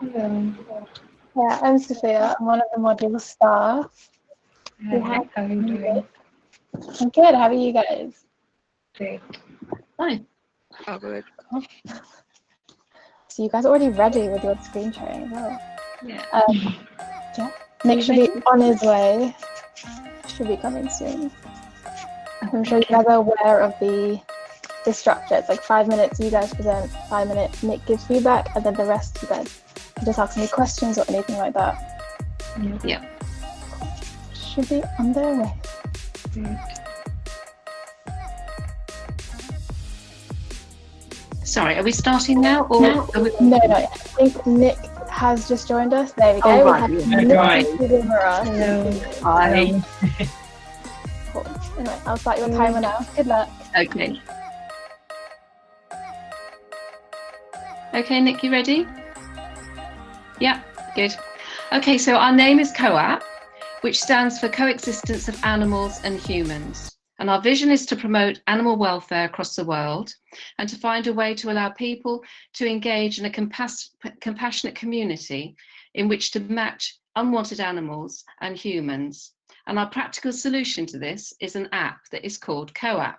Hello. Yeah, I'm Sophia. I'm one of the module staff. We Hi, have how are you doing? I'm good. How are you guys? Great. Fine. Oh, good. Cool. So you guys are already ready with your screen sharing as well. Yeah. Yeah. Nick should be on his way. Should be coming soon. I'm sure you guys are aware of the structure. It's like 5 minutes you guys present, 5 minutes Nick gives feedback, and then the rest you guys can just ask any questions or anything like that. Yeah. Should be on their way. Great. Sorry, are we starting now? Or are we... No. I think Nick has just joined us. There we go. Oh, We right. have Yeah. Nick Right. and Moross. Hello. Hi. Cool. Anyway, I'll start your timer now. Good luck. Okay. Okay, Nick, you ready? Yeah, good. Okay, so our name is Coahpp, which stands for Coexistence of Animals and Humans. And our vision is to promote animal welfare across the world and to find a way to allow people to engage in a compassionate community in which to match unwanted animals and humans. And our practical solution to this is an app that is called Coahpp.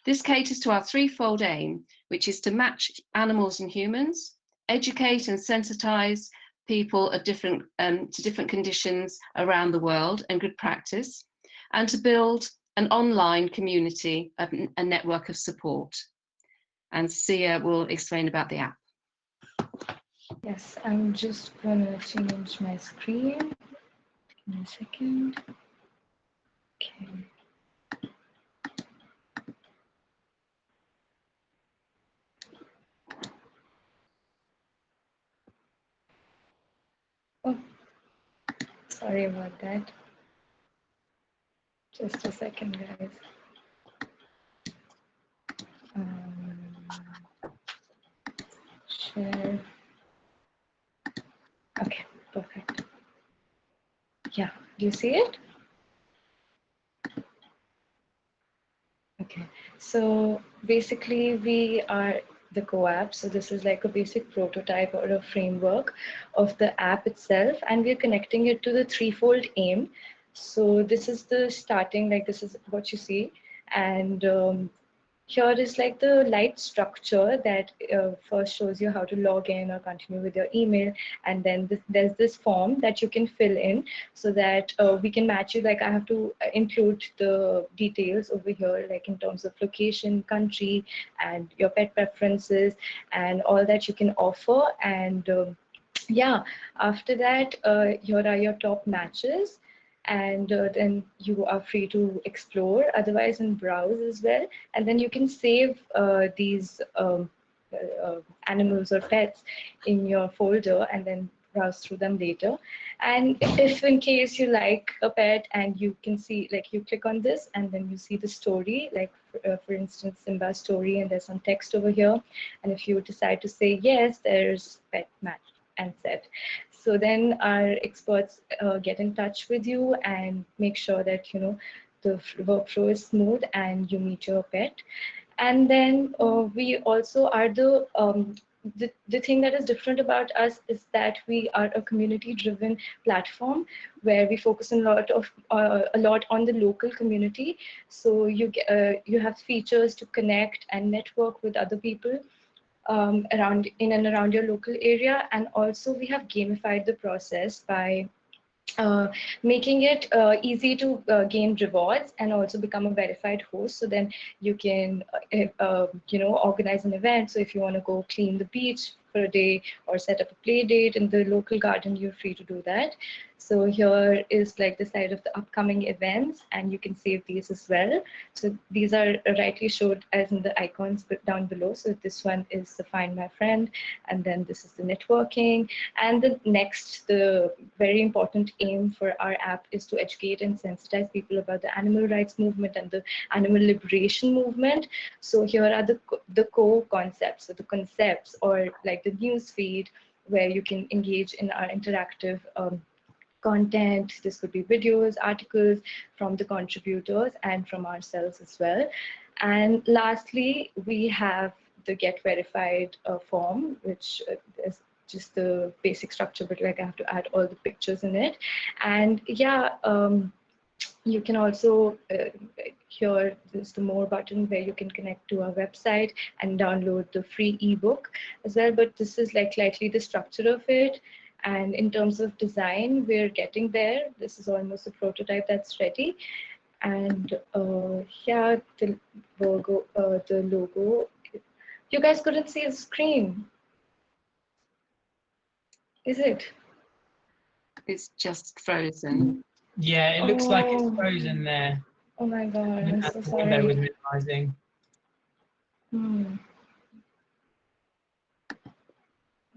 This caters to our threefold aim, which is to match animals and humans, educate and sensitize people of different to different conditions around the world and good practice, and to build an online community, a network of support. And Sia will explain about the app. Yes, I'm just gonna change my screen. Give me a second. Okay. Oh, sorry about that. Just a second, guys. Share. Okay, perfect. Yeah, do you see it? Okay, so basically we are the Coahpp. So this is like a basic prototype or a framework of the app itself, and we're connecting it to the threefold aim. So this is the starting, like this is what you see, and here is like the light structure that first shows you how to log in or continue with your email, and then there's this form that you can fill in so that we can match you. Like I have to include the details over here, like in terms of location, country, and your pet preferences, and all that you can offer. And yeah, after that, here are your top matches, and then you are free to explore otherwise and browse as well, and then you can save these animals or pets in your folder and then browse through them later. And if in case you like a pet, and you can see, like you click on this and then you see the story, like for instance Simba's story, and there's some text over here, and if you decide to say yes, there's pet match and set. So then our experts get in touch with you and make sure that the workflow is smooth and you meet your pet. And then we also are the thing that is different about us is that we are a community-driven platform where we focus a lot on the local community. So you have features to connect and network with other people around in and around your local area. And also we have gamified the process by making it easy to gain rewards and also become a verified host. So then you can organize an event. So if you want to go clean the beach for a day or set up a play date in the local garden, you're free to do that. So here is like the side of the upcoming events, and you can save these as well. So these are rightly showed as in the icons down below. So this one is the Find My Friend, and then this is the networking. And the very important aim for our app is to educate and sensitize people about the animal rights movement and the animal liberation movement. So here are the core concepts. So the concepts, or like the news feed, where you can engage in our interactive content. This could be videos, articles from the contributors and from ourselves as well. And lastly, we have the Get Verified form, which is just the basic structure, but like I have to add all the pictures in it. And yeah, you can also here there's the more button where you can connect to our website and download the free ebook as well. But this is like slightly the structure of it. And in terms of design, we're getting there. This is almost a prototype that's ready. And yeah, the logo. You guys couldn't see the screen, is it? It's just frozen. Yeah, it looks like it's Oh. frozen there. Oh my god, I'm so The window was sorry. minimizing.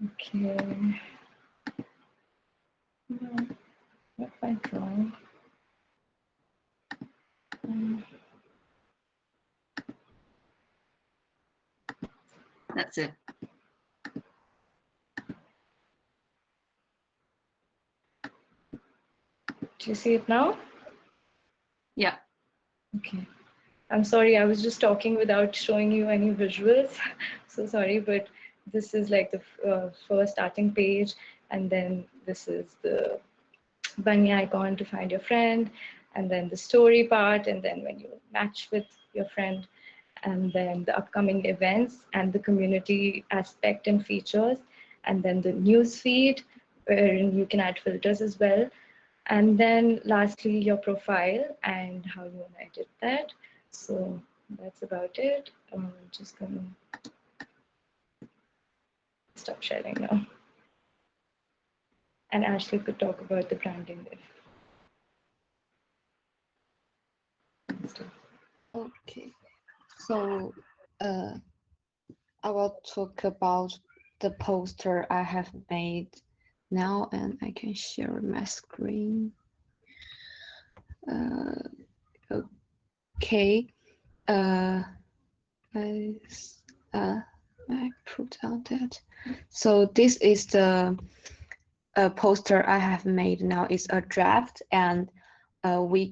Okay. No, not quite wrong. That's it. Do you see it now? Yeah. Okay. I'm sorry, I was just talking without showing you any visuals. So sorry, but this is like the first starting page, and then this is the bunny icon to find your friend, and then the story part, and then when you match with your friend, and then the upcoming events and the community aspect and features, and then the news feed wherein you can add filters as well. And then lastly, your profile and how you want to edit that. So that's about it. I'm just gonna stop sharing now. And Ashley could talk about the branding if. Okay, so I will talk about the poster I have made now, and I can share my screen. Okay, I put out that. So this is the poster I have made now. It's a draft, and we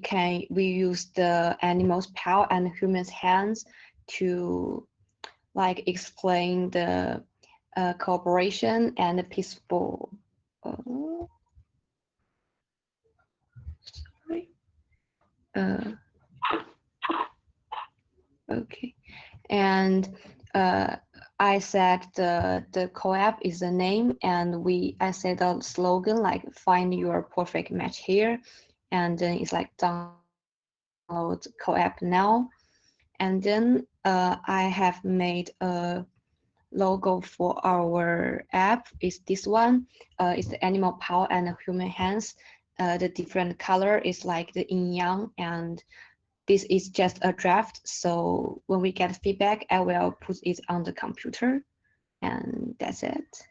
use the animal's paw and human's hands to like explain the cooperation and the peaceful. Sorry. Okay, and I said the Coahpp is the name, and I said the slogan like "Find your perfect match here," and then it's like download Coahpp now, and then I have made a logo for our app. Is this one? It's the animal paw and the human hands. The different color is like the yin yang, and this is just a draft. So when we get feedback, I will put it on the computer, and that's it.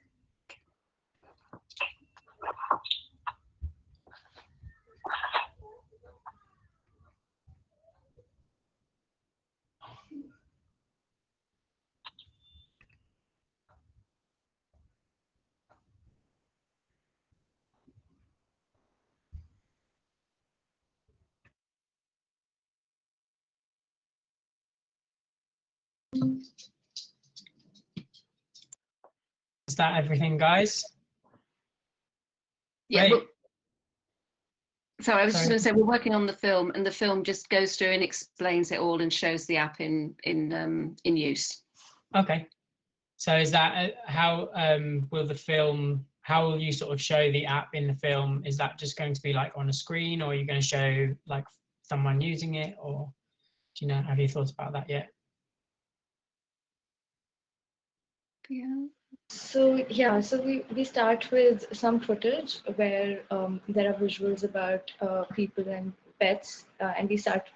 Is that everything, guys? Yeah. Great. So I was just Sorry. going to say we're working on the film, and the film just goes through and explains it all and shows the app in use. Okay. So is that how will the film? How will you sort of show the app in the film? Is that just going to be like on a screen, or are you going to show like someone using it, or do you know? Have you thought about that yet? Yeah. So yeah, so we start with some footage where there are visuals about people and pets, and we start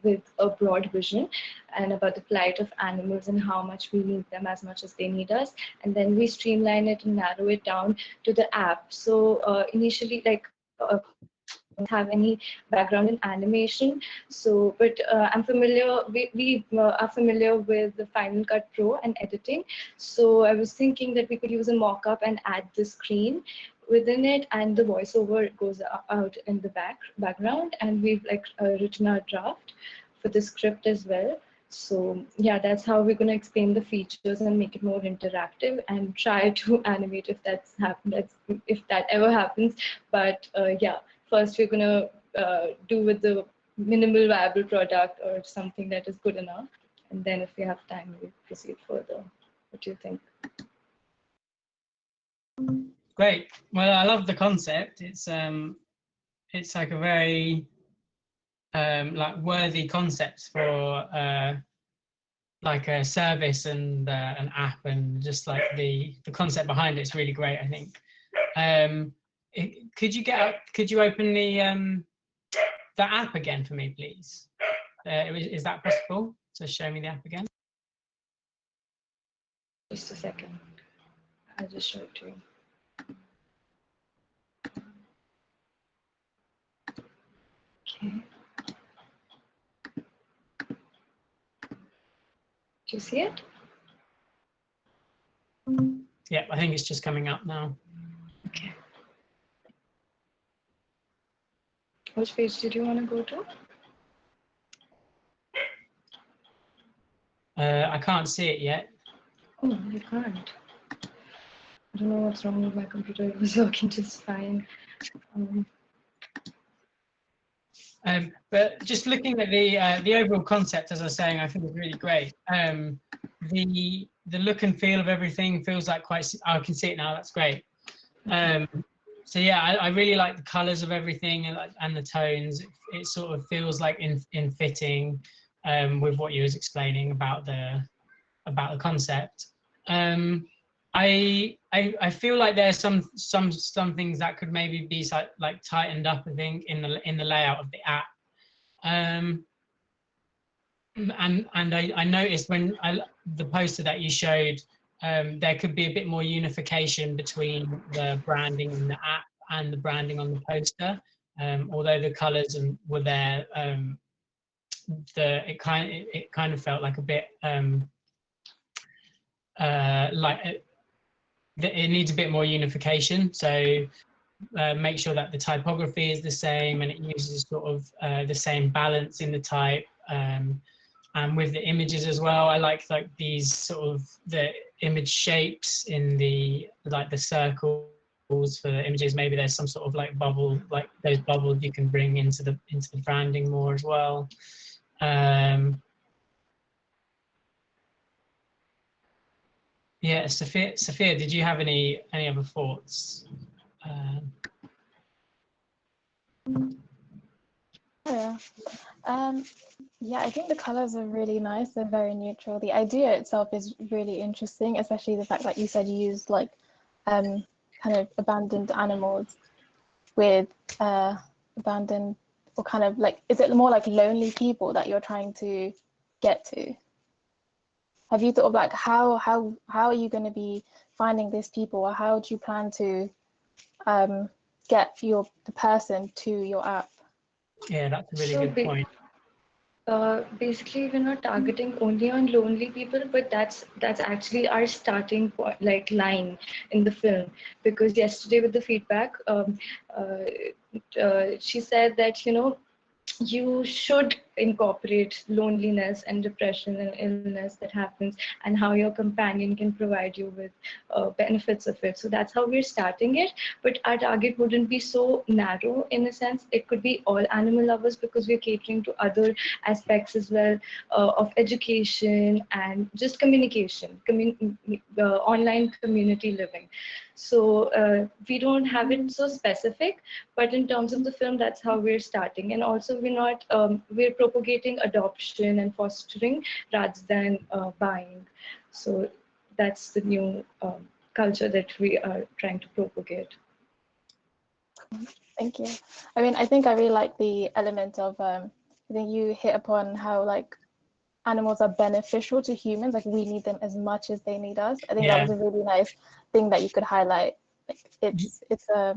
with a broad vision and about the plight of animals and how much we need them as much as they need us, and then we streamline it and narrow it down to the app. So initially, like have any background in animation, so but I'm familiar, we are familiar with the Final Cut Pro and editing, so I was thinking that we could use a mock-up and add the screen within it, and the voiceover goes out in the background, and we've like written our draft for the script as well. So yeah, that's how we're going to explain the features and make it more interactive and try to animate if that's happened, if that ever happens. But yeah, first we're going to do with the minimal viable product or something that is good enough. And then if we have time, we'll proceed further. What do you think? Great. Well, I love the concept. It's like a very like worthy concept for like a service and an app, and just like the concept behind it is really great, I think. Could you open the app again for me, please? Is that possible? So show me the app again. Just a second. I'll just show it to you. Okay. Do you see it? Yeah, I think it's just coming up now. Okay. Which page did you want to go to? I can't see it yet. Oh, you can't. I don't know what's wrong with my computer. It was working just fine. But just looking at the overall concept, as I was saying, I think is really great. The look and feel of everything feels like quite. Oh, I can see it now. That's great. So yeah, I really like the colours of everything and the tones. It sort of feels like in fitting with what you was explaining about the concept. I feel like there's some things that could maybe be like tightened up, I think, in the layout of the app. And I noticed when the poster that you showed, there could be a bit more unification between the branding in the app and the branding on the poster. Although the colours were there, it kind of felt like a bit like it needs a bit more unification. So make sure that the typography is the same and it uses sort of the same balance in the type. And with the images as well, I like these sort of the image shapes in the circles for the images. Maybe there's some sort of like bubble, like those bubbles you can bring into the branding more as well. Yeah, Sophia, did you have any other thoughts? Yeah, I think the colors are really nice. They're very neutral. The idea itself is really interesting, especially the fact that you said you used like kind of abandoned animals with abandoned, or kind of like, is it more like lonely people that you're trying to get to? Have you thought of like how are you going to be finding these people, or how do you plan to get the person to your app? Yeah, that's a really good point. Basically, we're not targeting only on lonely people, but that's actually our starting point, like line in the film. Because yesterday with the feedback, she said that, you know, you should incorporate loneliness and depression and illness that happens, and how your companion can provide you with benefits of it. So that's how we're starting it. But our target wouldn't be so narrow in a sense. It could be all animal lovers, because we're catering to other aspects as well of education and just communication, online community living. So we don't have it so specific, but in terms of the film, that's how we're starting. And also we're propagating adoption and fostering rather than buying. So that's the new culture that we are trying to propagate. Thank you. I mean, I think I really like the element of, I think you hit upon how like animals are beneficial to humans, like we need them as much as they need us. I think that was a really nice thing that you could highlight. Like it's a,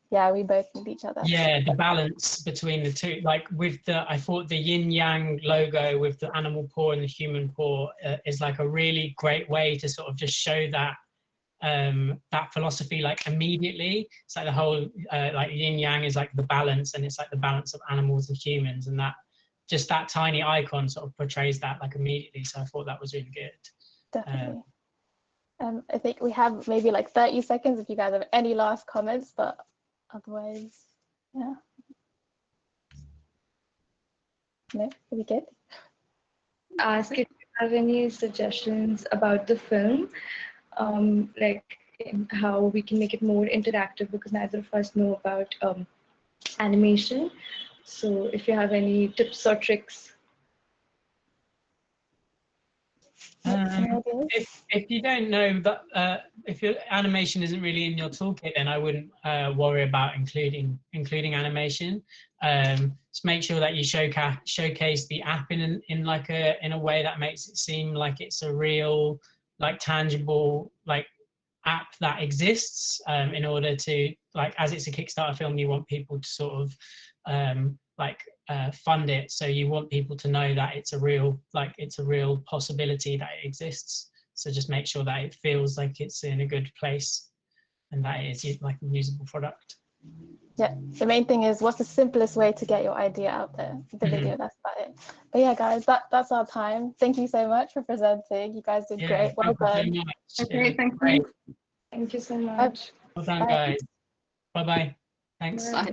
yeah, we both need each other. Yeah, the balance between the two, like with I thought the yin yang logo with the animal paw and the human paw is like a really great way to sort of just show that that philosophy like immediately. It's like the whole like yin yang is like the balance, and it's like the balance of animals and humans, and that just that tiny icon sort of portrays that like immediately. So I thought that was really good. Definitely. I think we have maybe like 30 seconds if you guys have any last comments, but otherwise, yeah. No, are we good? Ask if you have any suggestions about the film, like how we can make it more interactive, because neither of us know about animation. So if you have any tips or tricks. If you don't know that, if your animation isn't really in your toolkit, then I wouldn't worry about including animation. Just make sure that you showcase the app in like in a way that makes it seem like it's a real, like tangible, like app that exists. In order to, like, as it's a Kickstarter film, you want people to sort of fund it, so you want people to know that it's a real possibility that it exists. So just make sure that it feels like it's in a good place and that it is like a usable product. Yeah, the main thing is, what's the simplest way to get your idea out there? The video, that's about it. But yeah, guys, that's our time. Thank you so much for presenting. You guys did great. Well done. Okay, thank you. Thank you so much. Well done, guys. Bye-bye. Thanks. Bye.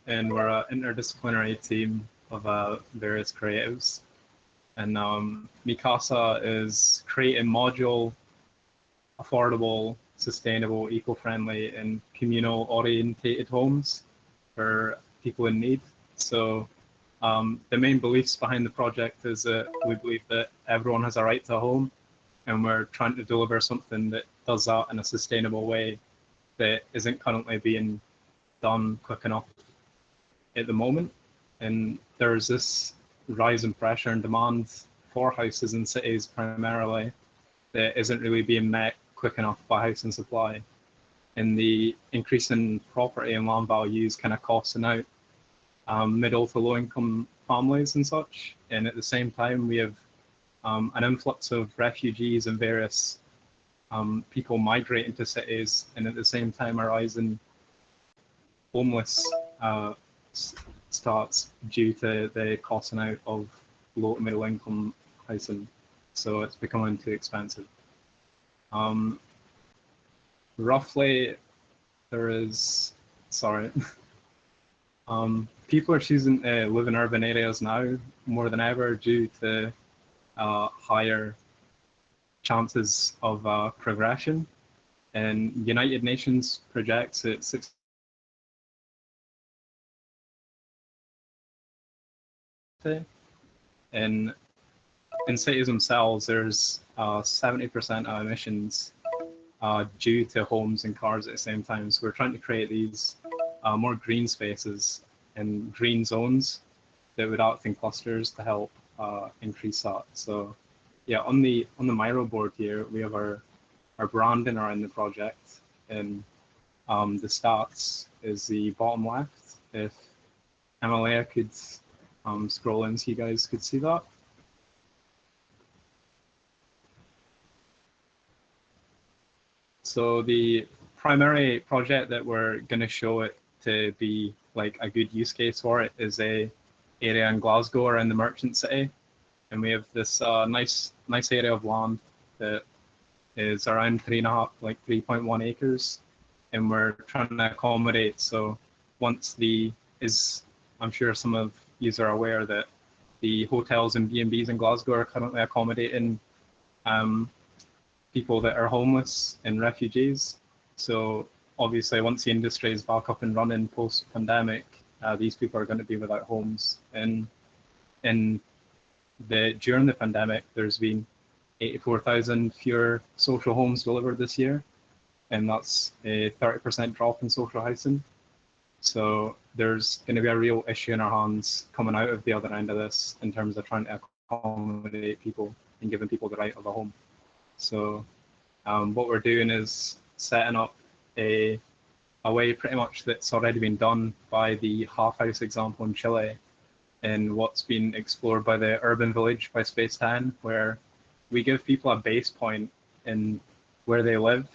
And we're an interdisciplinary team of various creatives. And Casa is creating modular, affordable, sustainable, eco-friendly, and communal-orientated homes for people in need. So the main beliefs behind the project is that we believe that everyone has a right to a home, and we're trying to deliver something that does that in a sustainable way that isn't currently being done quick enough at the moment. And there's this rise in pressure and demand for houses in cities primarily that isn't really being met quick enough by housing supply. And the increase in property and land values kind of costing out middle to low income families and such. And at the same time, we have an influx of refugees and various people migrating to cities, and at the same time, a rise in homeless starts due to the costing out of low to middle income housing. So it's becoming too expensive. Roughly, there is, sorry, people are choosing to live in urban areas now more than ever due to higher chances of progression. And United Nations projects at 6 in cities themselves, there's 70% of emissions due to homes and cars at the same time. So we're trying to create these more green spaces and green zones that would act in clusters to help increase that. So yeah, on the Miro board here, we have our branding around the project, and the stats is the bottom left. If Emilia could scroll in so you guys could see that. So the primary project that we're going to show it to be like a good use case for it is a area in Glasgow around the merchant city. And we have this nice area of land that is around 3.1 acres. And we're trying to accommodate, so once I'm sure some of you are aware that the hotels and B&Bs in Glasgow are currently accommodating people that are homeless and refugees. So obviously, once the industry is back up and running post-pandemic, these people are going to be without homes. And during the pandemic, there's been 84,000 fewer social homes delivered this year, and that's a 30% drop in social housing. So there's going to be a real issue in our hands coming out of the other end of this in terms of trying to accommodate people and giving people the right of a home. So what we're doing is setting up a way pretty much that's already been done by the half house example in Chile, and what's been explored by the urban village by Space 10, where we give people a base point in where they live.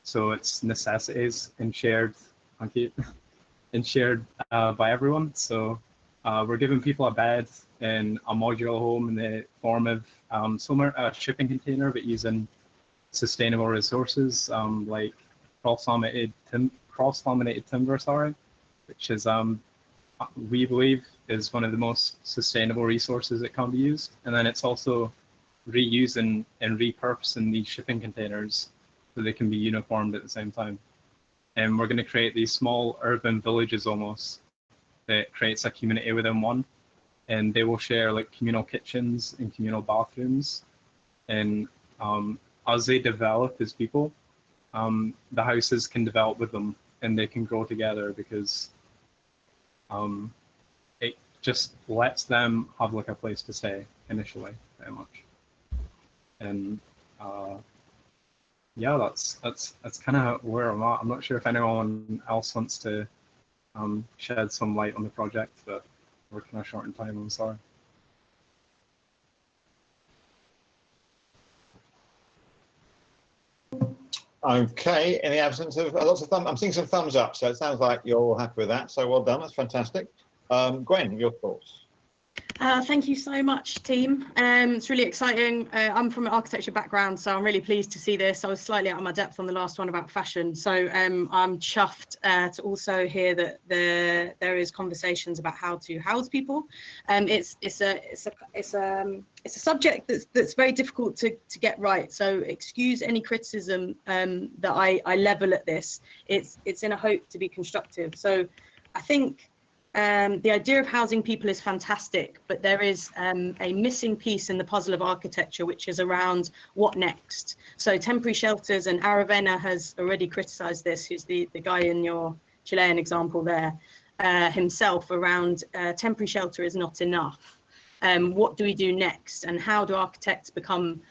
So it's necessities and shared, and shared by everyone. So we're giving people a bed in a modular home in the form of a shipping container, but using sustainable resources like cross-laminated timber, which is we believe is one of the most sustainable resources that can be used. And then it's also reusing and repurposing these shipping containers so they can be uniformed at the same time. And we're going to create these small urban villages almost that creates a community within one. And they will share like communal kitchens and communal bathrooms. And as they develop as people, the houses can develop with them and they can grow together, because it just lets them have like a place to stay initially, very much. And yeah, that's kind of where I'm at. I'm not sure if anyone else wants to shed some light on the project, but we're kind of short in time, I'm sorry. Okay, in the absence of lots of I'm seeing some thumbs up, so it sounds like you're all happy with that. So well done, that's fantastic. Gwen, your thoughts? Thank you so much, team. It's really exciting. I'm from an architecture background, so I'm really pleased to see this. I was slightly out of my depth on the last one about fashion, so I'm chuffed to also hear that there is conversations about how to house people. It's a subject that's very difficult to get right. So excuse any criticism that I level at this. It's in a hope to be constructive. So I think the idea of housing people is fantastic, but there is a missing piece in the puzzle of architecture, which is around what next. So temporary shelters, and Aravena has already criticized this, who's the guy in your Chilean example there, himself, around temporary shelter is not enough. What do we do next? And how do architects become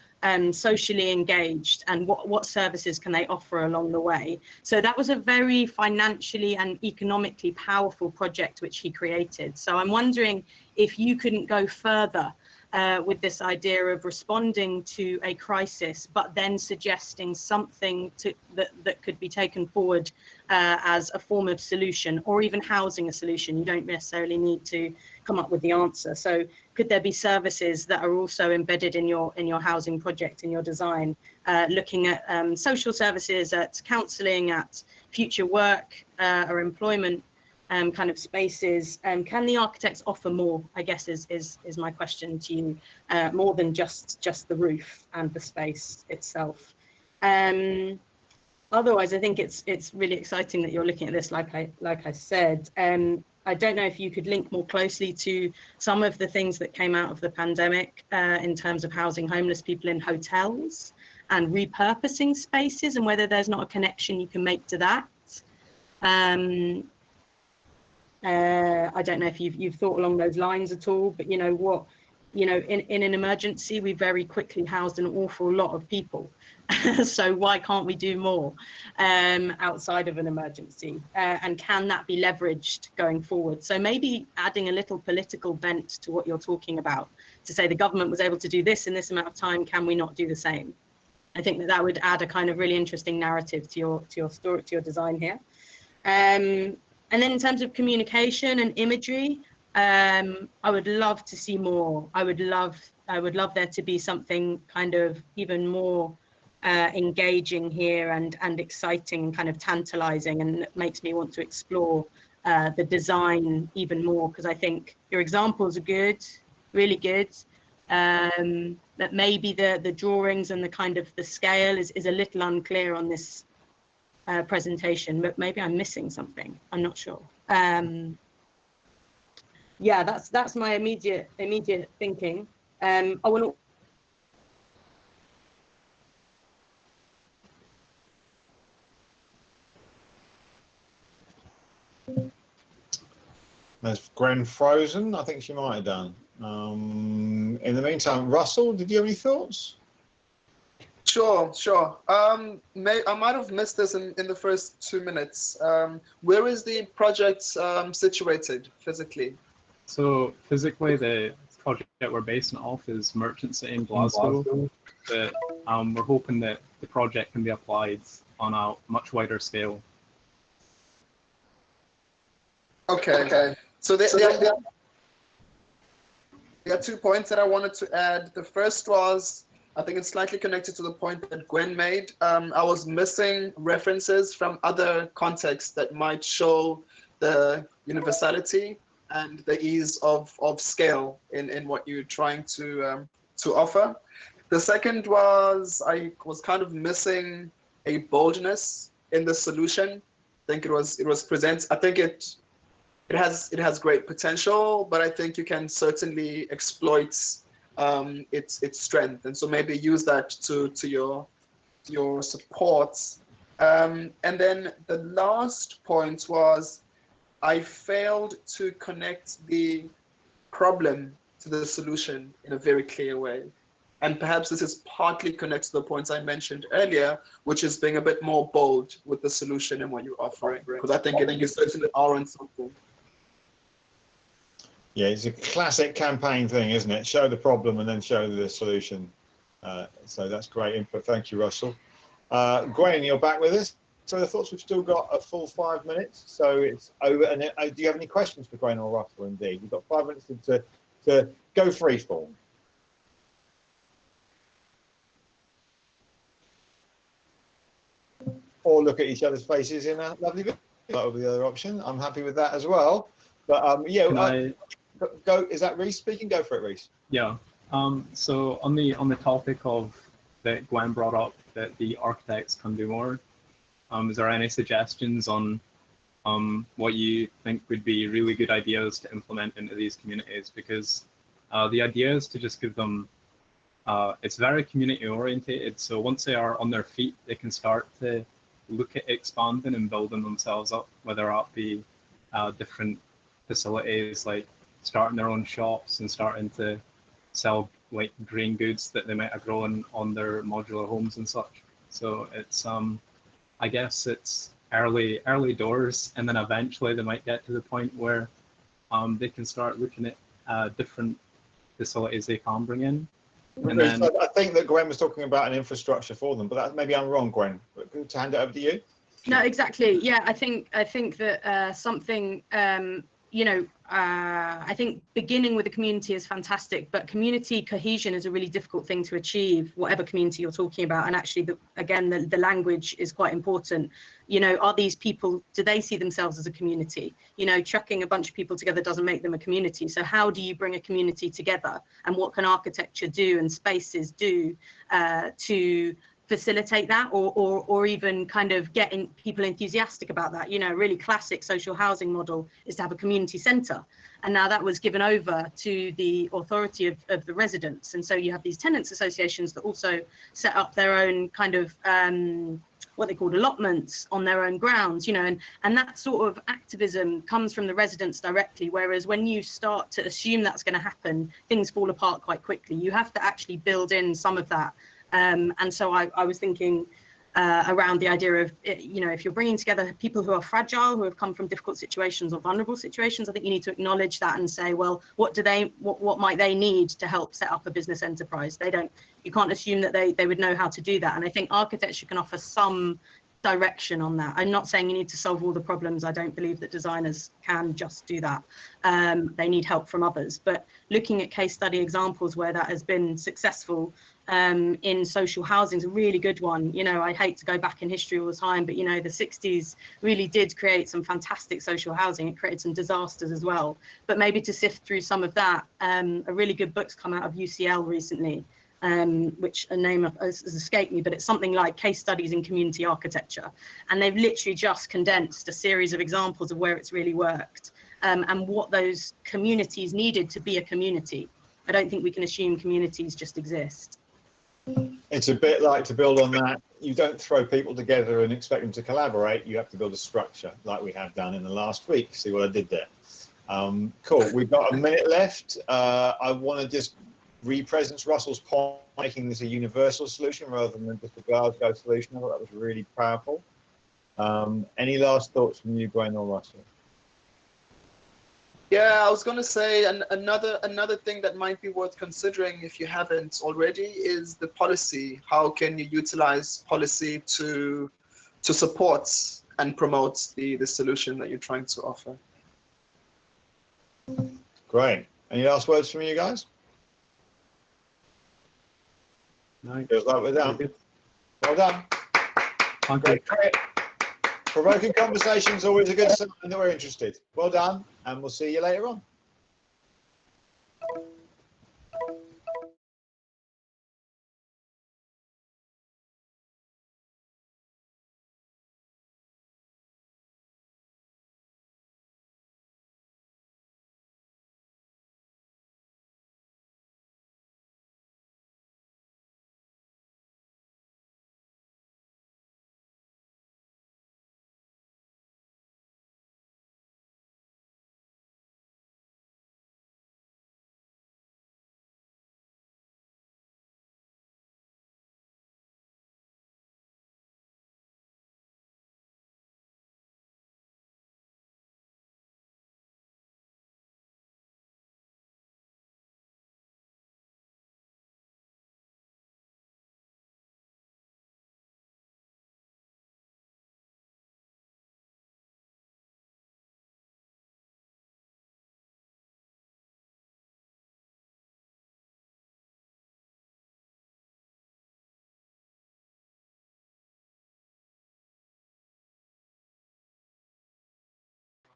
socially engaged, and what services can they offer along the way? So that was a very financially and economically powerful project which he created. So I'm wondering if you couldn't go further with this idea of responding to a crisis, but then suggesting something that could be taken forward as a form of solution, or even housing a solution. You don't necessarily need to come up with the answer. So could there be services that are also embedded in your housing project, in your design, looking at social services, at counselling, at future work or employment kind of spaces? Can the architects offer more, I guess is my question to you, more than just the roof and the space itself? Otherwise, I think it's really exciting that you're looking at this, like I said. I don't know if you could link more closely to some of the things that came out of the pandemic in terms of housing homeless people in hotels and repurposing spaces, and whether there's not a connection you can make to that. I don't know if you've thought along those lines at all, but you know what, in an emergency, we very quickly housed an awful lot of people. So why can't we do more outside of an emergency? And can that be leveraged going forward? So maybe adding a little political bent to what you're talking about, to say the government was able to do this in this amount of time, can we not do the same? I think that would add a kind of really interesting narrative to your story, to your design here. And then in terms of communication and imagery, I would love to see more. I would love there to be something kind of even more engaging here and exciting, kind of tantalizing, and it makes me want to explore the design even more, because I think your examples are good, really good, that maybe the drawings and the kind of the scale is a little unclear on this presentation, but maybe I'm missing something. I'm not sure. Yeah, that's my immediate thinking. I want to. There's Gwen frozen. I think she might have done. In the meantime, Russell, did you have any thoughts? Sure. I might have missed this in the first 2 minutes. Where is the project situated physically? So physically, the project that we're basing it off is Merchant City in Glasgow. But we're hoping that the project can be applied on a much wider scale. Okay. So there are 2 points that I wanted to add. The first was, I think it's slightly connected to the point that Gwen made. I was missing references from other contexts that might show the universality and the ease of scale in what you're trying to offer. The second was, I was kind of missing a boldness in the solution. I think it was present. I think it has great potential, but I think you can certainly exploit its strength, and so maybe use that to your support. And then the last point was, I failed to connect the problem to the solution in a very clear way. And perhaps this is partly connected to the points I mentioned earlier, which is being a bit more bold with the solution and what you're offering, because I think you certainly are on something. Yeah, it's a classic campaign thing, isn't it? Show the problem and then show the solution. So that's great input. Thank you, Russell. Gwen, you're back with us. So the thoughts, we've still got a full 5 minutes, so it's over. And do you have any questions for Gwen or Russell? Indeed, we've got 5 minutes to go freeform. Or look at each other's faces in a lovely bit. That would be the other option. I'm happy with that as well. But yeah, go. Is that Reese speaking? Go for it, Reese. Yeah. So on the topic of that Gwen brought up, that the architects can do more. Is there any suggestions on what you think would be really good ideas to implement into these communities? Because the idea is to just give them, it's very community orientated. So once they are on their feet, they can start to look at expanding and building themselves up, whether that be different facilities, like starting their own shops and starting to sell like green goods that they might have grown on their modular homes and such. So it's I guess it's early doors, and then eventually they might get to the point where they can start looking at different facilities they can bring in. And then, I think that Gwen was talking about an infrastructure for them, but that, maybe I'm wrong, Gwen. Good to hand it over to you. No, exactly. Yeah, I think that something, I think beginning with the community is fantastic, but community cohesion is a really difficult thing to achieve, whatever community you're talking about. And actually, the language is quite important. Are these people, do they see themselves as a community? Chucking a bunch of people together doesn't make them a community. So how do you bring a community together? And what can architecture do and spaces do to facilitate that, or even kind of getting people enthusiastic about that? A really classic social housing model is to have a community centre, and now that was given over to the authority of the residents, and so you have these tenants associations that also set up their own kind of what they called allotments on their own grounds, and that sort of activism comes from the residents directly, whereas when you start to assume that's going to happen, things fall apart quite quickly. You have to actually build in some of that. And so I was thinking around the idea of, if you're bringing together people who are fragile, who have come from difficult situations or vulnerable situations, I think you need to acknowledge that and say, well, what might they need to help set up a business enterprise? You can't assume that they would know how to do that. And I think architecture can offer some direction on that. I'm not saying you need to solve all the problems. I don't believe that designers can just do that. They need help from others. But looking at case study examples where that has been successful, in social housing is a really good one. You know, I hate to go back in history all the time, but you know, the 60s really did create some fantastic social housing. It created some disasters as well. But maybe to sift through some of that, a really good book's come out of UCL recently, which a name has escaped me, but it's something like Case Studies in Community Architecture. And they've literally just condensed a series of examples of where it's really worked, and what those communities needed to be a community. I don't think we can assume communities just exist. It's a bit like, to build on that, you don't throw people together and expect them to collaborate. You have to build a structure like we have done in the last week. See what I did there? Cool. We've got a minute left. I want to just re-presence Russell's point, making this a universal solution rather than just a Glasgow solution. I thought that was really powerful. Any last thoughts from you, Gwen or Russell? Yeah, I was going to say another thing that might be worth considering if you haven't already is the policy. How can you utilize policy to support and promote the solution that you're trying to offer? Great. Any last words from you guys? No, Feels like we're done. Well done. Great. Provoking conversation is always a good sign that we're interested. Well done, and we'll see you later on.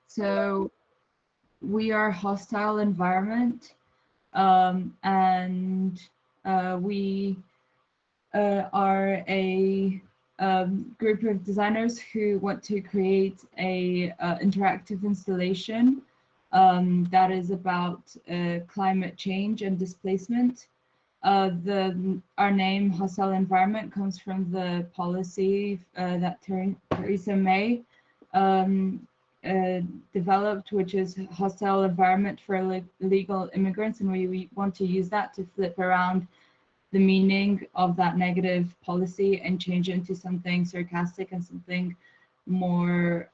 So we are hostile environment, and we are a group of designers who want to create a interactive installation that is about climate change and displacement. Our name hostile environment comes from the policy that Theresa May developed, which is hostile environment for illegal immigrants, and we want to use that to flip around the meaning of that negative policy and change it into something sarcastic and something more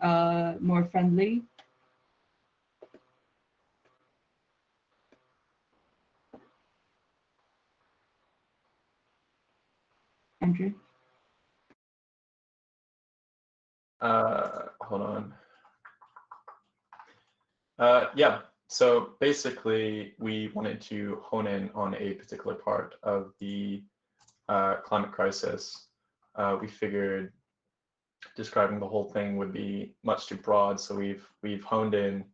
more friendly. Andrew? Hold on. Yeah, so basically we wanted to hone in on a particular part of the climate crisis. We figured describing the whole thing would be much too broad, so we've honed in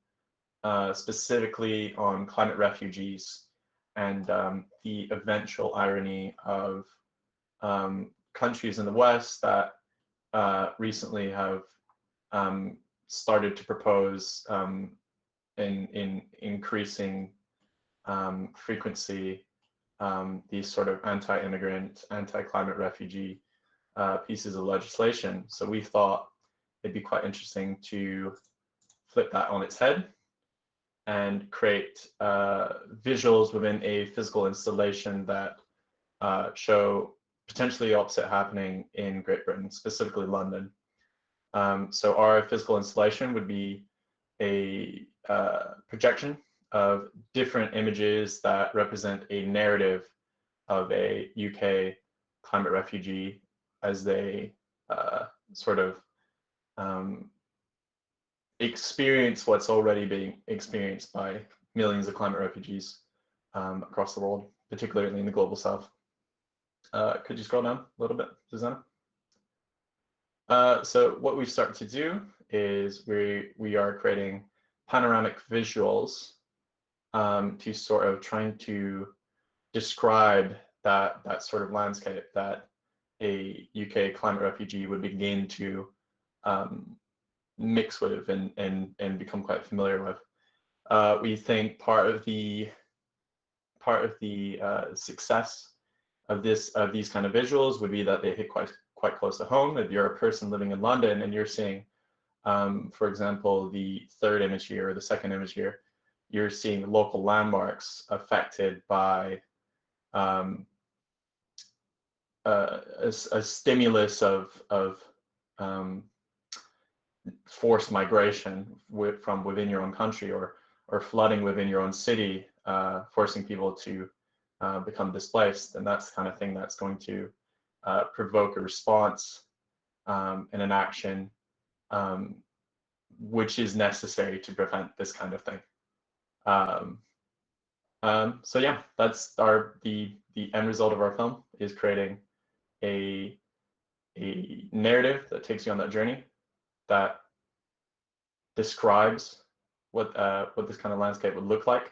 specifically on climate refugees and the eventual irony of countries in the West that recently have started to propose in increasing frequency these sort of anti-immigrant, anti-climate refugee pieces of legislation. So we thought it'd be quite interesting to flip that on its head and create visuals within a physical installation that show potentially the opposite happening in Great Britain, specifically London. So our physical installation would be a projection of different images that represent a narrative of a UK climate refugee as they sort of experience what's already being experienced by millions of climate refugees across the world, particularly in the global south. Could you scroll down a little bit, Susanna? So what we've started to do is we are creating panoramic visuals to sort of trying to describe that sort of landscape that a UK climate refugee would begin to mix with and become quite familiar with. We think part of the success of these kind of visuals would be that they hit quite close to home. If you're a person living in London and you're seeing, for example, the third image here or the second image here, you're seeing local landmarks affected by a stimulus of forced migration from within your own country or flooding within your own city, forcing people to become displaced. And that's the kind of thing that's going to provoke a response and an action which is necessary to prevent this kind of thing. So yeah, that's the end result of our film, is creating a narrative that takes you on that journey, that describes what this kind of landscape would look like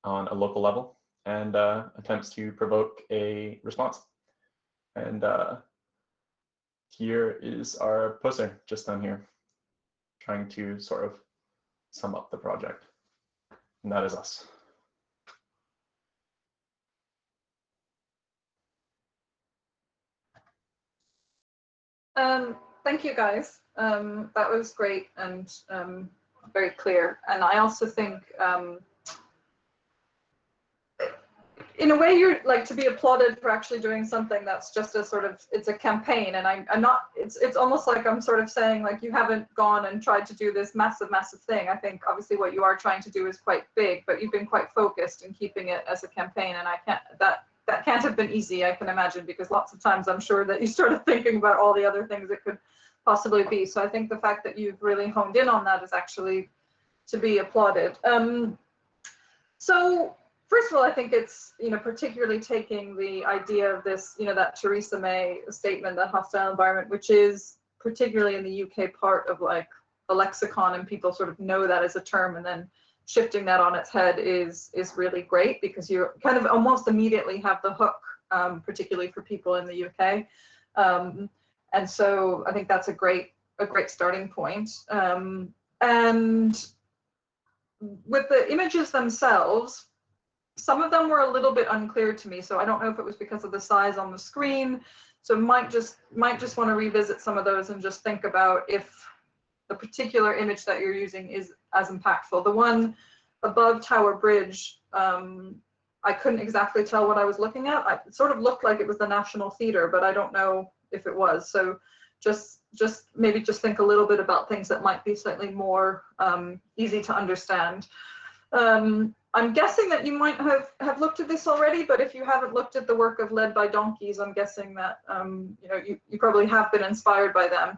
on a local level, and attempts to provoke a response. And here is our poster just down here, trying to sort of sum up the project. And that is us. Thank you, guys. That was great and very clear. And I also think, in a way, you're like to be applauded for actually doing something that's just a sort of, it's a campaign. And I'm not, it's almost like I'm sort of saying, like, you haven't gone and tried to do this massive thing. I think obviously what you are trying to do is quite big, but you've been quite focused in keeping it as a campaign. And I can't, that can't have been easy, I can imagine, because lots of times I'm sure that you started thinking about all the other things it could possibly be. So I think the fact that you've really honed in on that is actually to be applauded. So first of all, I think it's, particularly taking the idea of this, that Theresa May statement, that hostile environment, which is particularly in the UK part of like a lexicon, and people sort of know that as a term, and then shifting that on its head is really great, because you kind of almost immediately have the hook, particularly for people in the UK. And so I think that's a great starting point. And with the images themselves, some of them were a little bit unclear to me. So I don't know if it was because of the size on the screen. So might just want to revisit some of those and just think about if the particular image that you're using is as impactful. The one above Tower Bridge, I couldn't exactly tell what I was looking at. It sort of looked like it was the National Theatre, but I don't know if it was. So just maybe just think a little bit about things that might be slightly more easy to understand. I'm guessing that you might have looked at this already, but if you haven't looked at the work of Led by Donkeys, I'm guessing that you probably have been inspired by them.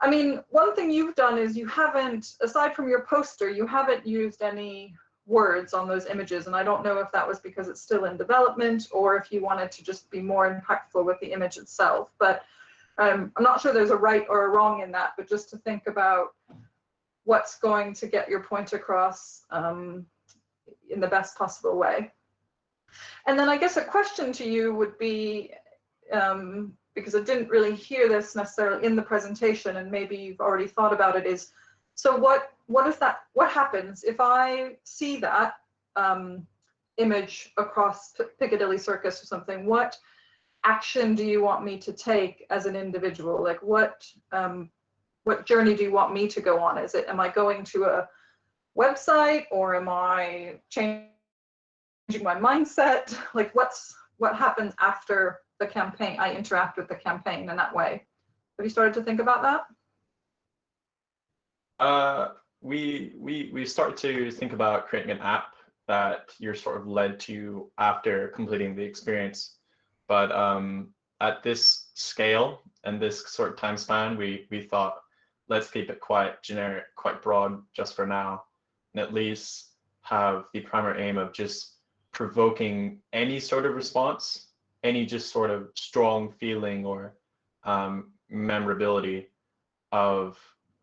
I mean, one thing you've done is you haven't, aside from your poster, you haven't used any words on those images. And I don't know if that was because it's still in development or if you wanted to just be more impactful with the image itself. But I'm not sure there's a right or a wrong in that, but just to think about what's going to get your point across in the best possible way. And then I guess a question to you would be, because I didn't really hear this necessarily in the presentation, and maybe you've already thought about it, is, so what happens if I see that image across Piccadilly Circus or something? What action do you want me to take as an individual? Like what journey do you want me to go on? Am I going to a website, or am I changing my mindset? Like what happens after the campaign? I interact with the campaign in that way. Have you started to think about that? We start to think about creating an app that you're sort of led to after completing the experience. But at this scale and this sort of time span, we thought, let's keep it quite generic, quite broad just for now, and at least have the primary aim of just provoking any sort of response any just sort of strong feeling or memorability of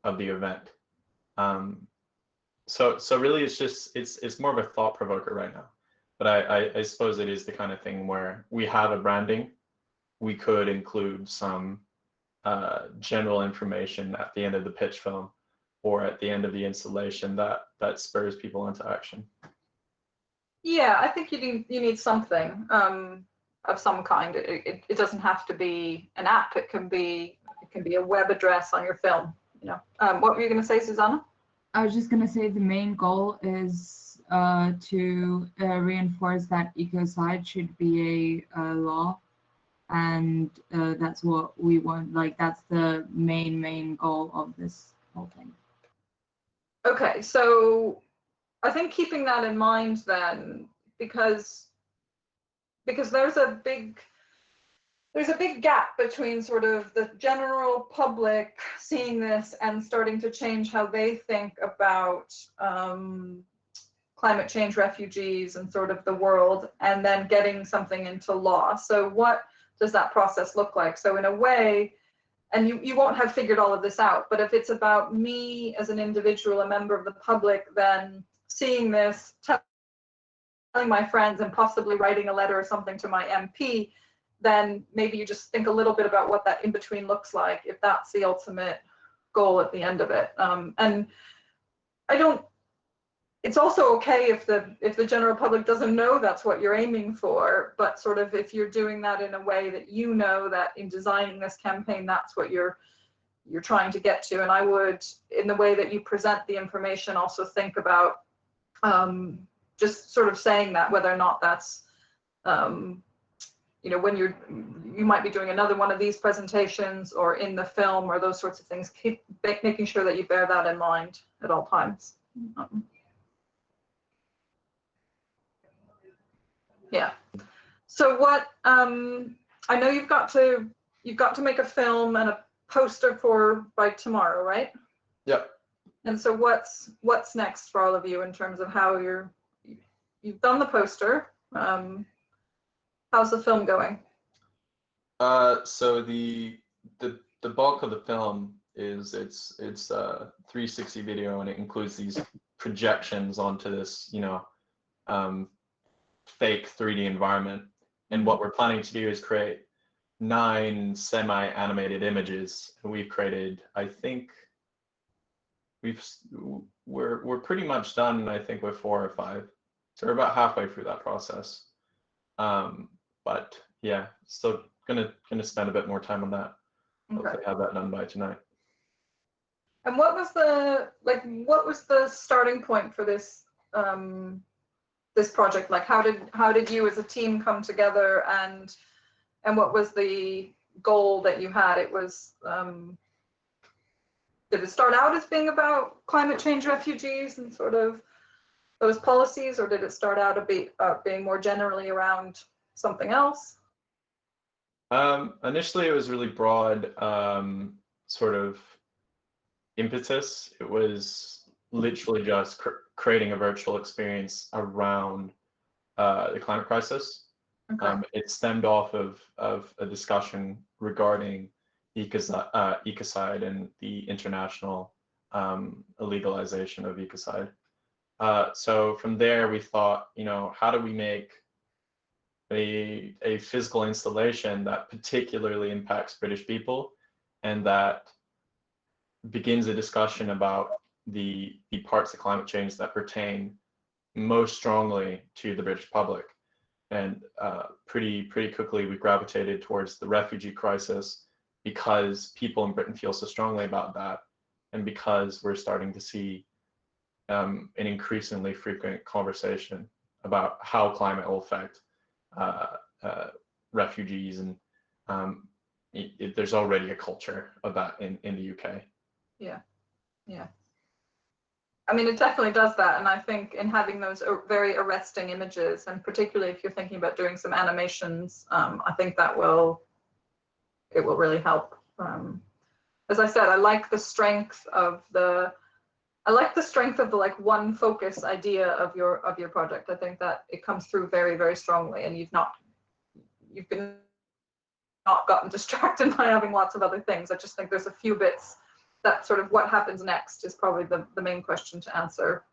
the event. So really it's more of a thought provoker right now. But I suppose it is the kind of thing where we have a branding, we could include some general information at the end of the pitch film or at the end of the installation that spurs people into action. Yeah, I think you need something of some kind. It doesn't have to be an app. It can be a web address on your film. You know, what were you going to say, Susanna? I was just going to say the main goal is to reinforce that ecocide should be a law, and that's what we want. Like that's the main goal of this whole thing. Okay, so I think keeping that in mind then, because there's a big gap between sort of the general public seeing this and starting to change how they think about climate change refugees and sort of the world, and then getting something into law. So what does that process look like? So in a way, and you won't have figured all of this out, but if it's about me as an individual, a member of the public, then seeing this, telling my friends, and possibly writing a letter or something to my MP, then maybe you just think a little bit about what that in between looks like, if that's the ultimate goal at the end of it. And it's also okay if the general public doesn't know that's what you're aiming for, but sort of if you're doing that in a way that you know that in designing this campaign, that's what you're trying to get to. And I would, in the way that you present the information, also think about just sort of saying that, whether or not that's you know, when you might be doing another one of these presentations or in the film or those sorts of things, keep making sure that you bear that in mind at all times. Yeah. So what I know you've got to make a film and a poster by tomorrow, right? Yep. And so what's next for all of you in terms of how you've done the poster? How's the film going? So the bulk of the film is it's 360 video, and it includes these projections onto this, you know, fake 3D environment. And what we're planning to do is create 9 semi-animated images. We've created, I think, we're pretty much done, I think, with 4 or 5. So we're about halfway through that process. But yeah, still gonna spend a bit more time on that. Okay. Hopefully have that done by tonight. And what was the starting point for this this project? Like how did you as a team come together, and what was the goal that you had? It was did it start out as being about climate change refugees and sort of those policies, or did it start out being more generally around something else? Initially, it was really broad sort of impetus. It was literally just creating a virtual experience around the climate crisis. Okay. It stemmed off of a discussion regarding ecocide and the international illegalization of ecocide. So from there, we thought, you know, how do we make a physical installation that particularly impacts British people, and that begins a discussion about the parts of climate change that pertain most strongly to the British public. And pretty quickly we gravitated towards the refugee crisis, because people in Britain feel so strongly about that, and because we're starting to see an increasingly frequent conversation about how climate will affect refugees, and there's already a culture of that in the UK. Yeah. I mean, it definitely does that, and I think in having those very arresting images, and particularly if you're thinking about doing some animations, I think that will really help. As I said, I like the strength of the like one focus idea of your project. I think that it comes through very, very strongly, and you've been not gotten distracted by having lots of other things. I just think there's a few bits that sort of what happens next is probably the main question to answer.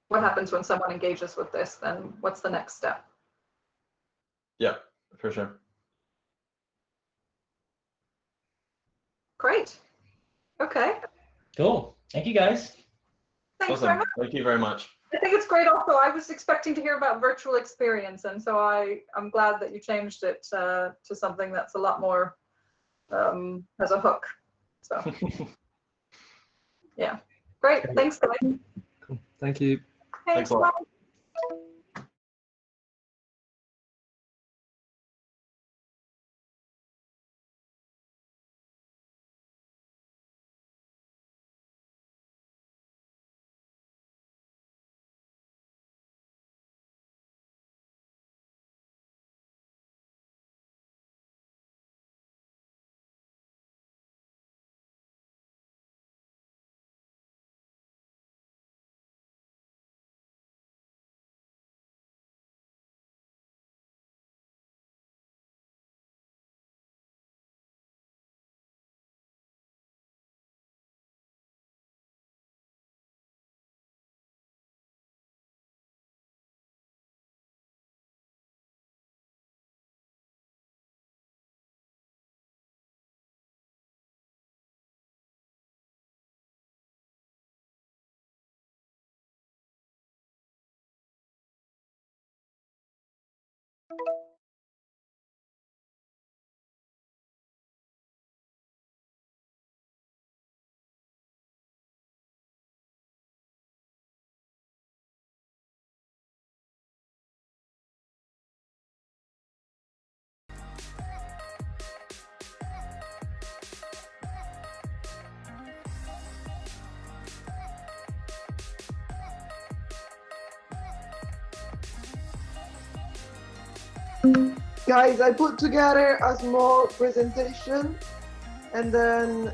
What happens when someone engages with this? Then what's the next step? Yeah, for sure. Great. Okay. Cool. Thank you, guys. Thanks very Awesome. much. Thank you very much. I think it's great also. I was expecting to hear about virtual experience, and so I'm glad that you changed it to something that's a lot more has a hook. So yeah, great. Thanks, guys. Cool. Thank you. Thanks a lot. Bye. Guys, I put together a small presentation, and then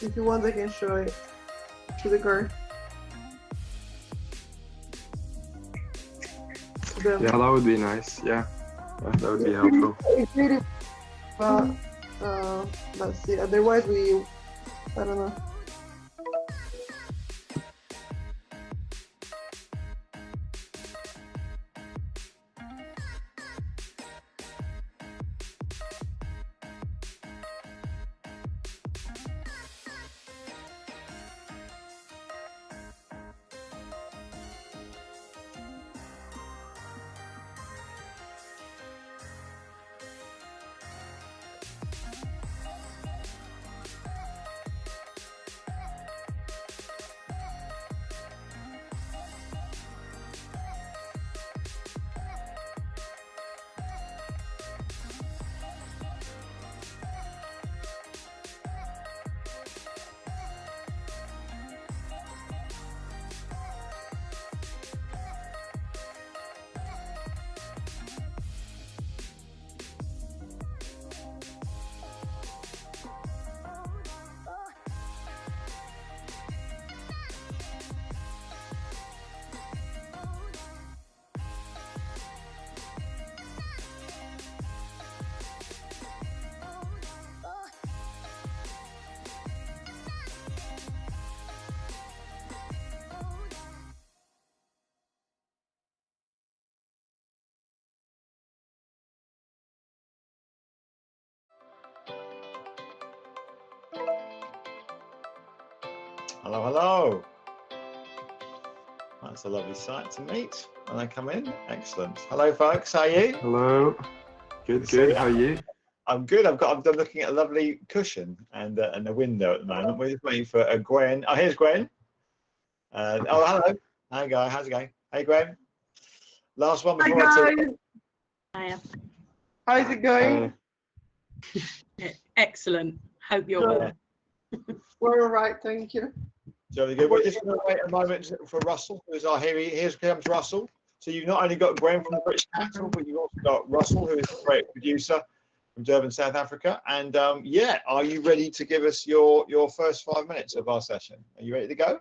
if you want, I can show it to the girl. Yeah, that would be nice. Yeah, that would be helpful. It's really, let's see. Otherwise, I don't know. Hello, hello. That's a lovely sight to meet when I come in. Excellent. Hello, folks. How are you? Hello. Good, good. How are you? I'm good. I'm looking at a lovely cushion and a window at the moment. We're just waiting for Gwen. Oh, here's Gwen. Oh, hello. Hi, guy. How's it going? Hey, Gwen. Last one before I talk. Hiya. How's it going? Excellent. Hope you're well. We're all right, thank you. Jolly good. We're just going to wait a moment for Russell, who's our here comes Russell. So you've not only got Gwen from the British Council, but you've also got Russell, who is a great producer from Durban, South Africa. And yeah, are you ready to give us your first 5 minutes of our session? Are you ready to go?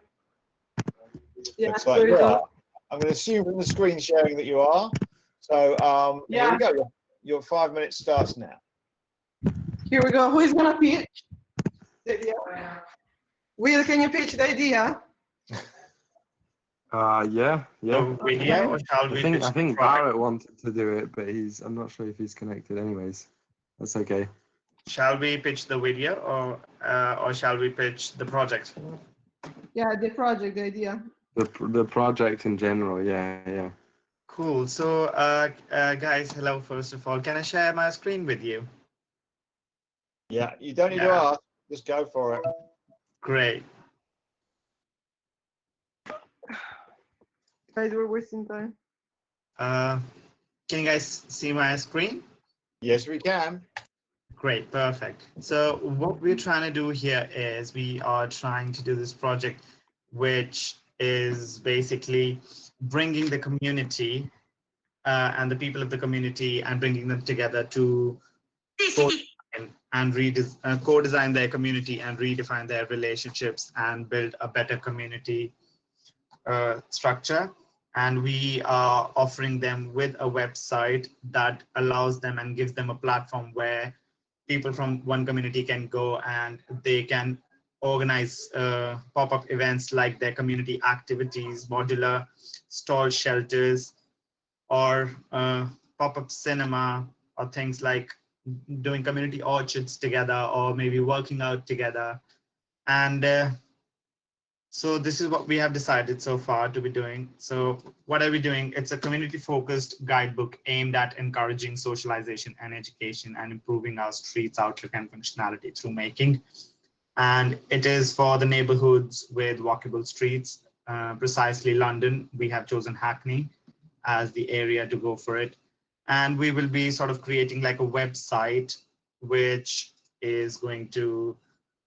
Yeah. Looks like you are. I'm going to assume from the screen sharing that you are. So here Yeah. we go. Your 5 minutes starts now. Here we go. Who is gonna pitch the idea? Will, can you pitch the idea? Yeah. Video, or shall we pitch I think the product? Barrett wanted to do it, but I'm not sure if he's connected. Anyways, that's okay. Shall we pitch the video, or shall we pitch the project? Yeah, the project, the idea. The project in general. Yeah. Cool. So, guys, hello. First of all, can I share my screen with you? Yeah, you don't need to Yeah. ask. Just go for it. Great. Guys, we're wasting time. Can you guys see my screen? Yes, we can. Great, perfect. So what we're trying to do here is we are trying to do this project, which is basically bringing the community and the people of the community and bringing them together to co-design and co-design their community and redefine their relationships and build a better community structure. And we are offering them with a website that allows them and gives them a platform where people from one community can go and they can organize pop-up events like their community activities, modular stall shelters, or pop-up cinema, or things like doing community orchards together, or maybe working out together. And so this is what we have decided so far to be doing. So what are we doing? It's a community-focused guidebook aimed at encouraging socialization and education and improving our streets outlook and functionality through making. And it is for the neighborhoods with walkable streets, precisely London. We have chosen Hackney as the area to go for it. And we will be sort of creating like a website, which is going to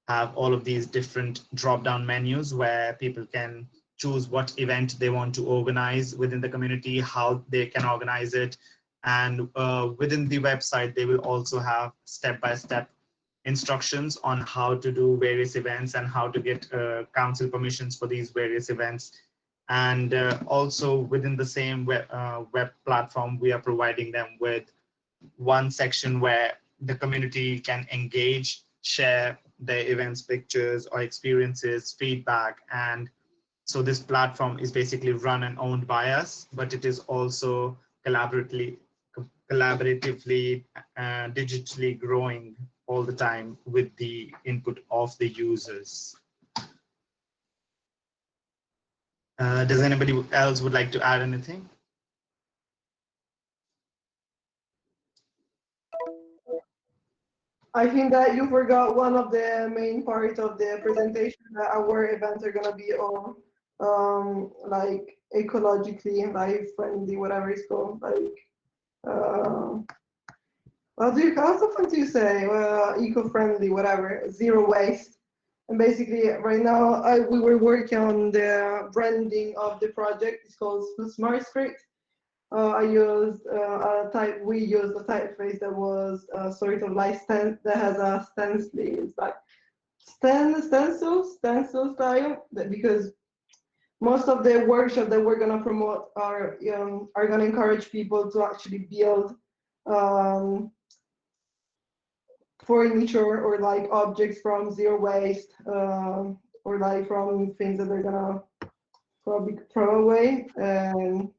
have all of these different drop-down menus where people can choose what event they want to organize within the community, how they can organize it. And within the website, they will also have step-by-step instructions on how to do various events and how to get council permissions for these various events. And also within the same web platform, we are providing them with one section where the community can engage, share their events, pictures or experiences, feedback. And so this platform is basically run and owned by us, but it is also collaboratively digitally growing all the time with the input of the users. Does anybody else would like to add anything? I think that you forgot one of the main parts of the presentation, that our events are gonna be all like ecologically, like friendly, whatever it's called, like how's the fun to say? Eco-friendly, whatever, zero waste. And basically, right now, we were working on the branding of the project. It's called Smart Script. We used a typeface that was sort of like that has a stencil. It's like stencil style, because most of the workshops that we're gonna promote are gonna encourage people to actually build furniture or like objects from zero waste, or like from things that they're gonna probably throw away. And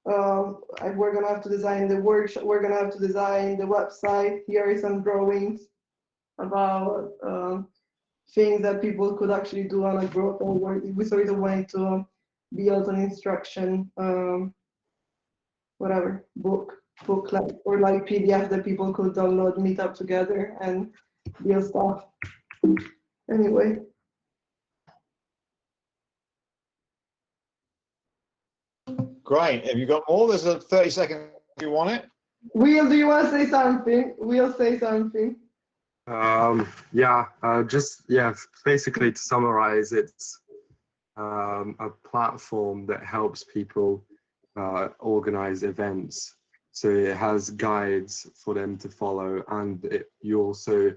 we're gonna have to design the workshop. We're gonna have to design the website. Here are some drawings about things that people could actually do on a group, or we sort of wanted to build an instruction, whatever, booklet or like PDF that people could download, meet up together and build stuff. Anyway. Great. Have you got more? There's a 30 seconds if you want it. Will, do you want to say something? Will, say something. Basically to summarize, it's a platform that helps people organize events. So it has guides for them to follow, and you also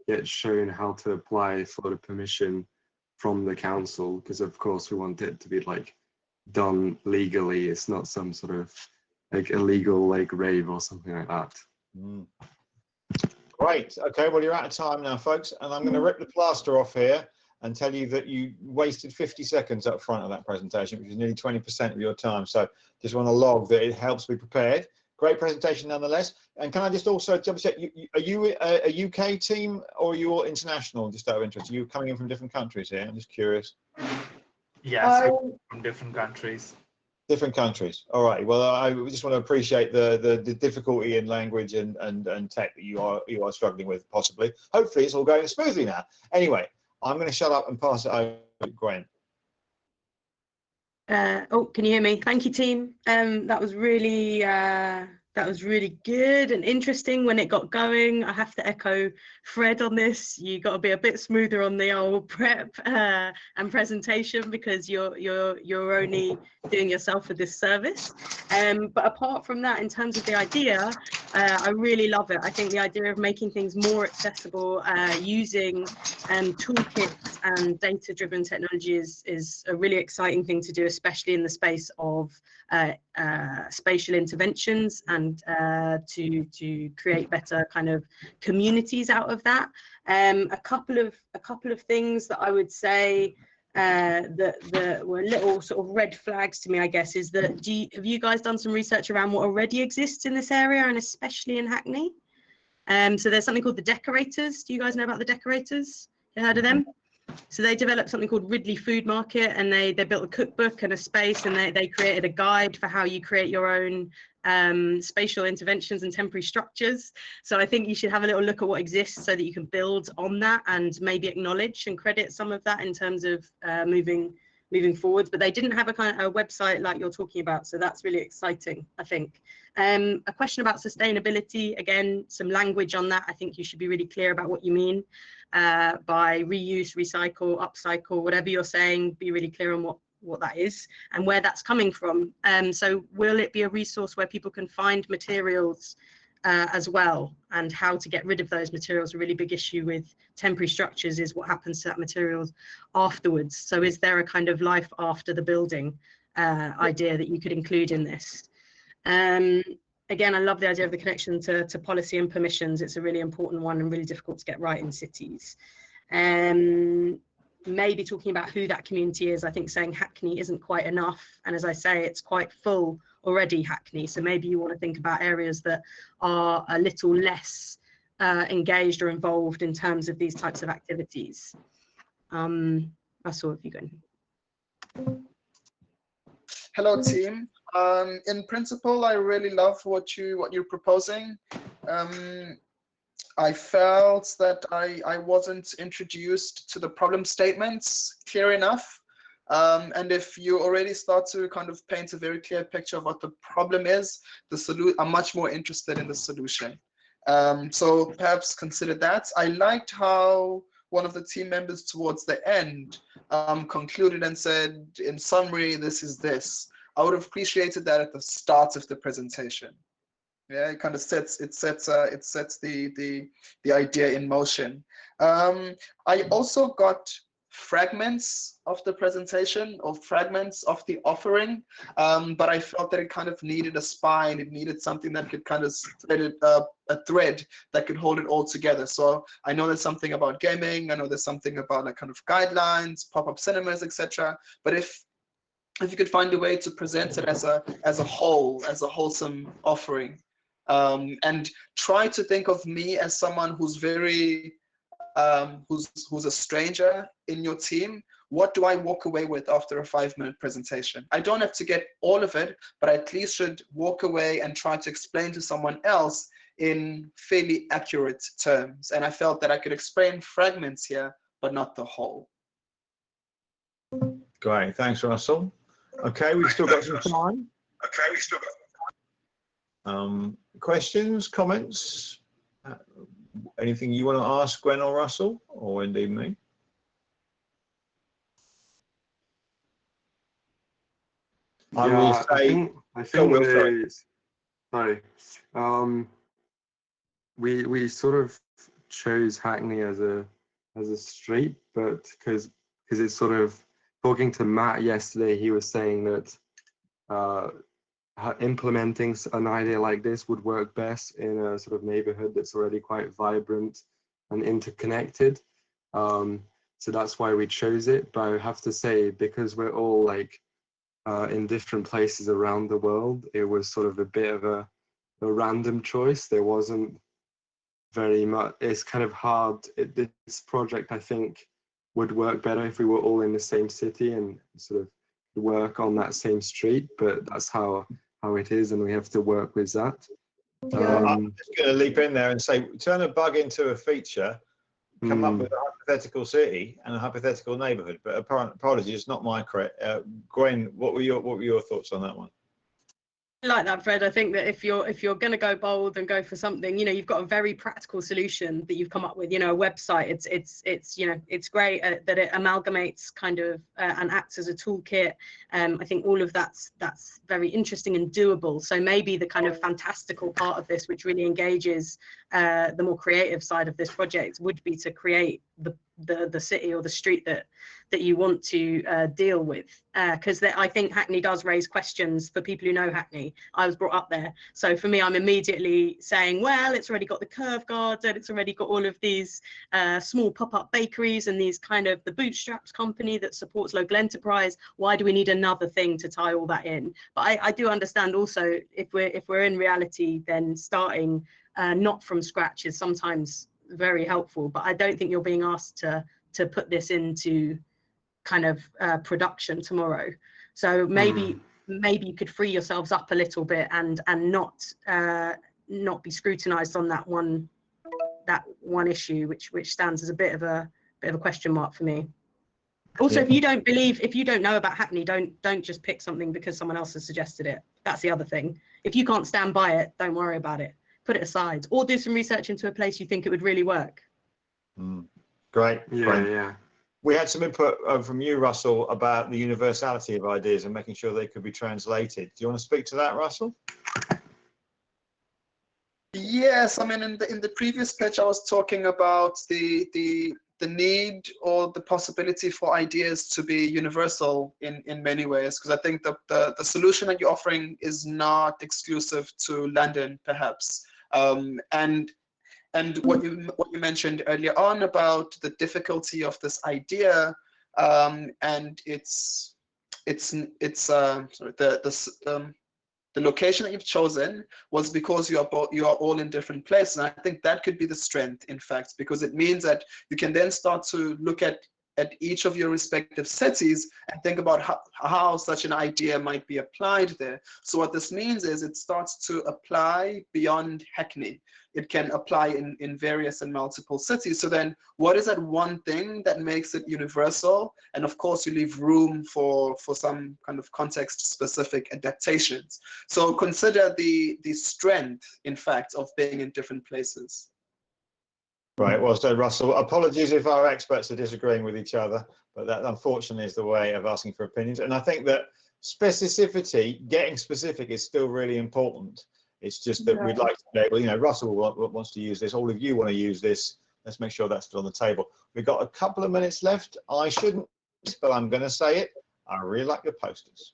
get shown how to apply for the permission from the council, because of course we want it to be like done legally. It's not some sort of like illegal like rave or something like that. Mm. Great. Okay, well, you're out of time now, folks, and I'm going to rip the plaster off here and tell you that you wasted 50 seconds up front of that presentation, which is nearly 20% of your time. So just want to log that it helps be prepared. Great presentation nonetheless. And can I just also double check, are you a UK team or are you all international, just out of interest? Are you coming in from different countries here? I'm just curious. Yes, from different countries. Different countries. All right. Well, I just want to appreciate the difficulty in language and tech that you are struggling with, possibly. Hopefully, it's all going smoothly now. Anyway, I'm going to shut up and pass it over to Gwen. Oh, can you hear me? Thank you, team. That was really good and interesting when it got going. I have to echo Fred on this. You got to be a bit smoother on the old prep and presentation because you're only doing yourself a disservice. But apart from that, in terms of the idea, I really love it. I think the idea of making things more accessible using toolkits and data-driven technology is a really exciting thing to do, especially in the space of spatial interventions and to create better kind of communities out of that. A couple of things that I would say that were little sort of red flags to me, I guess, is that have you guys done some research around what already exists in this area and especially in Hackney? So there's something called the Decorators. Do you guys know about the Decorators? You heard of them? So they developed something called Ridley Food Market, and they built a cookbook and a space, and they created a guide for how you create your own spatial interventions and temporary structures. So I think you should have a little look at what exists so that you can build on that and maybe acknowledge and credit some of that in terms of moving forwards. But they didn't have a kind of a website like you're talking about, so that's really exciting, I think. A question about sustainability, again, some language on that. I think you should be really clear about what you mean by reuse, recycle, upcycle, whatever you're saying, be really clear on what that is and where that's coming from. So will it be a resource where people can find materials as well, and how to get rid of those materials? A really big issue with temporary structures is what happens to that materials afterwards. So is there a kind of life after the building idea that you could include in this? Again, I love the idea of the connection to policy and permissions. It's a really important one and really difficult to get right in cities. Maybe talking about who that community is. I think saying Hackney isn't quite enough. And as I say, it's quite full already, Hackney. So maybe you want to think about areas that are a little less engaged or involved in terms of these types of activities. That's all of you going. Hello, team. In principle, I really love what you're proposing. I felt that I wasn't introduced to the problem statements clear enough. And if you already start to kind of paint a very clear picture of what the problem is, I'm much more interested in the solution. So perhaps consider that. I liked how one of the team members towards the end concluded and said, in summary, this is this. I would have appreciated that at the start of the presentation. Yeah, it kind of sets the idea in motion. I also got fragments of the presentation or fragments of the offering, but I felt that it kind of needed a spine. It needed something that could kind of thread a thread that could hold it all together. So I know there's something about gaming. I know there's something about like kind of guidelines, pop-up cinemas, etc. But if you could find a way to present it as a whole, as a wholesome offering, and try to think of me as someone who's very who's a stranger in your team. What do I walk away with after a 5-minute presentation? I don't have to get all of it, but I at least should walk away and try to explain to someone else in fairly accurate terms. And I felt that I could explain fragments here, but not the whole. Great, thanks, Russell. Okay, we've still got some time. Questions, comments? Anything you want to ask Gwen or Russell, or indeed me? I think we sort of chose Hackney as a street, but because it's sort of, talking to Matt yesterday, he was saying that implementing an idea like this would work best in a sort of neighborhood that's already quite vibrant and interconnected. So that's why we chose it. But I have to say, because we're all like in different places around the world, it was sort of a bit of a random choice. There wasn't very much, it's kind of hard. This project, I think, would work better if we were all in the same city and sort of work on that same street, but that's how it is, and we have to work with that. I'm just going to leap in there and say, turn a bug into a feature, come up with a hypothetical city and a hypothetical neighborhood. But apologies, it's not my credit. Gwen, what were your thoughts on that one? I like that, Fred. I think that if you're going to go bold and go for something, you know, you've got a very practical solution that you've come up with. You know, a website. It's you know, it's great that it amalgamates kind of and acts as a toolkit. I think all of that's very interesting and doable. So maybe the kind of fantastical part of this, which really engages the more creative side of this project, would be to create the city or the street that you want to deal with, because I think Hackney does raise questions for people who know Hackney. I was brought up there, so for me, I'm immediately saying, well, it's already got the curve garden, it's already got all of these small pop-up bakeries and these kind of the bootstraps company that supports local enterprise. Why do we need another thing to tie all that in? But I do understand also, if we're in reality, then starting not from scratch is sometimes very helpful. But I don't think you're being asked to put this into kind of production tomorrow. So maybe you could free yourselves up a little bit and not be scrutinized on that one issue, which stands as a bit of a question mark for me. Also, if you don't know about Hackney, don't just pick something because someone else has suggested it. That's the other thing. If you can't stand by it, don't worry about it. Put it aside, or do some research into a place you think it would really work. Great. Yeah. We had some input from you, Russell, about the universality of ideas and making sure they could be translated. Do you want to speak to that, Russell? Yes, I mean, in the previous pitch, I was talking about the need or the possibility for ideas to be universal in many ways, because I think the solution that you're offering is not exclusive to London, perhaps. And what you mentioned earlier on about the difficulty of this idea, and the location that you've chosen was because you are all in different places. And I think that could be the strength, in fact, because it means that you can then start to look at each of your respective cities and think about how such an idea might be applied there. So what this means is it starts to apply beyond Hackney. It can apply in various and multiple cities. So then what is that one thing that makes it universal? And of course, you leave room for some kind of context-specific adaptations. So consider the strength, in fact, of being in different places. Right, well said, Russell. Apologies if our experts are disagreeing with each other, but that unfortunately is the way of asking for opinions. And I think that specificity, getting specific, is still really important. It's just that we'd like to be able, you know, Russell wants to use this, all of you want to use this. Let's make sure that's still on the table. We've got a couple of minutes left. I shouldn't, but I'm going to say it. I really like your posters,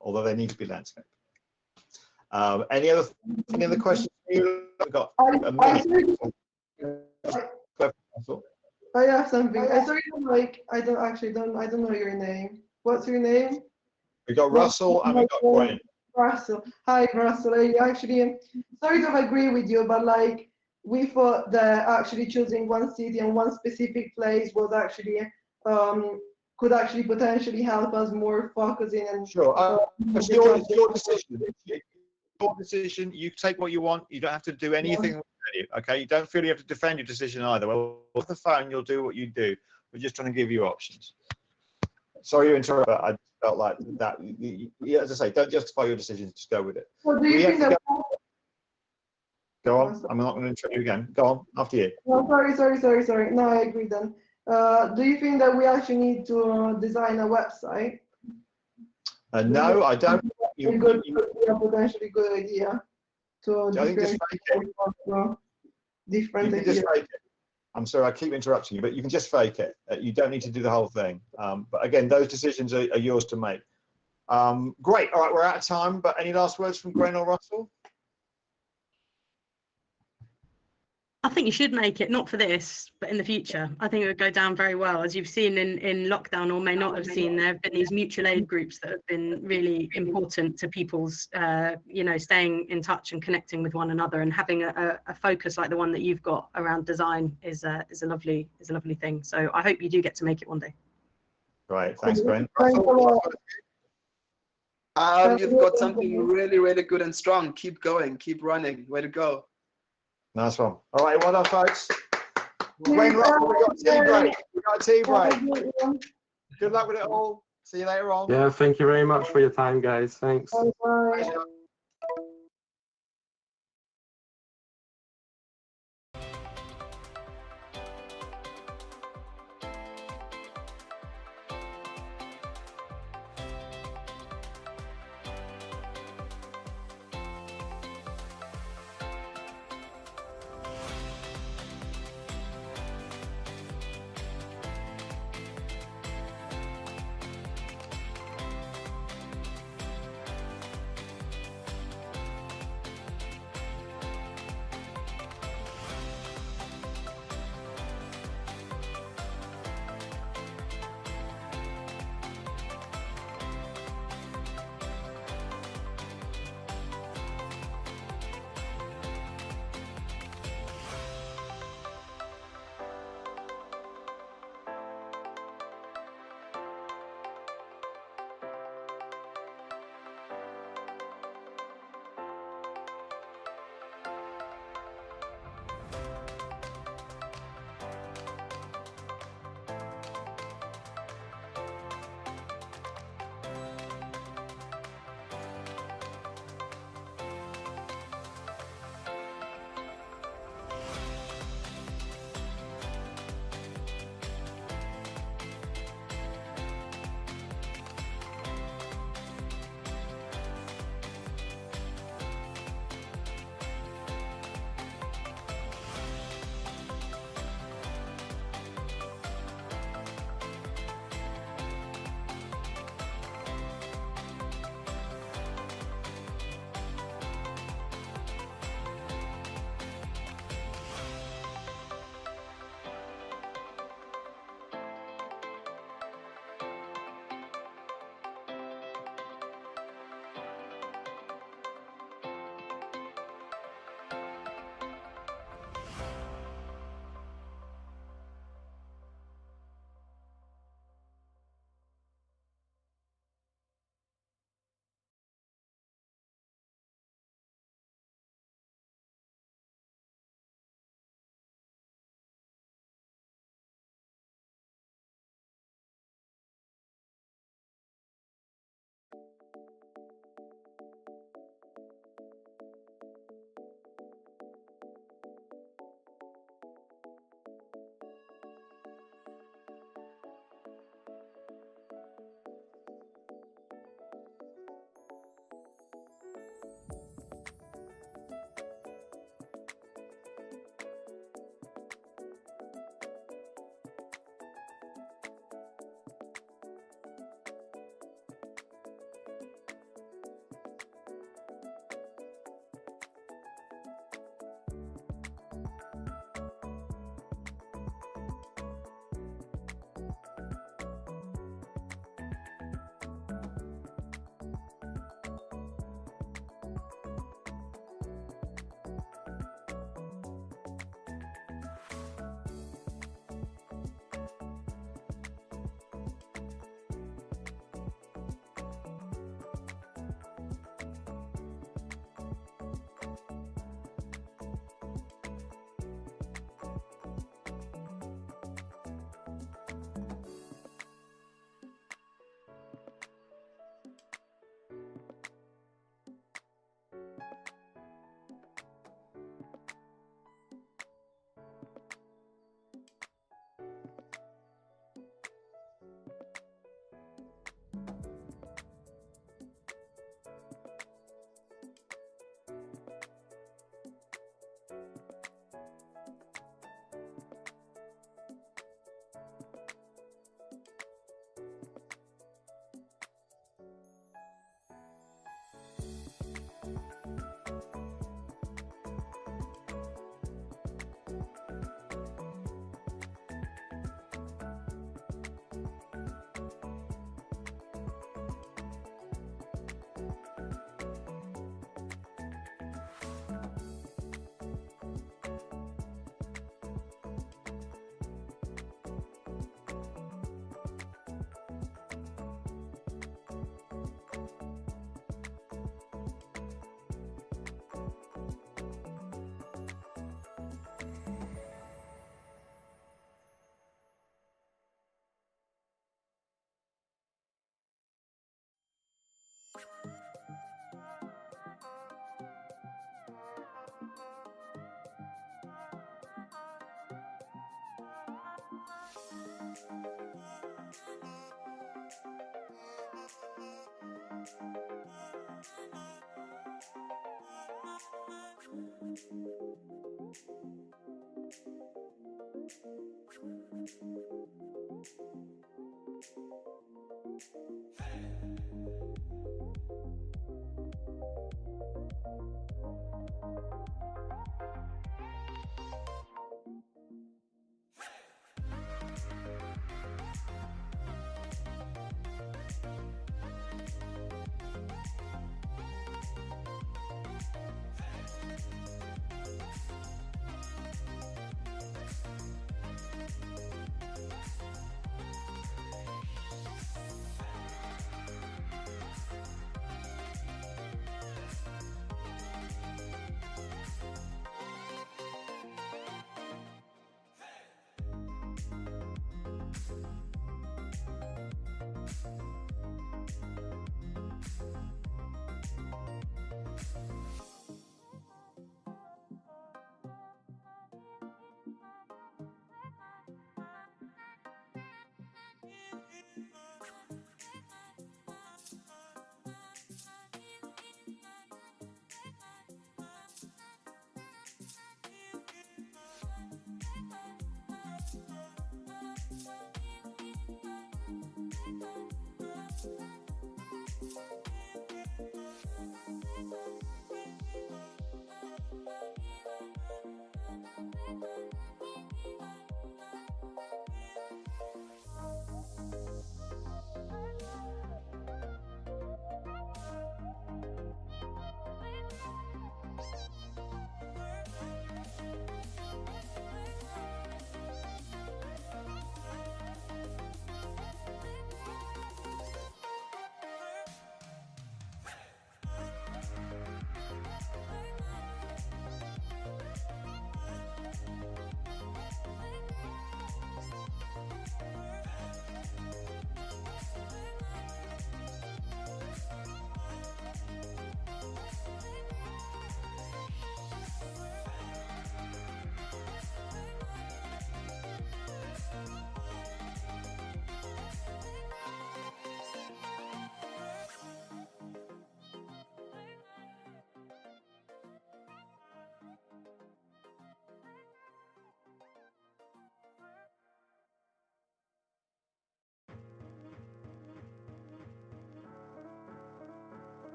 although they need to be landscape. Any other questions? We've got a minute. I have something. I don't know your name. What's your name? We got Russell and we got Gwen. Russell. Hi, Russell. I actually sorry to agree with you, but like we thought that actually choosing one city and one specific place was actually could actually potentially help us more focusing and sure. It's your decision. Your decision. You take what you want. You don't have to do anything. Okay, you don't feel you have to defend your decision either. Well, with the phone, you'll do what you do. We're just trying to give you options. Sorry to interrupt, but I felt like that. As I say, don't justify your decisions. Just go with it. Well, do you think that? Go on. I'm not going to interrupt you again. Go on. After you. No, sorry. No, I agree then. Do you think that we actually need to design a website? No, I don't. Potentially good idea. I think just fake it. Different ideas. I'm sorry, I keep interrupting you, but you can just fake it. You don't need to do the whole thing. But again, those decisions are yours to make. Great. All right, we're out of time, but any last words from Gwen or Russell? I think you should make it, not for this, but in the future. I think it would go down very well. As you've seen in lockdown, or may not have seen, there have been these mutual aid groups that have been really important to people's, staying in touch and connecting with one another, and having a focus like the one that you've got around design is a lovely thing. So I hope you do get to make it one day. Right, thanks, Gwen. You've got something really, really good and strong. Keep going, keep running. Way to go. Nice one. All right, well done, folks. Gwen, Russell, we got tea break. We got a tea break. Good luck with it all. See you later on. Yeah, thank you very much for your time, guys. Thanks. Bye.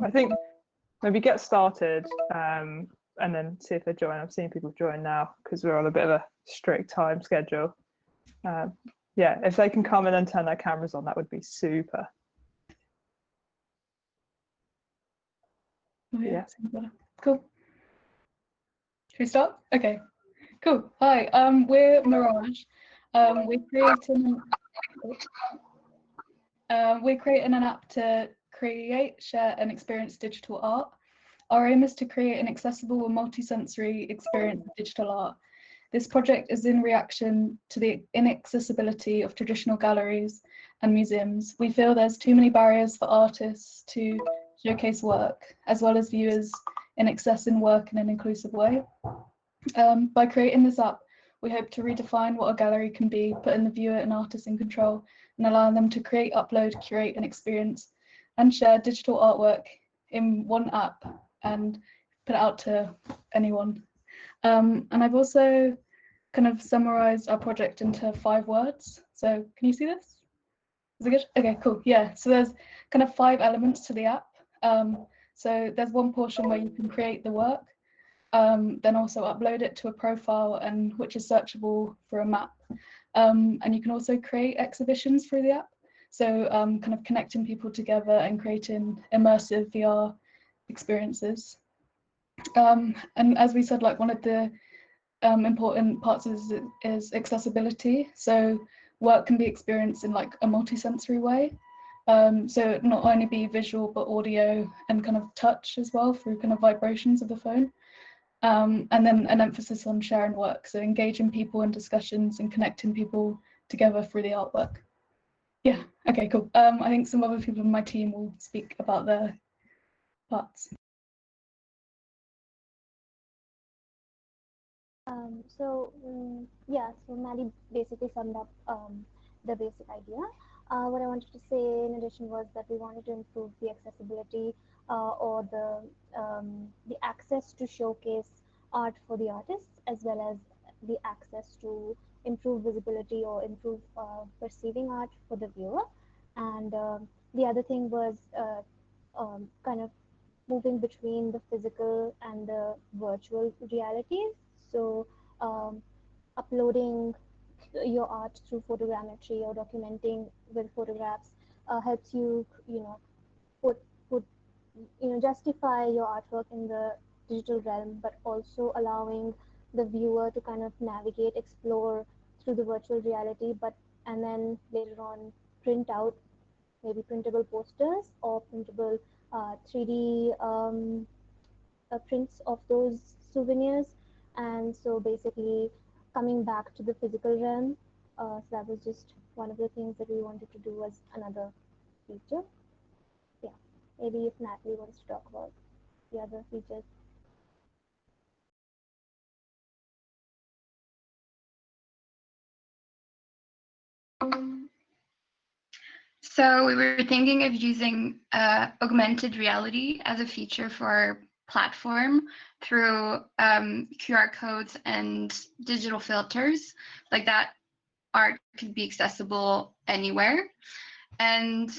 I think maybe get started and then see if they join. I'm seeing people join now because we're on a bit of a strict time schedule. Yeah, if they can come in and turn their cameras on, that would be super. Oh, yeah. Cool. Should we start? Okay. Cool. Hi. We're Mirage. We're creating an app to create, share, and experience digital art. Our aim is to create an accessible and multisensory experience of digital art. This project is in reaction to the inaccessibility of traditional galleries and museums. We feel there's too many barriers for artists to showcase work, as well as viewers in accessing work in an inclusive way. By creating this app, we hope to redefine what a gallery can be, putting the viewer and artist in control, and allowing them to create, upload, curate, and experience, and share digital artwork in one app and put it out to anyone. And I've also kind of summarized our project into 5 words. So can you see this? Is it good? Okay, cool. Yeah, so there's kind of 5 elements to the app. So there's one portion where you can create the work, then also upload it to a profile, and which is searchable for a map. And you can also create exhibitions through the app. So kind of connecting people together and creating immersive VR experiences. And as we said, like one of the important parts is accessibility. So work can be experienced in like a multisensory way. So not only be visual, but audio and kind of touch as well through kind of vibrations of the phone. And then an emphasis on sharing work. So engaging people in discussions and connecting people together through the artwork. Yeah, okay, cool. I think some other people in my team will speak about their parts. Yeah, so Maddie basically summed up the basic idea. What I wanted to say in addition was that we wanted to improve the accessibility or the access to showcase art for the artists, as well as the access to improve visibility or improve perceiving art for the viewer. And the other thing was kind of moving between the physical and the virtual realities. So uploading your art through photogrammetry or documenting with photographs helps you, justify your artwork in the digital realm, but also allowing the viewer to kind of navigate, explore through the virtual reality, and then later on print out maybe printable posters or printable 3D prints of those souvenirs. And so basically coming back to the physical realm, so that was just one of the things that we wanted to do as another feature. Yeah, maybe if Natalie wants to talk about the other features. So we were thinking of using augmented reality as a feature for our platform through QR codes and digital filters. Like that art could be accessible anywhere. And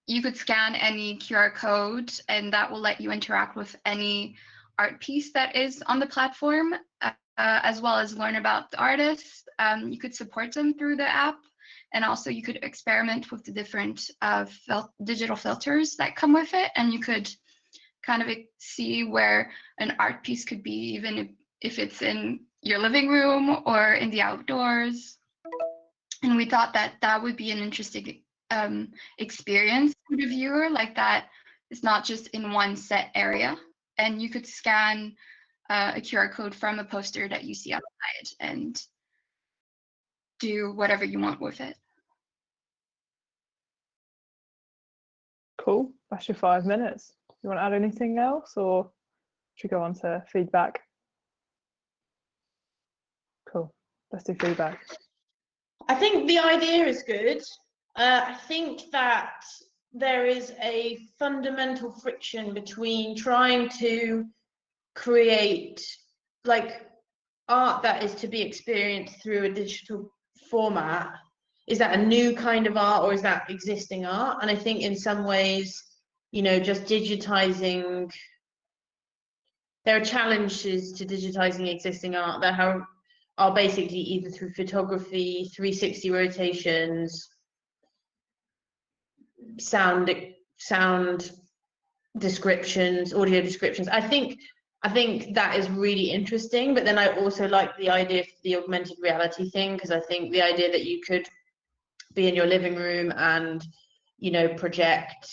you could scan any QR code and that will let you interact with any art piece that is on the platform, as well as learn about the artists. You could support them through the app. And also you could experiment with the different digital filters that come with it. And you could kind of see where an art piece could be, even if it's in your living room or in the outdoors. And we thought that that would be an interesting experience for the viewer, like that it's not just in one set area. And you could scan a QR code from a poster that you see outside and do whatever you want with it. Cool. That's your 5 minutes. You want to add anything else, or should we go on to feedback? Cool. Let's do feedback. I think the idea is good. I think that there is a fundamental friction between trying to create like art that is to be experienced through a digital format. Is that a new kind of art or is that existing art? And I think in some ways you know, just digitizing. There are challenges to digitizing existing art that are basically either through photography, 360 rotations, sound descriptions, audio descriptions. I think that is really interesting, but then I also like the idea of the augmented reality thing, because I think the idea that you could be in your living room and, you know, project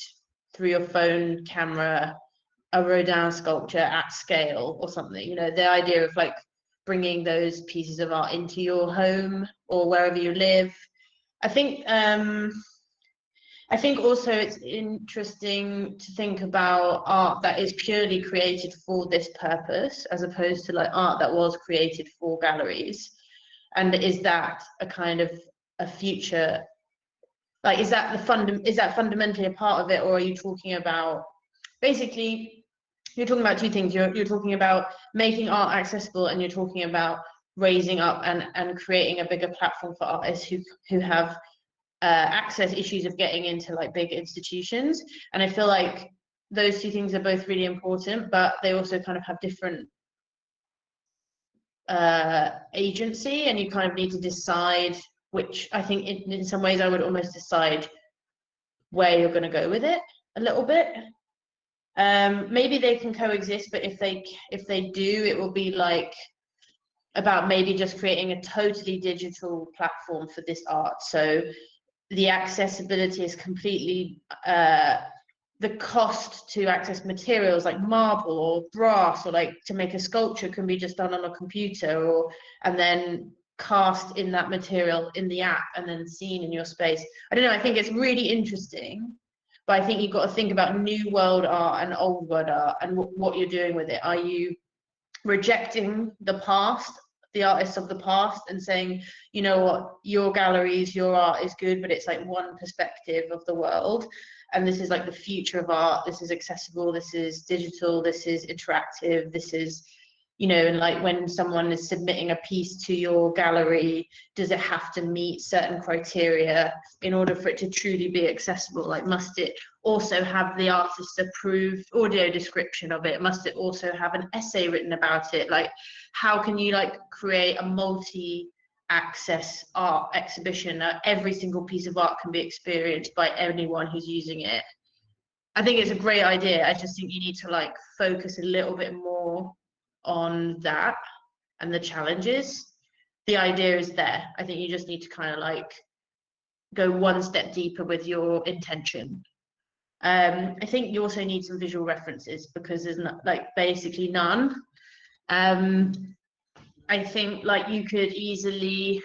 through your phone camera a Rodin sculpture at scale or something, you know, the idea of like bringing those pieces of art into your home or wherever you live. I think also it's interesting to think about art that is purely created for this purpose, as opposed to like art that was created for galleries. And is that a kind of a future, like, is that fundamentally a part of it, or are you talking about, basically, you're talking about two things. You're talking about making art accessible, and you're talking about raising up and creating a bigger platform for artists who have access issues of getting into like big institutions. And I feel like those two things are both really important, but they also kind of have different agency, and you kind of need to decide which. I think in some ways I would almost decide where you're going to go with it a little bit. Maybe they can coexist, but if they do, it will be like about maybe just creating a totally digital platform for this art. So the accessibility is completely, the cost to access materials like marble or brass, or like to make a sculpture, can be just done on a computer, and then cast in that material in the app and then seen in your space. I don't know, I think it's really interesting, but I think you've got to think about new world art and old world art and what you're doing with it. Are you rejecting the past, the artists of the past, and saying, you know what, your galleries, your art is good, but it's like one perspective of the world, and this is like the future of art, this is accessible, this is digital, this is interactive, this is, you know, and like when someone is submitting a piece to your gallery, does it have to meet certain criteria in order for it to truly be accessible? Like, must it also have the artist's approved audio description of it? Must it also have an essay written about it? Like, how can you like create a multi-access art exhibition that every single piece of art can be experienced by anyone who's using it? I think it's a great idea. I just think you need to like focus a little bit more on that and the challenges. The idea is there. I think you just need to kind of like go one step deeper with your intention. I think you also need some visual references, because there's not, like, basically none. I think like you could easily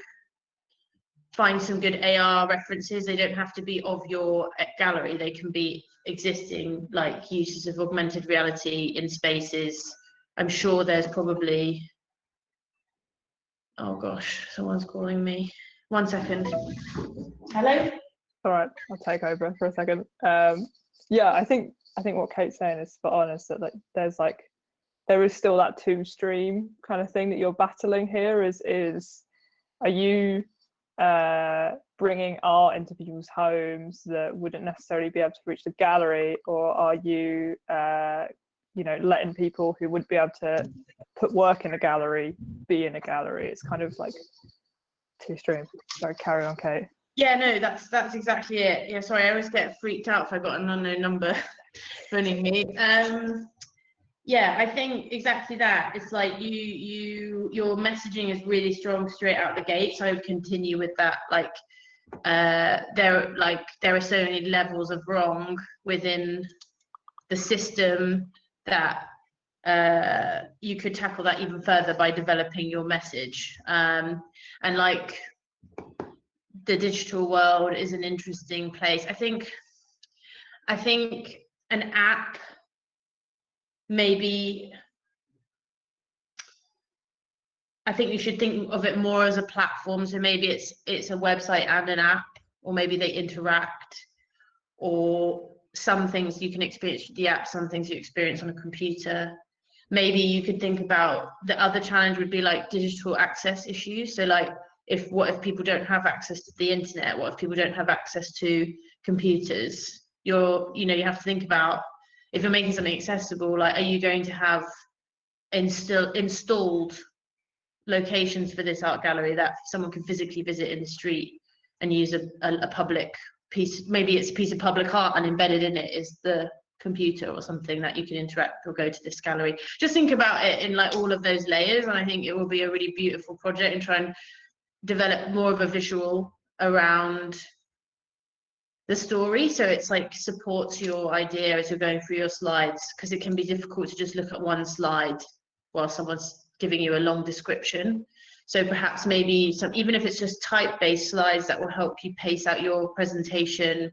find some good AR references. They don't have to be of your gallery. They can be existing like uses of augmented reality in spaces. I'm sure there's probably, oh gosh, someone's calling me. 1 second. Hello? All right, I'll take over for a second. Yeah, I think what Kate's saying is spot on, is that like there is still that two stream kind of thing that you're battling here. Is are you bringing art into people's homes that wouldn't necessarily be able to reach the gallery, or are you you know, letting people who would be able to put work in a gallery be in a gallery? It's kind of like two streams. Sorry, carry on, Kate. Yeah, no, that's exactly it. Yeah, sorry, I always get freaked out if I got an unknown number phoning me. Yeah, I think exactly that. It's like your messaging is really strong straight out the gate. So I would continue with that. Like, there are so many levels of wrong within the system that you could tackle that even further by developing your message. And like, the digital world is an interesting place. I think an app, maybe, I think you should think of it more as a platform. So maybe it's a website and an app, or maybe they interact, or some things you can experience with the app, some things you experience on a computer. Maybe you could think about the other challenge would be like digital access issues. So like, what if people don't have access to the internet? What if people don't have access to computers? you have to think about, if you're making something accessible, like, are you going to have installed locations for this art gallery that someone can physically visit in the street and use a public piece? Maybe it's a piece of public art and embedded in it is the computer or something that you can interact or go to this gallery. Just think about it in like all of those layers, and I think it will be a really beautiful project, and try and develop more of a visual around the story, so it's like supports your idea as you're going through your slides, because it can be difficult to just look at one slide while someone's giving you a long description. So perhaps maybe some, even if it's just type-based slides that will help you pace out your presentation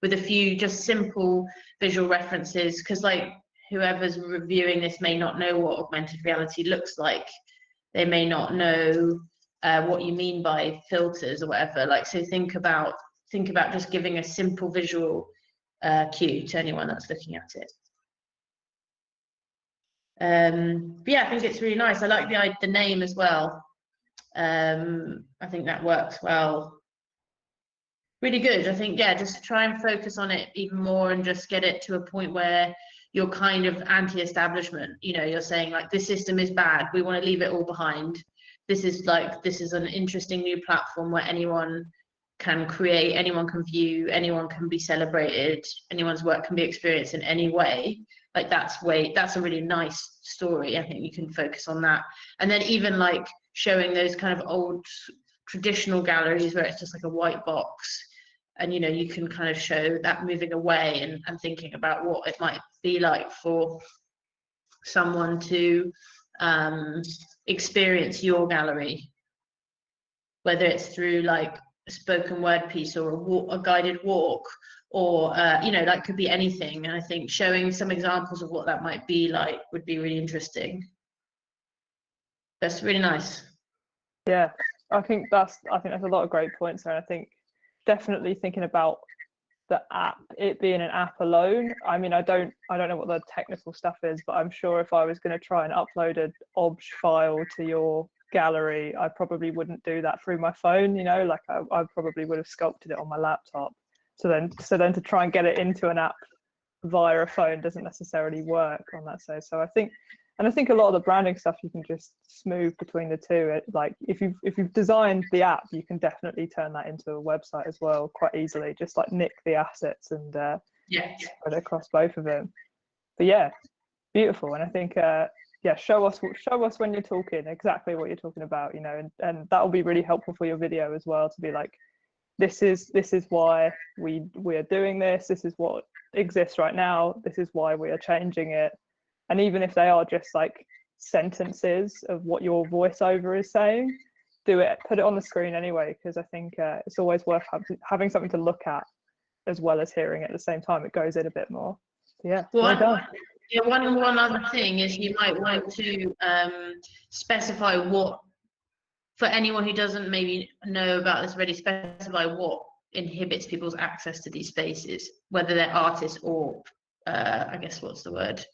with a few just simple visual references, because like whoever's reviewing this may not know what augmented reality looks like. They may not know what you mean by filters or whatever. Like, so think about just giving a simple visual cue to anyone that's looking at it. But yeah, I think it's really nice. I like the name as well. I think that works well. Really good. I think, yeah, just try and focus on it even more and just get it to a point where you're kind of anti-establishment. You're saying like, this system is bad, we want to leave it all behind. This is an interesting new platform where anyone can create, anyone can view, anyone can be celebrated, anyone's work can be experienced in any way. Like that's a really nice story. I think you can focus on that. And then even like showing those kind of old traditional galleries where it's just like a white box, and you can kind of show that moving away and thinking about what it might be like for someone to experience your gallery, whether it's through like a spoken word piece or a guided walk, or that could be anything. And I think showing some examples of what that might be like would be really interesting. That's really nice. Yeah, I think that's a lot of great points there. I think definitely thinking about the app, it being an app alone. I mean, I don't know what the technical stuff is, but I'm sure if I was going to try and upload an obj file to your gallery, I probably wouldn't do that through my phone. Like I probably would have sculpted it on my laptop. So then to try and get it into an app via a phone doesn't necessarily work on that side. So I think a lot of the branding stuff you can just smooth between the two. Like if you've designed the app, you can definitely turn that into a website as well quite easily. Just like nick the assets and spread it across both of them. But yeah, beautiful. And I think show us when you're talking exactly what you're talking about. And that will be really helpful for your video as well, to be like, this is why we are doing this. This is what exists right now. This is why we are changing it. And even if they are just like sentences of what your voiceover is saying, put it on the screen anyway, because I think it's always worth having something to look at as well as hearing it at the same time. It goes in a bit more. So yeah, well done. Yeah, one other thing is you might want to specify what, for anyone who doesn't maybe know about this already, specify what inhibits people's access to these spaces, whether they're artists or I guess what's the word,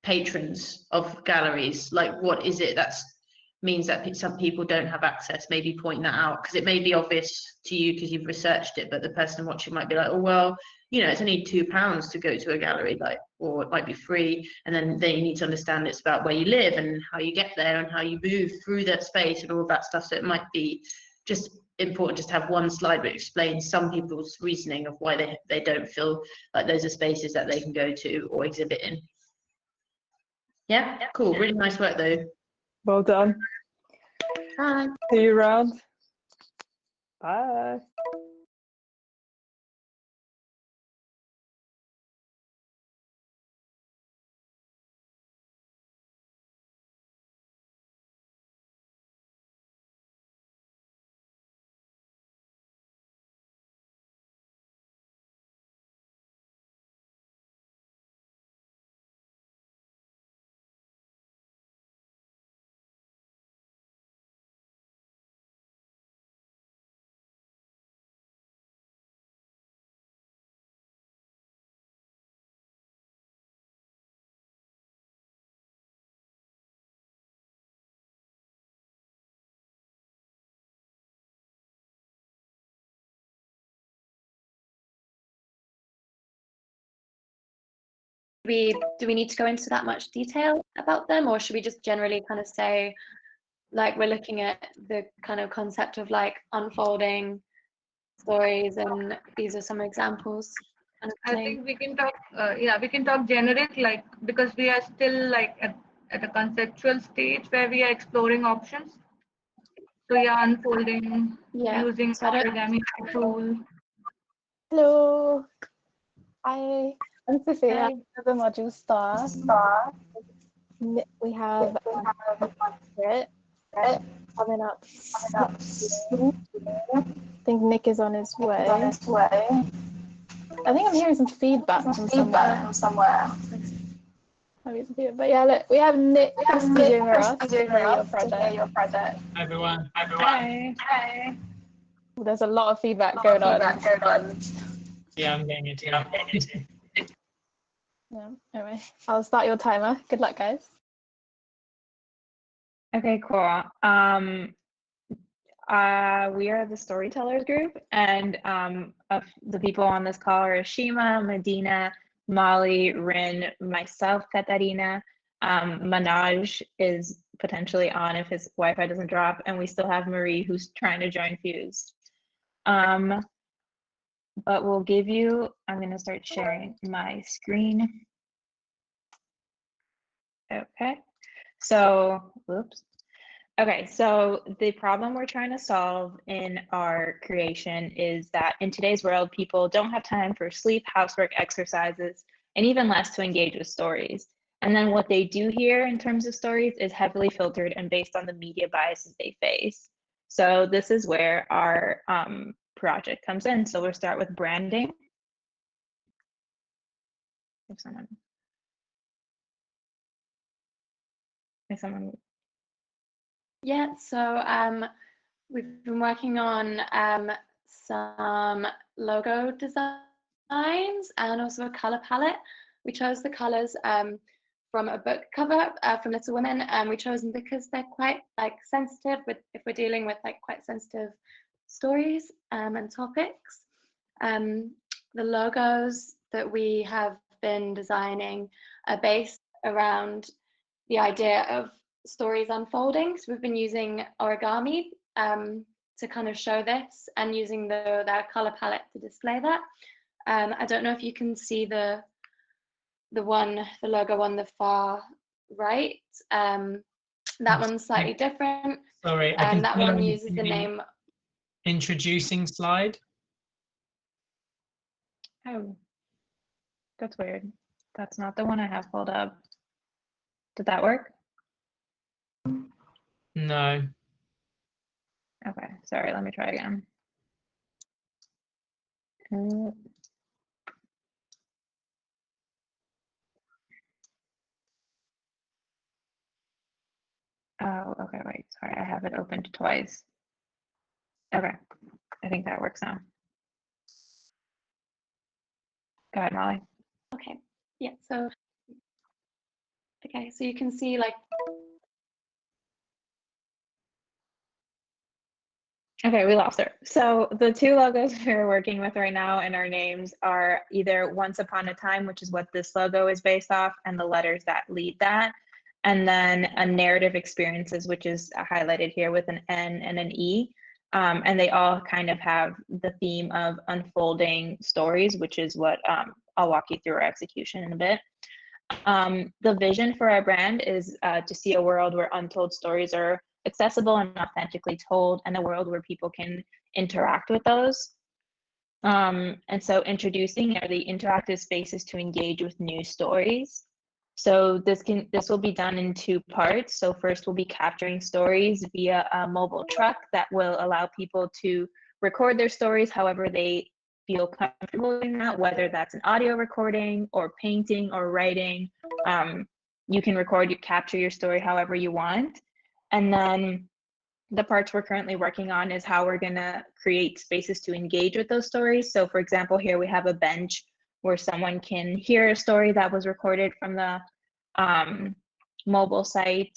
patrons of galleries. Like, what is it that means that some people don't have access? Maybe point that out, because it may be obvious to you because you've researched it, but the person watching might be like, oh well, it's only £2 to go to a gallery, like, or it might be free. And then you need to understand it's about where you live and how you get there and how you move through that space and all that stuff. So it might be just important just to have one slide which explains some people's reasoning of why they don't feel like those are spaces that they can go to or exhibit in. Yeah, cool. Really nice work though. Well done. Bye. See you around. Bye. do we need to go into that much detail about them, or should we just generally kind of say, like, we're looking at the kind of concept of like unfolding stories, and these are some examples? Kind of I think we can talk, yeah, we can talk generic, like, because we are still like at a conceptual stage where we are exploring options. So yeah, unfolding, using origami tool. Hello. Hi. I'm Sophia, the module star. We have it coming up. I think Nick is on his way. I think I'm hearing some feedback from somewhere. But yeah, look, we have Nick doing Moross to hear your project. Hi, everyone. Hi. There's a lot of feedback going on. Yeah, I'm getting it. Yeah. Anyway, I'll start your timer. Good luck, guys. Okay, cool. We are the Storytellers group, and of the people on this call are Shima, Medina, Molly, Rin, myself, Katarina. Manaj is potentially on if his Wi-Fi doesn't drop, and we still have Marie who's trying to join Fuse. But we'll give you, I'm going to start sharing my screen. Okay, so, whoops. Okay, so the problem we're trying to solve in our creation is that in today's world, people don't have time for sleep, housework, exercises, and even less to engage with stories. And then what they do here in terms of stories is heavily filtered and based on the media biases they face. So this is where our project comes in. So we'll start with branding. If someone Yeah, so we've been working on some logo designs and also a color palette. We chose the colors from a book cover from Little Women, and we chose them because they're quite like sensitive if we're dealing with like quite sensitive stories and topics. The logos that we have been designing are based around the idea of stories unfolding. So we've been using origami to kind of show this, and using that color palette to display that. I don't know if you can see the logo on the far right. That one's slightly different. Sorry, and that one uses the name. Introducing slide. Oh, that's weird. That's not the one I have pulled up. Did that work? No. Okay, sorry, let me try again. Oh, okay, wait, sorry, I have it opened twice. Okay, I think that works now. Go ahead, Molly. Okay, yeah, so, okay, so you can see like. Okay, we lost her. So the two logos we're working with right now and our names are either Once Upon a Time, which is what this logo is based off, and the letters that lead that, and then a Narrative Experiences, which is highlighted here with an N and an E. And they all kind of have the theme of unfolding stories, which is what I'll walk you through our execution in a bit. The vision for our brand is to see a world where untold stories are accessible and authentically told, and a world where people can interact with those. And so introducing are the interactive spaces to engage with new stories. So this will be done in two parts. So first we'll be capturing stories via a mobile truck that will allow people to record their stories however they feel comfortable doing that, whether that's an audio recording or painting or writing. You can capture your story however you want. And then the parts we're currently working on is how we're gonna create spaces to engage with those stories. So for example, here we have a bench where someone can hear a story that was recorded from the mobile site.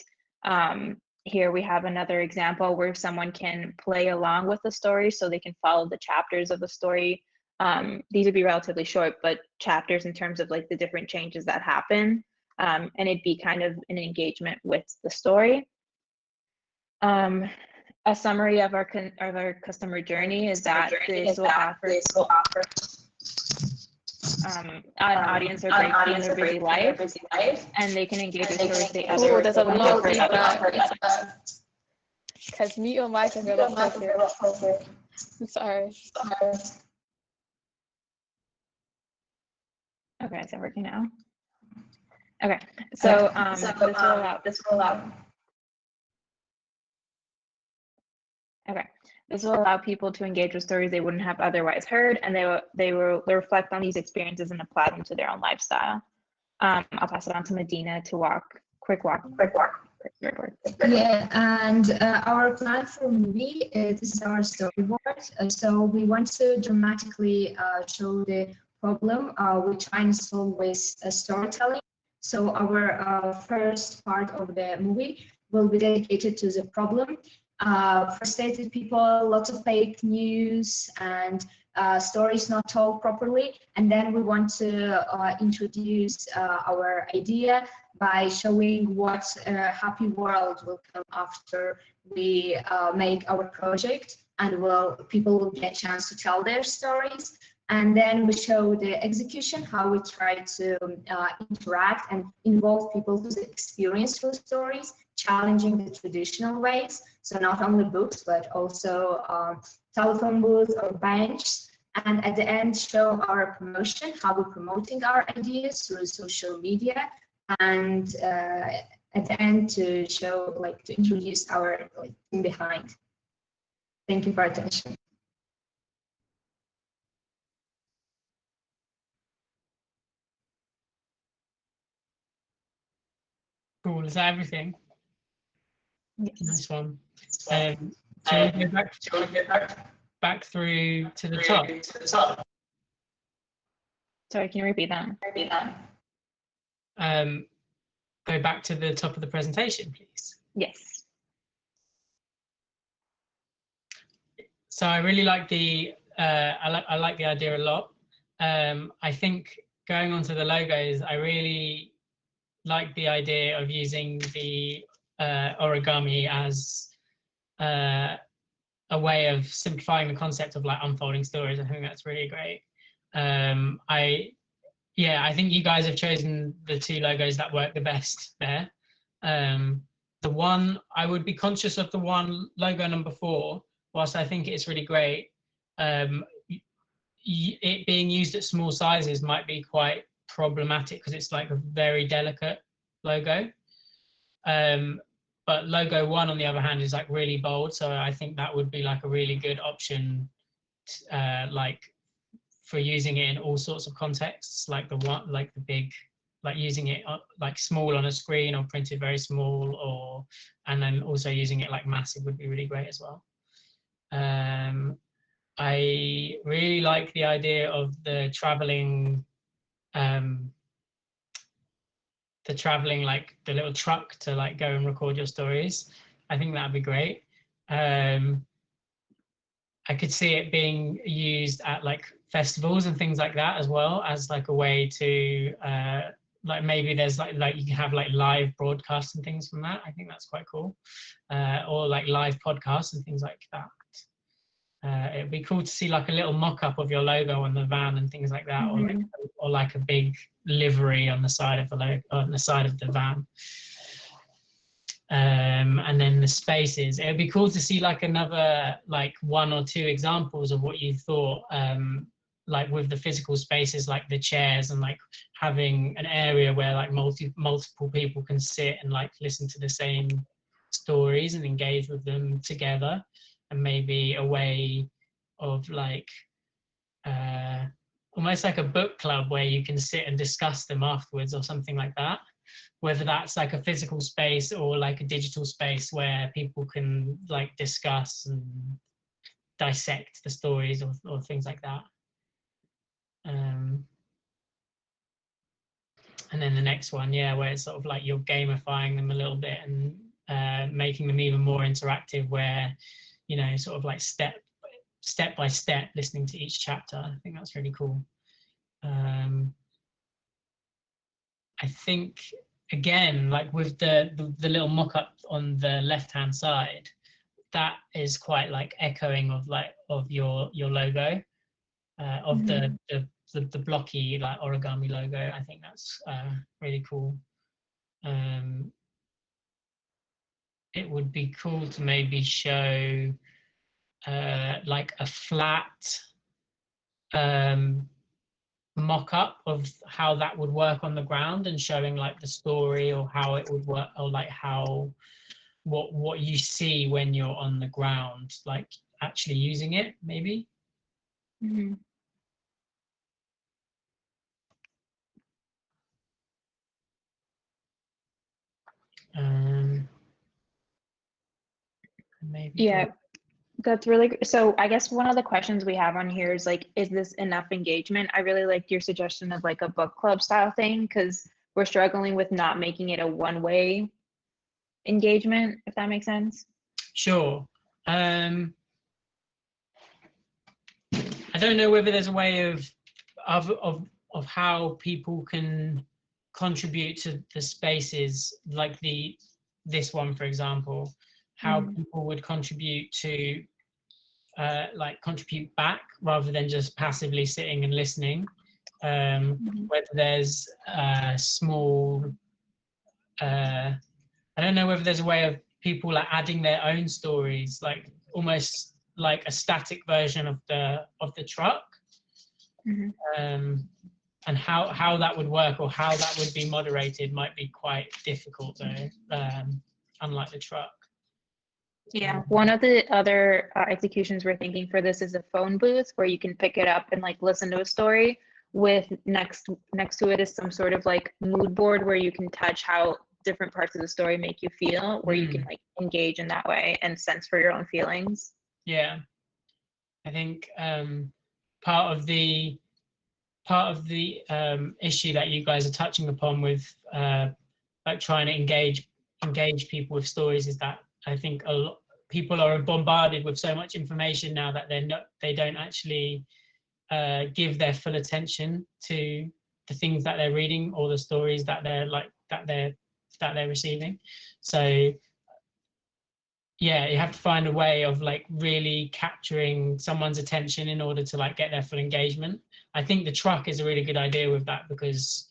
Here we have another example where someone can play along with the story so they can follow the chapters of the story These would be relatively short, but chapters in terms of like the different changes that happen, and it'd be kind of an engagement with the story. A summary of our customer journey is that this will offer an audience are breaking in their busy life, and they can engage with stories they otherwise there's a lot of wouldn't have. feedback. Because mute your mic if you're not talking. I'm sorry. Okay, is it working now? Okay, so this will allow. Okay, this will allow people to engage with stories they wouldn't have otherwise heard, and they will reflect on these experiences and apply them to their own lifestyle. I'll pass it on to Medina to quick walk. Yeah, and our plan for movie, this is our storyboard. So we want to dramatically show the problem we're trying to solve with storytelling. So our first part of the movie will be dedicated to the problem. Frustrated people, lots of fake news, and stories not told properly. And then we want to introduce our idea by showing what happy world will come after we make our project, and people will get a chance to tell their stories. And then we show the execution, how we try to interact and involve people to experience those stories, challenging the traditional ways. So not only books, but also telephone booths or bench. And at the end, show our promotion, how we're promoting our ideas through social media. And at the end, to show, to introduce our team behind. Thank you for your attention. Cool. Is that everything? Yes. Nice one. Shall we go back through to the top? Sorry, can you repeat that? Go back to the top of the presentation, please. Yes. So I really like the I like the idea a lot. I think going on to the logos, I really like the idea of using the origami as a way of simplifying the concept of unfolding stories. I think that's really great. I think you guys have chosen the two logos that work the best there. The one, I would be conscious of the one logo number 4, whilst I think it's really great. It being used at small sizes might be quite problematic because it's a very delicate logo. But logo 1, on the other hand, is really bold. So I think that would be a really good option, for using it in all sorts of contexts, the big, using it small on a screen or printed very small, and then also using it massive would be really great as well. I really like the idea of the traveling the little truck to go and record your stories. I think that'd be great. I could see it being used at festivals and things like that as well, as a way to maybe there's you can have live broadcasts and things from that. I think that's quite cool. Or live podcasts and things like that. It'd be cool to see a little mock-up of your logo on the van and things like that, or a big livery on the side of the logo, on the side of the van. And then the spaces. It would be cool to see another 1 or 2 examples of what you thought, with the physical spaces, the chairs, and having an area where multiple people can sit and listen to the same stories and engage with them together, and maybe a way of almost like a book club where you can sit and discuss them afterwards or something like that. Whether that's a physical space or a digital space where people can discuss and dissect the stories or things like that. And then the next one, where it's you're gamifying them a little bit and making them even more interactive, where step by step, listening to each chapter. I think that's really cool. I think again, like with the little mock-up on the left-hand side, that is quite like echoing of your logo, of the blocky like origami logo. I think that's really cool. It would be cool to maybe show like a flat mock-up of how that would work on the ground, and showing like the story or how it would work, or like how what you see when you're on the ground, like actually using it, maybe. Maybe. Yeah, that's really so I guess one of the questions we have on here is like, is this enough engagement? I really liked your suggestion of like a book club style thing, because we're struggling with not making it a one-way engagement, if that makes sense. Sure. I don't know whether there's a way of how people can contribute to the spaces, like this one, for example, how people would contribute to like contribute back rather than just passively sitting and listening. Whether there's a small I don't know whether there's a way of people like adding their own stories, like almost like a static version of the truck. And how that would work, or how that would be moderated, might be quite difficult though, unlike the truck. Yeah, one of the other executions we're thinking for this is a phone booth where you can pick it up and like listen to a story, with next to it is some sort of like mood board where you can touch how different parts of the story make you feel, where you can like engage in that way and sense for your own feelings. Yeah, I think part of the issue that you guys are touching upon with like trying to engage people with stories is that I think a lot people are bombarded with so much information now that they don't actually give their full attention to the things that they're reading, or the stories that they're receiving. So yeah, you have to find a way of like really capturing someone's attention in order to like get their full engagement. I think the truck is a really good idea with that, because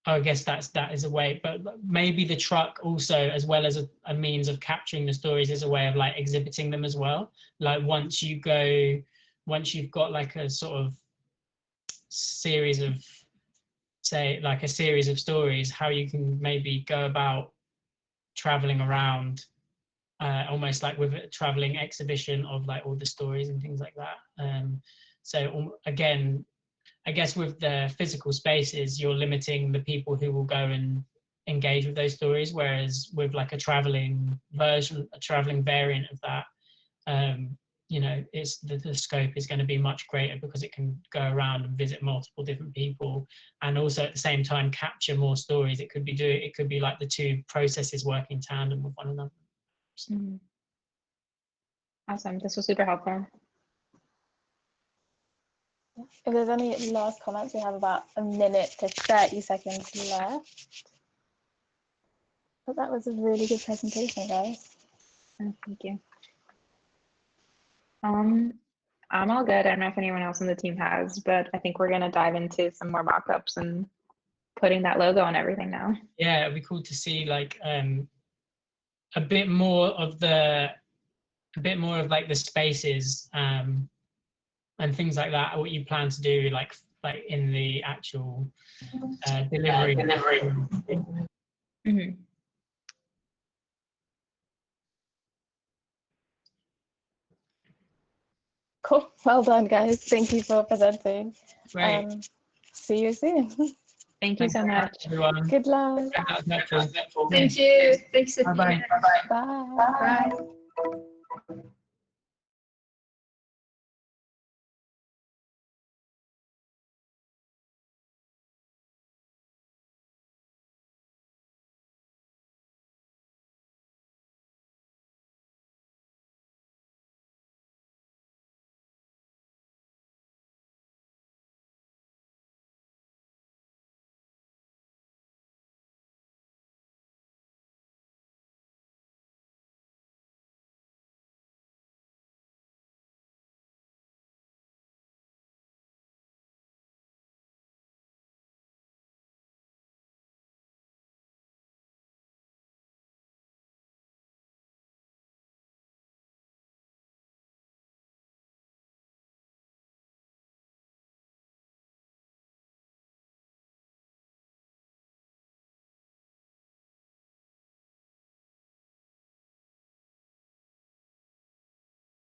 I guess that is a way, but maybe the truck also, as well as a means of capturing the stories, is a way of like exhibiting them as well. Like once you've got like a sort of series of, say, like a series of stories, how you can maybe go about traveling around, almost like with a traveling exhibition of like all the stories and things like that. So again, I guess with the physical spaces, you're limiting the people who will go and engage with those stories, whereas with like a traveling version, a traveling variant of that, you know, it's the scope is going to be much greater, because it can go around and visit multiple different people, and also at the same time capture more stories. It could be like the two processes work in tandem with one another. Awesome, this was super helpful. If there's any last comments, we have about a minute to 30 seconds left. But that was a really good presentation, guys. Thank you. I'm all good. I don't know if anyone else on the team has, but I think we're gonna dive into some more mock-ups and putting that logo on everything now. Yeah, it'd be cool to see like a bit more of like the spaces and things like that. What you plan to do, like in the actual delivery. Cool. Well done, guys. Thank you for presenting. Great. See you soon. Thank you so much, everyone. Good luck. Thank you. Thanks. Bye-bye. Bye. Bye.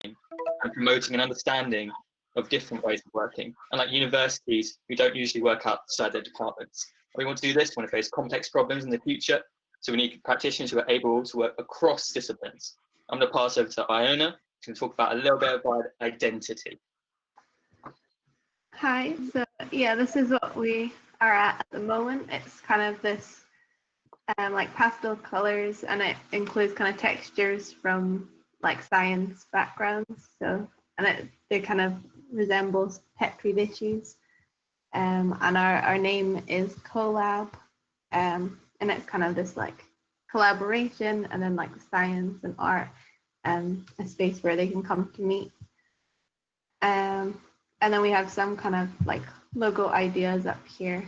and promoting an understanding of different ways of working. Unlike universities, who don't usually work outside their departments. We want to do this, we want to face complex problems in the future, so we need practitioners who are able to work across disciplines. I'm going to pass over to Iona, who's going to talk about a little bit about identity. Hi, so yeah, this is what we are at the moment. It's kind of this like pastel colors, and it includes kind of textures from like science backgrounds. So, and it kind of resembles Petri dishes. And our name is Collab, and it's kind of this like collaboration, and then like science and art, and a space where they can come to meet. And then we have some kind of like logo ideas up here,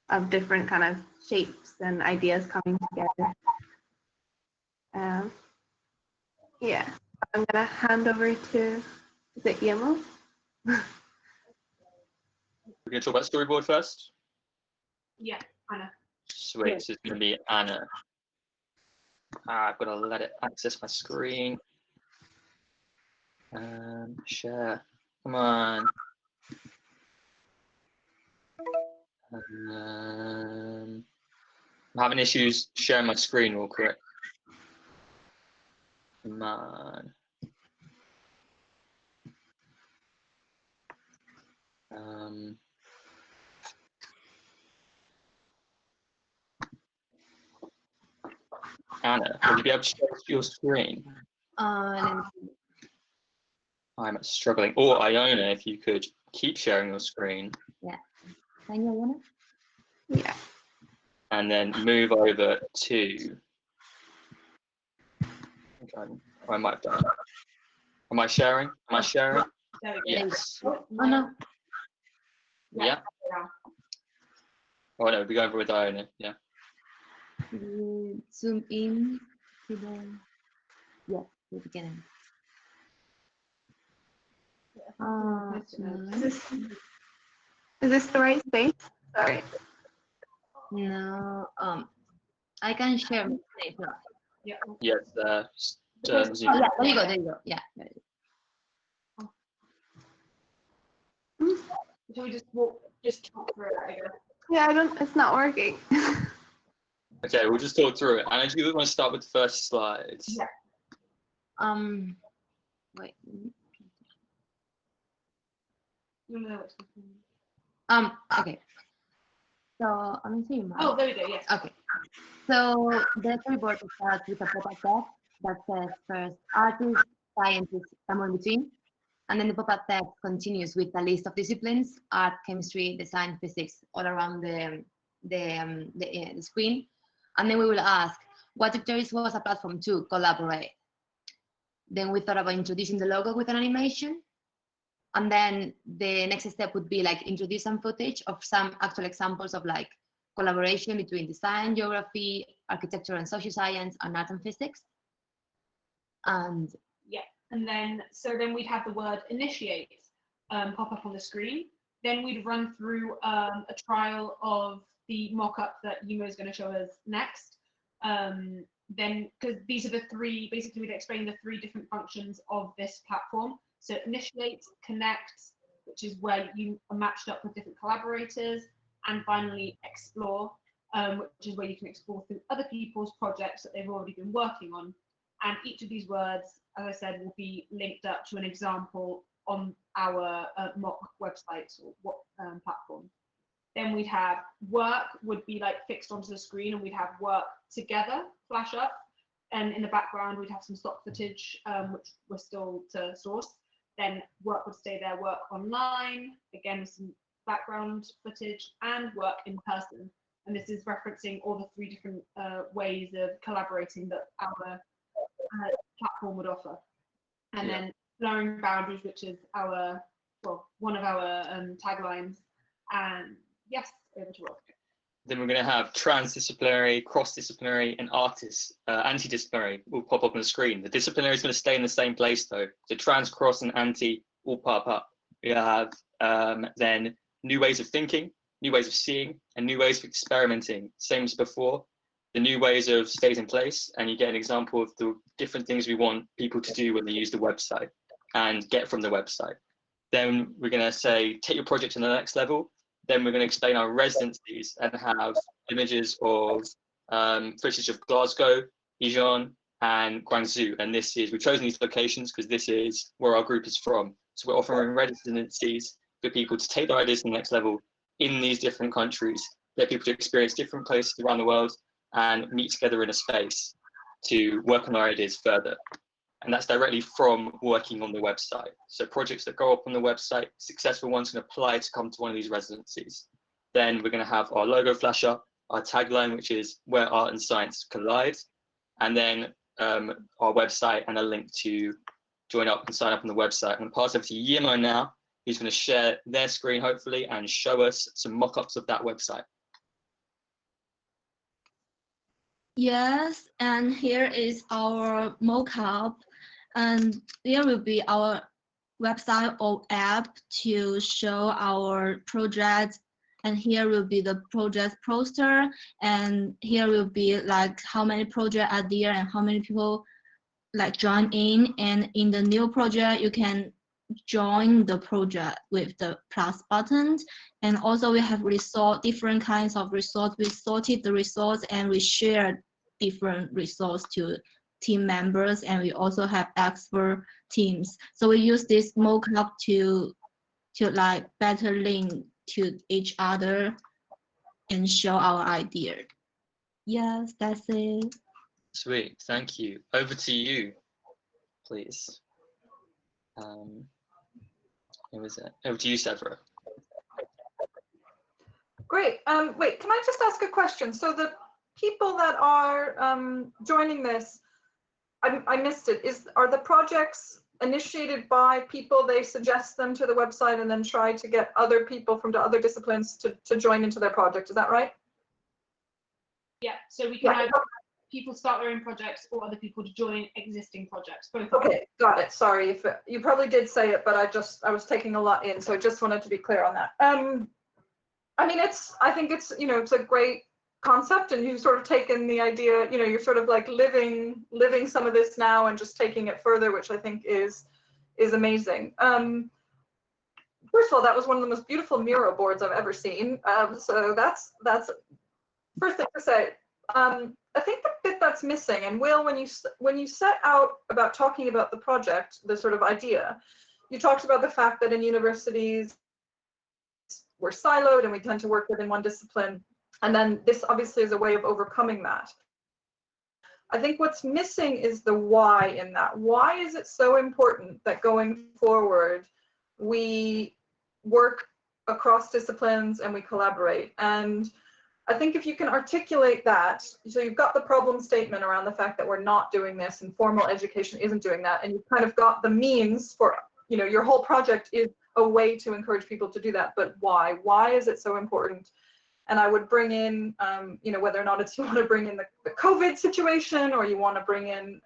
of different kind of shapes and ideas coming together. Yeah, I'm gonna hand over to, is it Guillermo? We're going to talk about storyboard first. Yeah, Anna. Sweet, this is going to be Anna. I've got to let it access my screen. Share. Come on. I'm having issues sharing my screen real quick. Come on. Anna, would you be able to share your screen? I'm struggling. Or Iona, if you could keep sharing your screen. Yeah. Can you, Iona? Yeah. And then move over to. I might have done it. Am I sharing? Am I sharing? Yes. Oh no. Yeah. Oh no, we'll be going over with Iona. Yeah. Zoom in to the beginning. Is this the right space? Sorry. No. I can share my screen. Yeah. Yes. Yeah, there you go. There you go. Yeah. So we just talk through it, I guess. Yeah, it's not working. Okay, we'll just talk through it. And do you want to start with the first slides? Yeah. Wait. Okay. So I'm seeing mine. Oh, there we go. Yes. Okay. So the storyboard starts with a pop-up text that says first artist, scientist, somewhere in between. And then the pop-up text continues with a list of disciplines: art, chemistry, design, physics, all around the screen. And then we will ask, what if there was a platform to collaborate? Then we thought about introducing the logo with an animation. And then the next step would be like introduce some footage of some actual examples of like collaboration between design, geography, architecture and social science, and art and physics. And yeah, and then we'd have the word initiate pop up on the screen. Then we'd run through a trial of the mock-up that Yuma is going to show us next. Then, because these are the three, basically we'd explain the three different functions of this platform. So initiate, connect, which is where you are matched up with different collaborators, and finally explore, which is where you can explore through other people's projects that they've already been working on. And each of these words, as I said, will be linked up to an example on our mock website or what platform. Then we'd have work would be like fixed onto the screen, and we'd have work together flash up. And in the background, we'd have some stock footage, which we're still to source. Then work would stay there, work online, again, some background footage, and work in person. And this is referencing all the three different ways of collaborating that our platform would offer. And then blurring boundaries, which is our, well, one of our taglines. And yes, over to Rob. Then we're going to have transdisciplinary, cross-disciplinary, and artist, anti-disciplinary will pop up on the screen. The disciplinary is going to stay in the same place though. The trans, cross, and anti will pop up. We have then new ways of thinking, new ways of seeing, and new ways of experimenting. Same as before. the new ways of stays in place, and you get an example of the different things we want people to do when they use the website and get from the website. Then we're going to say, take your project to the next level. Then we're going to explain our residencies and have images of footage of Glasgow, Dijon, and Guangzhou. And this is, we've chosen these locations because this is where our group is from. So we're offering residencies for people to take their ideas to the next level in these different countries, get people to experience different places around the world and meet together in a space to work on our ideas further. And that's directly from working on the website. So projects that go up on the website, successful ones can apply to come to one of these residencies. Then we're going to have our logo flash up, our tagline, which is where art and science collide, and then our website and a link to join up and sign up on the website. I'm going to pass over to Yimo now, who's going to share their screen, hopefully, and show us some mock-ups of that website. Yes, and here is our mockup, and there will be our website or app to show our project, and here will be the project poster, and here will be like how many projects are there and how many people like join in, and in the new project you can join the project with the plus button. And also we have different kinds of resource. We sorted the resource and we shared different resource to team members, and we also have expert teams. So we use this mockup to like better link to each other and show our idea. Yes, that's it. Sweet, thank you. Over to you, please. Who is it? Over to you, Severa. Great. Wait, can I just ask a question? So the people that are joining this, I missed it. Are the projects initiated by people, they suggest them to the website and then try to get other people from the other disciplines to join into their project? Is that right? Yeah, so we can either people start their own projects or other people to join existing projects. Both. Okay, got it. Sorry if you probably did say it, but I was taking a lot in, so I just wanted to be clear on that. I mean, I think it's it's a great concept, and you've sort of taken the idea, you're sort of like living some of this now and just taking it further, which I think is amazing. First of all, that was one of the most beautiful Miro boards I've ever seen. So that's first thing to say. I think the bit that's missing, and Will, when you set out about talking about the project, the sort of idea, you talked about the fact that in universities we're siloed and we tend to work within one discipline, and then this obviously is a way of overcoming that. I think what's missing is the why in that. Why is it so important that going forward we work across disciplines and we collaborate? And I think if you can articulate that, so you've got the problem statement around the fact that we're not doing this and formal education isn't doing that, and you've kind of got the means for, your whole project is a way to encourage people to do that, but why? Why is it so important? And I would bring in, whether or not you want to bring in the COVID situation, or you want to bring in,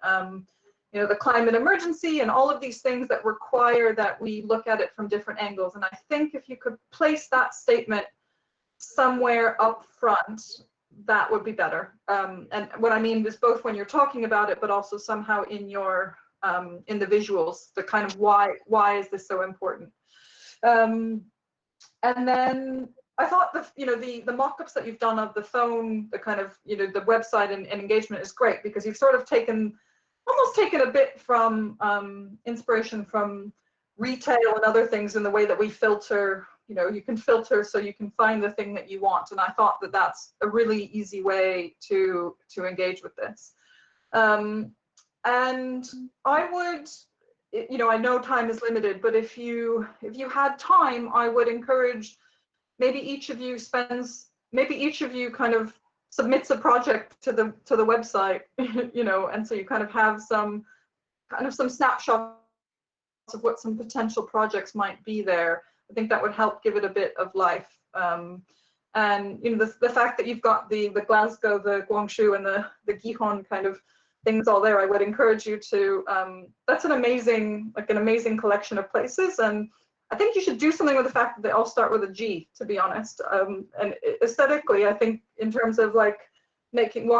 the climate emergency and all of these things that require that we look at it from different angles. And I think if you could place that statement somewhere up front, that would be better. And what I mean is both when you're talking about it, but also somehow in your in the visuals, the kind of why is this so important? And then I thought the mock-ups that you've done of the phone, the kind of the website and engagement is great, because you've sort of almost taken a bit from inspiration from retail and other things in the way that we filter. You can filter so you can find the thing that you want, and I thought that that's a really easy way to engage with this. And I would, I know time is limited, but if you had time, I would encourage maybe each of you kind of submits a project to the website, and so you kind of have some snapshots of what some potential projects might be there. I think that would help give it a bit of life. And the fact that you've got the Glasgow, the Guangzhou, and the Gihon kind of things all there, I would encourage you to. That's an amazing collection of places, and I think you should do something with the fact that they all start with a G, to be honest. And aesthetically, I think in terms of like making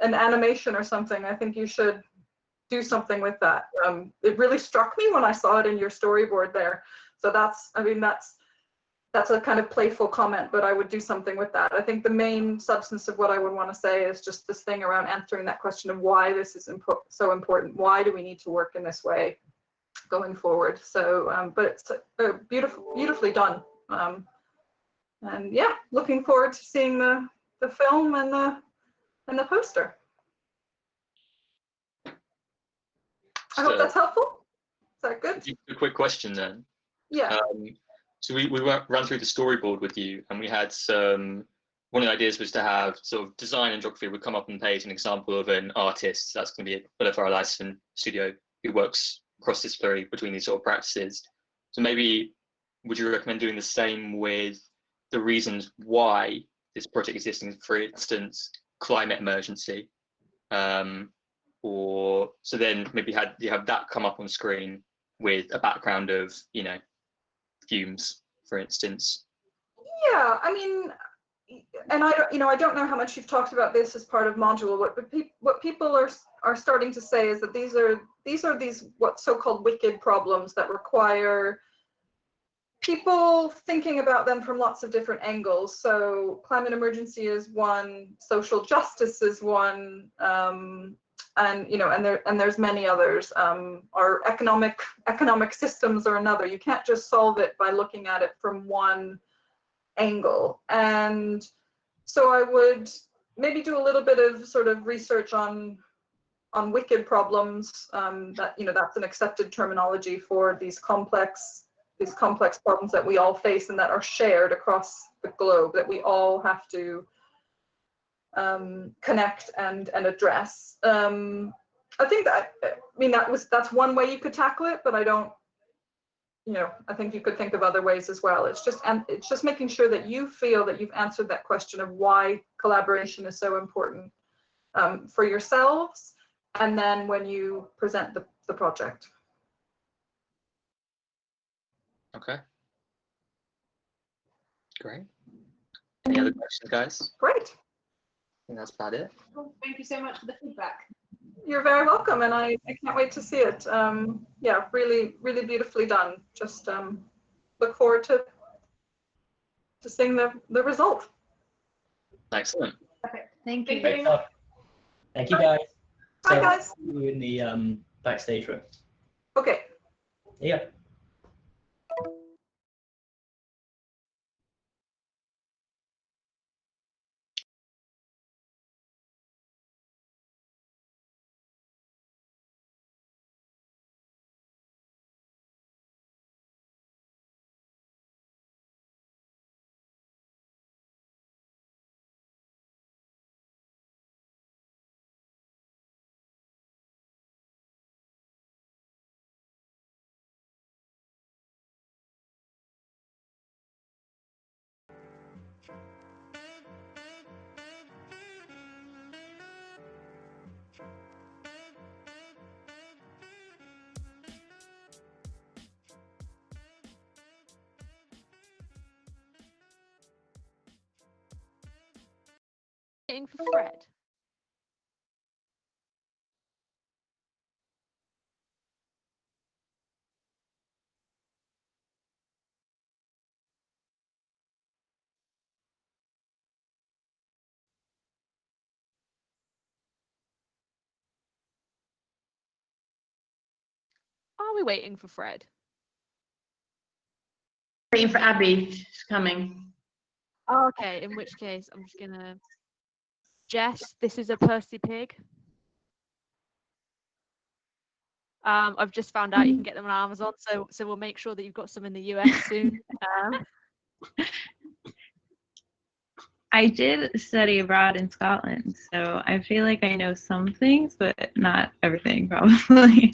an animation or something, I think you should do something with that. It really struck me when I saw it in your storyboard there. So that's a kind of playful comment, but I would do something with that. I think the main substance of what I would want to say is just this thing around answering that question of why this is so important. Why do we need to work in this way going forward? So, but it's beautifully done. And yeah, looking forward to seeing the film and the poster. I hope that's helpful. Is that good? A quick question then. Yeah. So we run through the storyboard with you, and we had one of the ideas was to have sort of design and geography would come up on the page, an example of an artist. That's going to be a fellow licensed studio who works cross-disciplinary between these sort of practices. So maybe would you recommend doing the same with the reasons why this project is existing, for instance, climate emergency? Or so then maybe you have that come up on screen with a background of, you know, fumes, for instance. Yeah, I mean, and I don't know how much you've talked about this as part of Modual. What people are starting to say is that these are what so-called wicked problems that require people thinking about them from lots of different angles. So climate emergency is one, social justice is one, and there's many others. Our economic systems are another. You can't just solve it by looking at it from one angle. And so I would maybe do a little bit of sort of research on wicked problems. That's an accepted terminology for these complex problems that we all face and that are shared across the globe, that we all have to connect and address. I think that's one way you could tackle it, but I think you could think of other ways as well. It's just making sure that you feel that you've answered that question of why collaboration is so important for yourselves, and then when you present the project. Okay. Great. Any other questions, guys? Great. I think that's about it. Well, thank you so much for the feedback. You're very welcome, and I can't wait to see it. Yeah, really, really beautifully done. Just look forward to seeing the result. Excellent. Okay. Thank you you. very much. Thank you, guys. Bye, So, guys. see you in the backstage room. Okay. Yeah. Waiting for Fred. Are we waiting for Fred? Waiting for Abby. She's coming. Oh, okay, in which case I'm just gonna. Jess, this is a Percy pig. I've just found out you can get them on Amazon, so we'll make sure that you've got some in the US soon. I did study abroad in Scotland, so I feel like I know some things, but not everything, probably.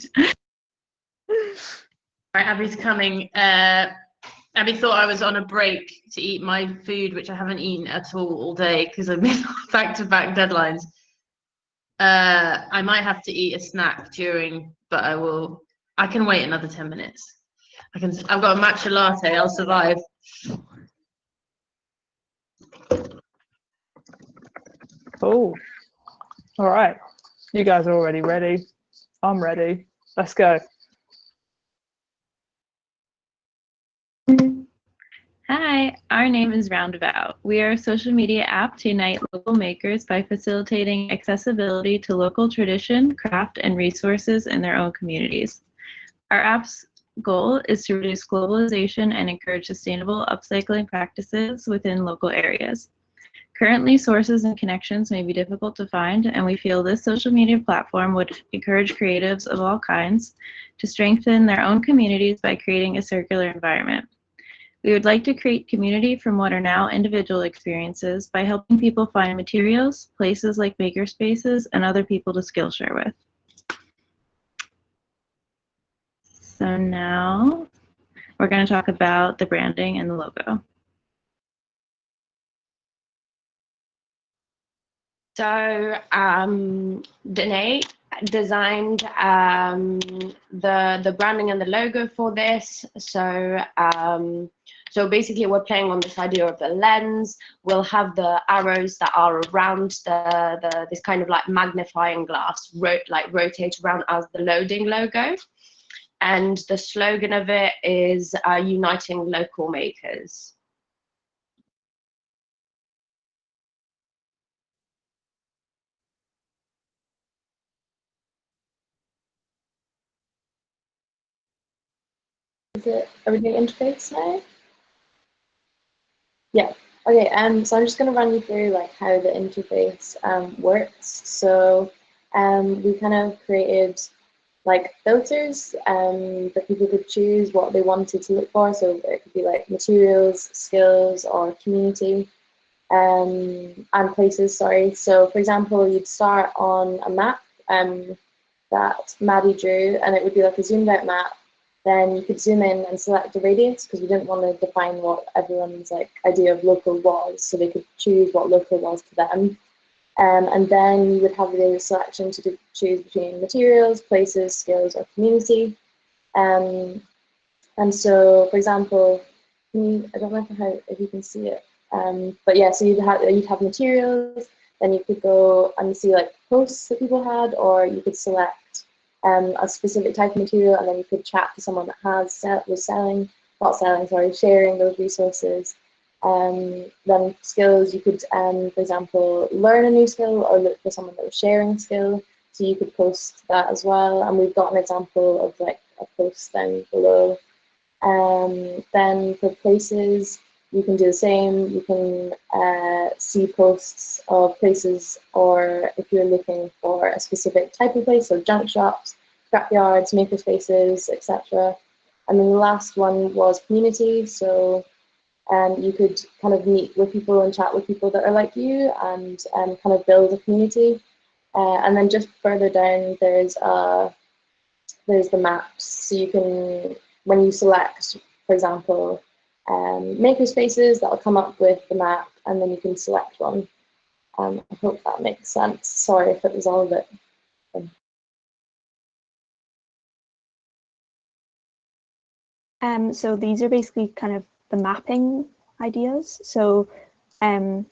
Right, Abby's coming. Abby thought I was on a break to eat my food, which I haven't eaten at all day because I've been back-to-back deadlines. I might have to eat a snack during, but I can wait another 10 minutes. I've got a matcha latte, I'll survive. Cool. All right. You guys are already ready. I'm ready. Let's go. Hi, our name is Roundabout. We are a social media app to unite local makers by facilitating accessibility to local tradition, craft, and resources in their own communities. Our app's goal is to reduce globalization and encourage sustainable upcycling practices within local areas. Currently, sources and connections may be difficult to find, and we feel this social media platform would encourage creatives of all kinds to strengthen their own communities by creating a circular environment. We would like to create community from what are now individual experiences by helping people find materials, places like makerspaces, and other people to Skillshare with. So now we're going to talk about the branding and the logo. So Danae designed the branding and the logo for this. So basically we're playing on this idea of the lens. We'll have the arrows that are around this kind of like magnifying glass rotate around as the loading logo. And the slogan of it is uniting local makers. Is it everything interface now? Yeah. Okay. So I'm just going to run you through like how the interface works. So we kind of created like filters that people could choose what they wanted to look for. So it could be like materials, skills, or community, and places. Sorry. So for example, you'd start on a map that Maddie drew, and it would be like a zoomed out map. Then you could zoom in and select the radius because we didn't want to define what everyone's like idea of local was, so they could choose what local was to them. And then you would have the selection to choose between materials, places, skills, or community. And so, for example, I don't know if you can see it, but yeah, so you'd have materials. Then you could go and see like posts that people had, or you could select a specific type of material, and then you could chat to someone that sharing those resources. Then skills, you could, for example, learn a new skill or look for someone that was sharing a skill, so you could post that as well. And we've got an example of like a post down below. Then for places, you can do the same. You can see posts of places, or if you're looking for a specific type of place, so junk shops, scrapyards, makerspaces, etc. And then the last one was community. So you could kind of meet with people and chat with people that are like you, and kind of build a community. And then just further down, there's the maps. So you can, when you select, for example, makerspaces, that'll come up with the map, and then you can select one. I hope that makes sense. Sorry if it was all a bit. So these are basically kind of the mapping ideas. So the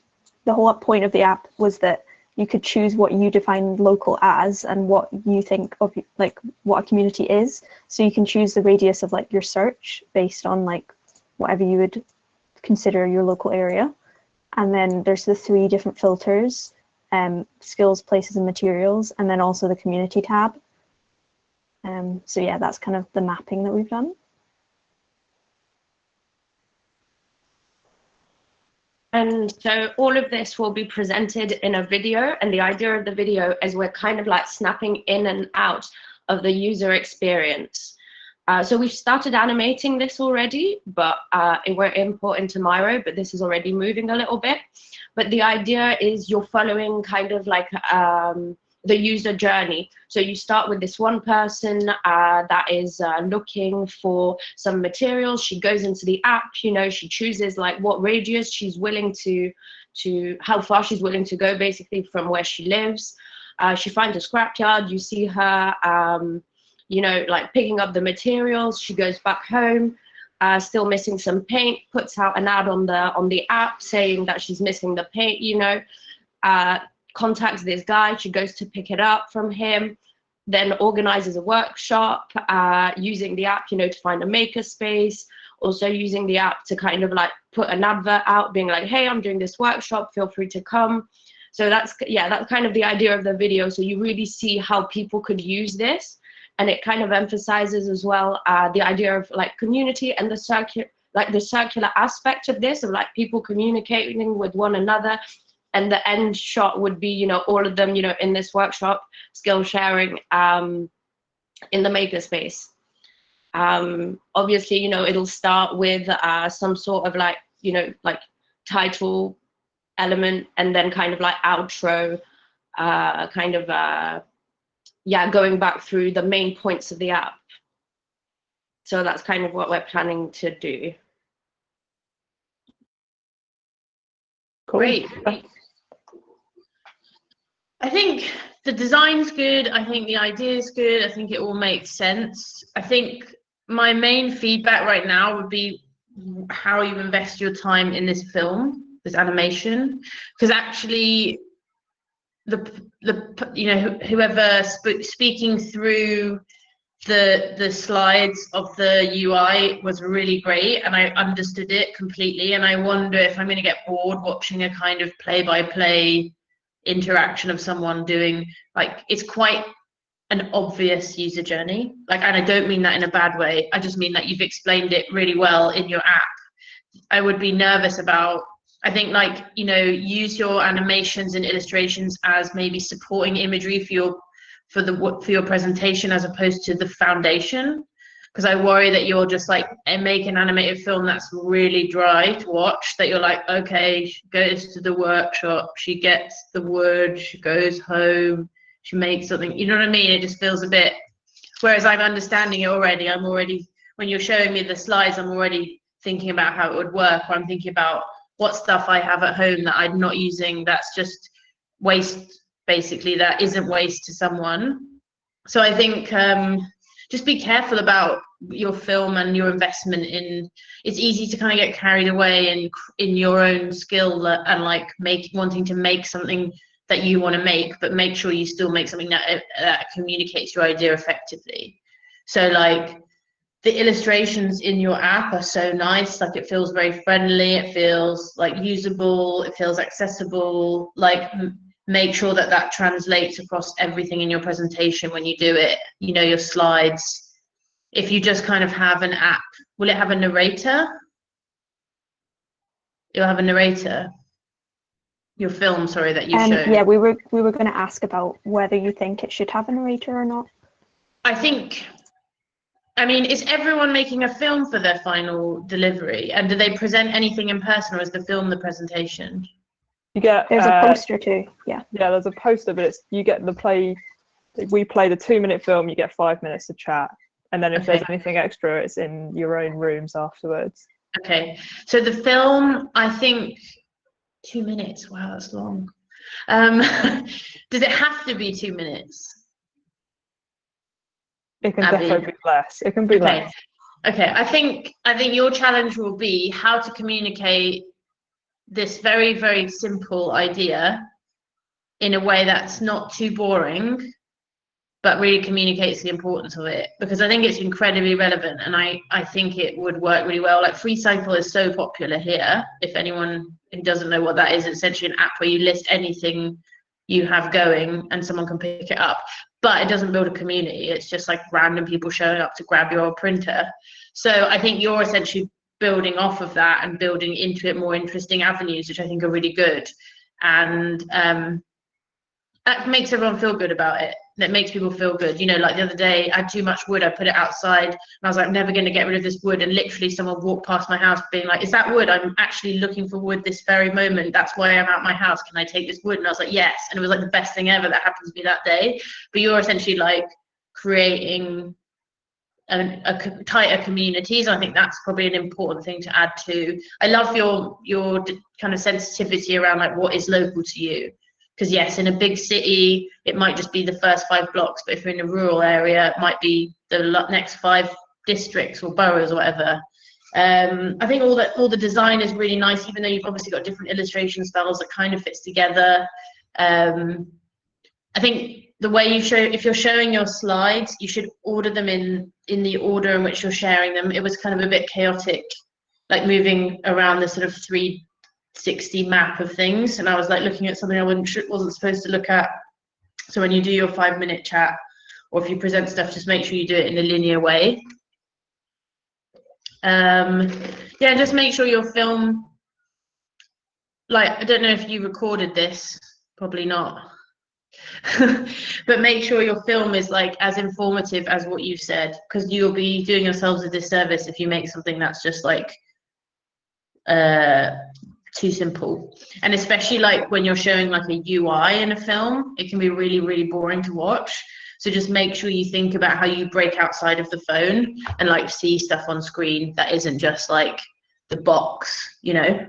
whole point of the app was that you could choose what you define local as and what you think of like what a community is. So you can choose the radius of like your search based on like whatever you would consider your local area. And then there's the 3 different filters, skills, places, and materials, and then also the community tab. So yeah, that's kind of the mapping that we've done. And so all of this will be presented in a video, and the idea of the video is we're kind of like snapping in and out of the user experience. So we've started animating this already, but it won't import into Miro, but this is already moving a little bit. But the idea is you're following kind of like the user journey. So you start with this one person that is looking for some materials. She goes into the app, you know, she chooses like what radius she's willing to how far she's willing to go basically from where she lives. She finds a scrapyard, you see her, you know, like picking up the materials. She goes back home, still missing some paint, puts out an ad on the app saying that she's missing the paint, you know, contacts this guy. She goes to pick it up from him, then organizes a workshop using the app, to find a maker space. Also using the app to kind of like put an advert out, being like, hey, I'm doing this workshop, feel free to come. So that's kind of the idea of the video. So you really see how people could use this, and it kind of emphasizes as well the idea of like community and the circular aspect of this, of like people communicating with one another. And the end shot would be, all of them, in this workshop, skill sharing in the makerspace. Obviously, it'll start with some sort of like, like title element, and then kind of like outro, going back through the main points of the app. So that's kind of what we're planning to do. Cool. Great. I think the design's good. I think the idea is good. I think it all makes sense. I think my main feedback right now would be how you invest your time in this film, this animation, because actually whoever speaking through the slides of the UI was really great, and I understood it completely. And I wonder if I'm going to get bored watching a kind of play-by-play interaction of someone doing, like, it's quite an obvious user journey, like, and I don't mean that in a bad way, I just mean that you've explained it really well in your app. I would be nervous about, I think, like, use your animations and illustrations as maybe supporting imagery for your presentation, as opposed to the foundation, because I worry that you'll just like make an animated film that's really dry to watch, that you're like, okay, she goes to the workshop, she gets the wood, she goes home, she makes something, you know what I mean? It just feels a bit, whereas I'm understanding it already, when you're showing me the slides, I'm already thinking about how it would work, or I'm thinking about what stuff I have at home that I'm not using, that's just waste, basically, that isn't waste to someone. So I think just be careful about your film and your investment in, it's easy to kind of get carried away in your own skill and like wanting to make something that you want to make, but make sure you still make something that communicates your idea effectively. So like the illustrations in your app are so nice, like it feels very friendly, it feels like usable, it feels accessible, like make sure that translates across everything in your presentation when you do it, your slides. If you just kind of have an app, will it have a narrator? You'll have a narrator. Your film, sorry, that you showed. Yeah, we were going to ask about whether you think it should have a narrator or not. I mean, is everyone making a film for their final delivery? And do they present anything in person, or is the film the presentation? You get there's a poster too. Yeah, there's a poster, but you get we play the 2-minute film, you get 5 minutes to chat, and then if there's anything extra, it's in your own rooms afterwards. Okay, so the film, I think 2 minutes, wow, that's long. Does it have to be 2 minutes? It can definitely be less. It can be less. Okay, I think your challenge will be how to communicate this very, very simple idea in a way that's not too boring, but really communicates the importance of it, because I think it's incredibly relevant, and I think it would work really well. Like FreeCycle is so popular here. If anyone who doesn't know what that is, it's essentially an app where you list anything you have going and someone can pick it up, but it doesn't build a community. It's just like random people showing up to grab your printer. So I think you're essentially building off of that and building into it more interesting avenues, which I think are really good. And that makes everyone feel good about it. That makes people feel good. Like the other day, I had too much wood. I put it outside, and I was like, I'm never going to get rid of this wood. And literally, someone walked past my house, being like, "Is that wood? I'm actually looking for wood this very moment. That's why I'm at my house. Can I take this wood?" And I was like, "Yes." And it was like the best thing ever that happened to me that day. But you're essentially like creating a tighter communities. I think that's probably an important thing to add to. I love your kind of sensitivity around like what is local to you. Because yes, in a big city, it might just be the first 5 blocks, but if you're in a rural area, it might be the next 5 districts or boroughs or whatever. I think all the design is really nice, even though you've obviously got different illustration styles that kind of fits together. I think the way you show, if you're showing your slides, you should order them in the order in which you're sharing them. It was kind of a bit chaotic, like moving around the sort of 360 map of things, and I was like looking at something I wasn't supposed to look at. So when you do your 5-minute chat, or if you present stuff, just make sure you do it in a linear way. Yeah, just make sure your film, like, I don't know if you recorded this, probably not. But make sure your film is like as informative as what you said, because you'll be doing yourselves a disservice if you make something that's just like too simple. And especially like when you're showing like a UI in a film, it can be really, really boring to watch. So just make sure you think about how you break outside of the phone and like see stuff on screen that isn't just like the box, you know.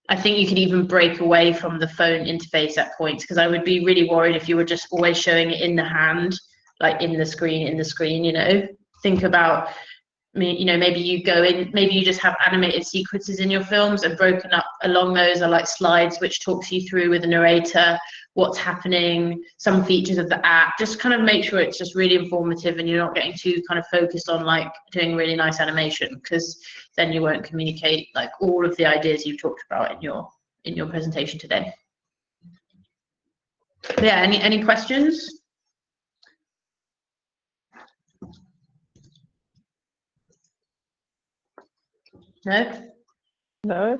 I think you can even break away from the phone interface at points, because I would be really worried if you were just always showing it in the hand, like in the screen, you know. Think about, you know, maybe you go in, maybe you just have animated sequences in your films, and broken up along those are like slides which talks you through with a narrator what's happening, some features of the app. Just kind of make sure it's just really informative and you're not getting too kind of focused on like doing really nice animation, because then you won't communicate like all of the ideas you've talked about in your presentation today. But yeah, any questions? No,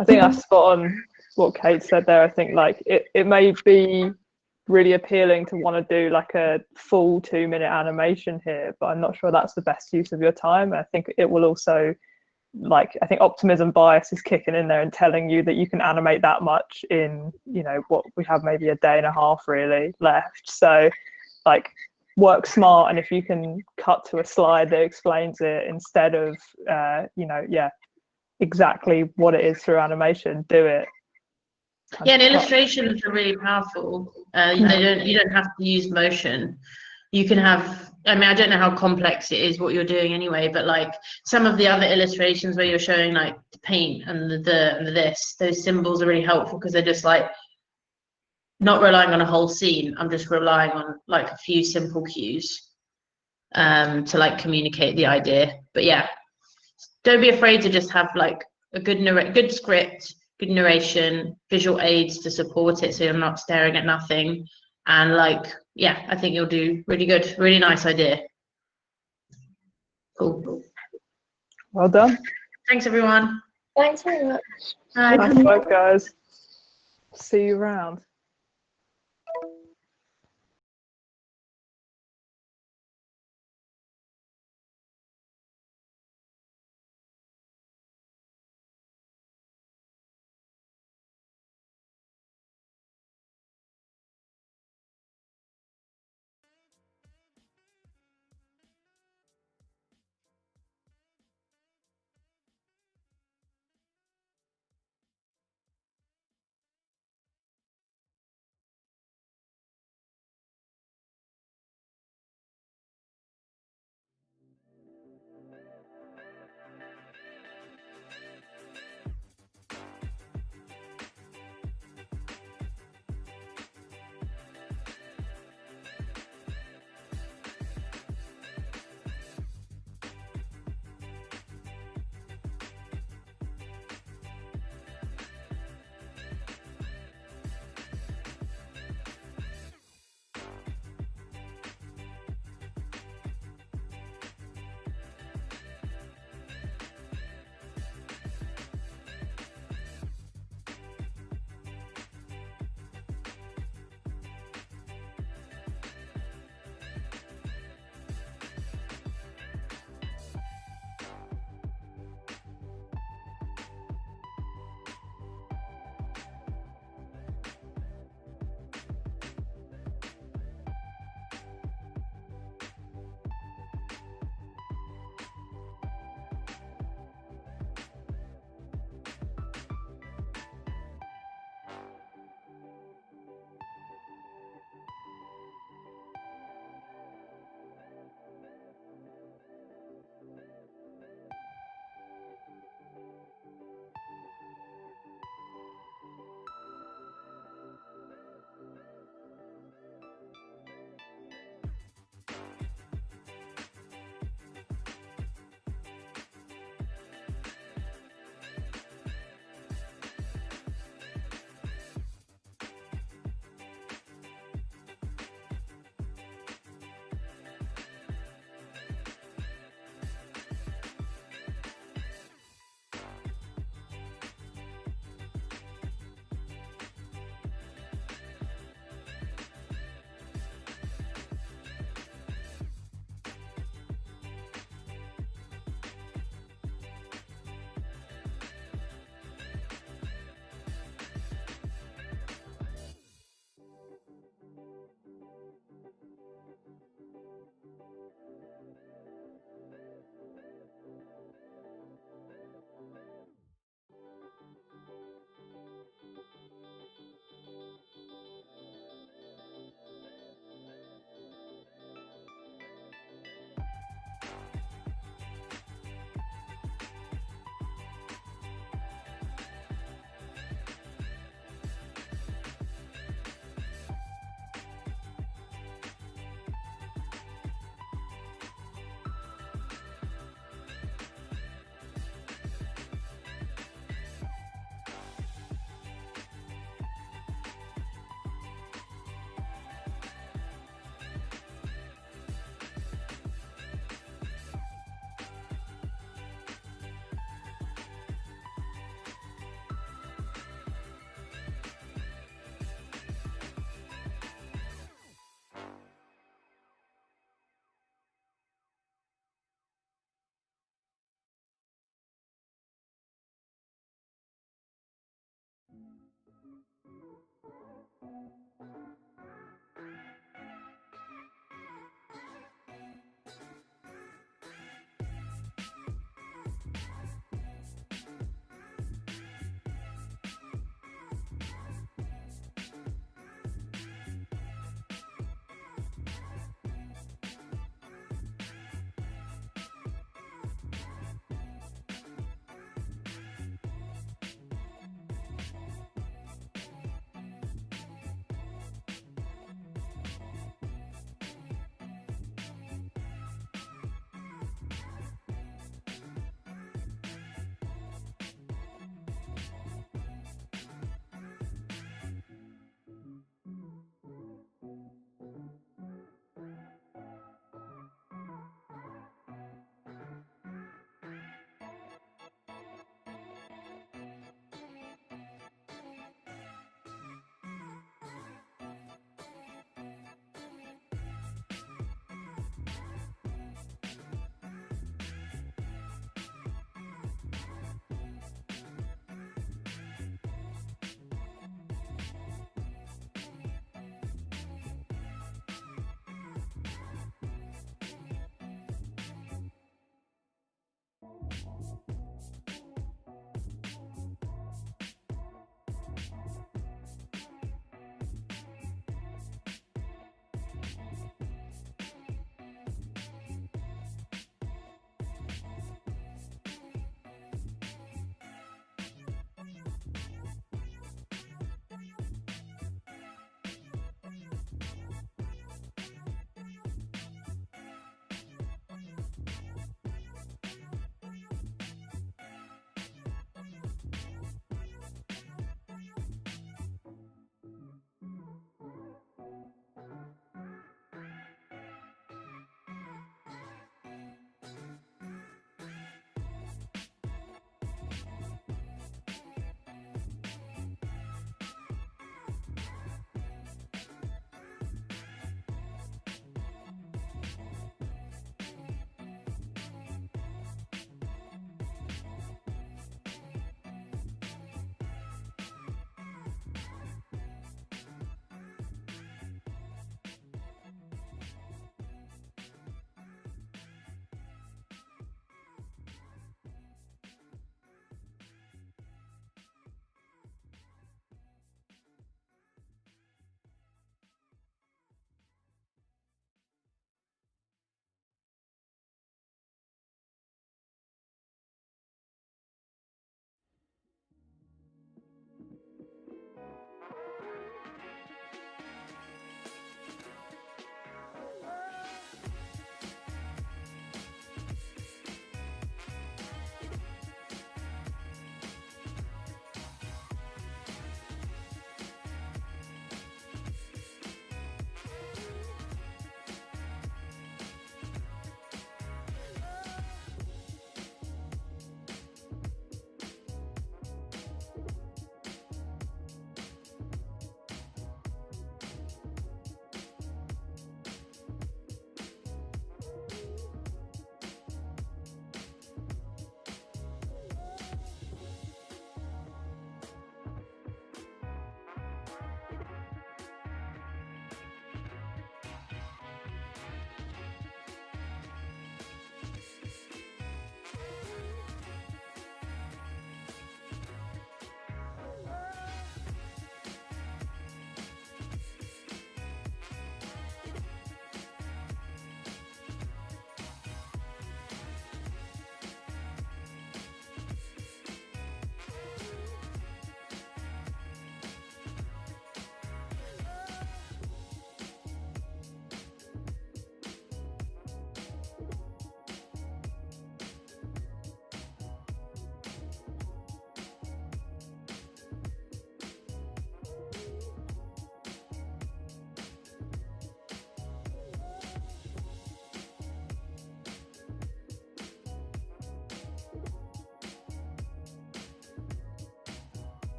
I think that's spot on what Kate said there. I think like it may be really appealing to want to do like a full 2-minute animation here, but I'm not sure that's the best use of your time. I think it will also, like, I think optimism bias is kicking in there and telling you that you can animate that much in, you know, what we have maybe a day and a half really left. So like, work smart, and if you can cut to a slide that explains it instead of you know, yeah, exactly what it is through animation, do it. Yeah, and illustrations are really powerful. You don't have to use motion. You can have, I mean, I don't know how complex it is what you're doing anyway, but like some of the other illustrations where you're showing like the paint and the this, those symbols are really helpful, because they're just like not relying on a whole scene. I'm just relying on like a few simple cues to like communicate the idea. But yeah, don't be afraid to just have like a good script, good narration, visual aids to support it so you're not staring at nothing. And like, yeah, I think you'll do really good. Really nice idea. Cool. Well done. Thanks, everyone. Thanks very much. Nice work, guys. See you around.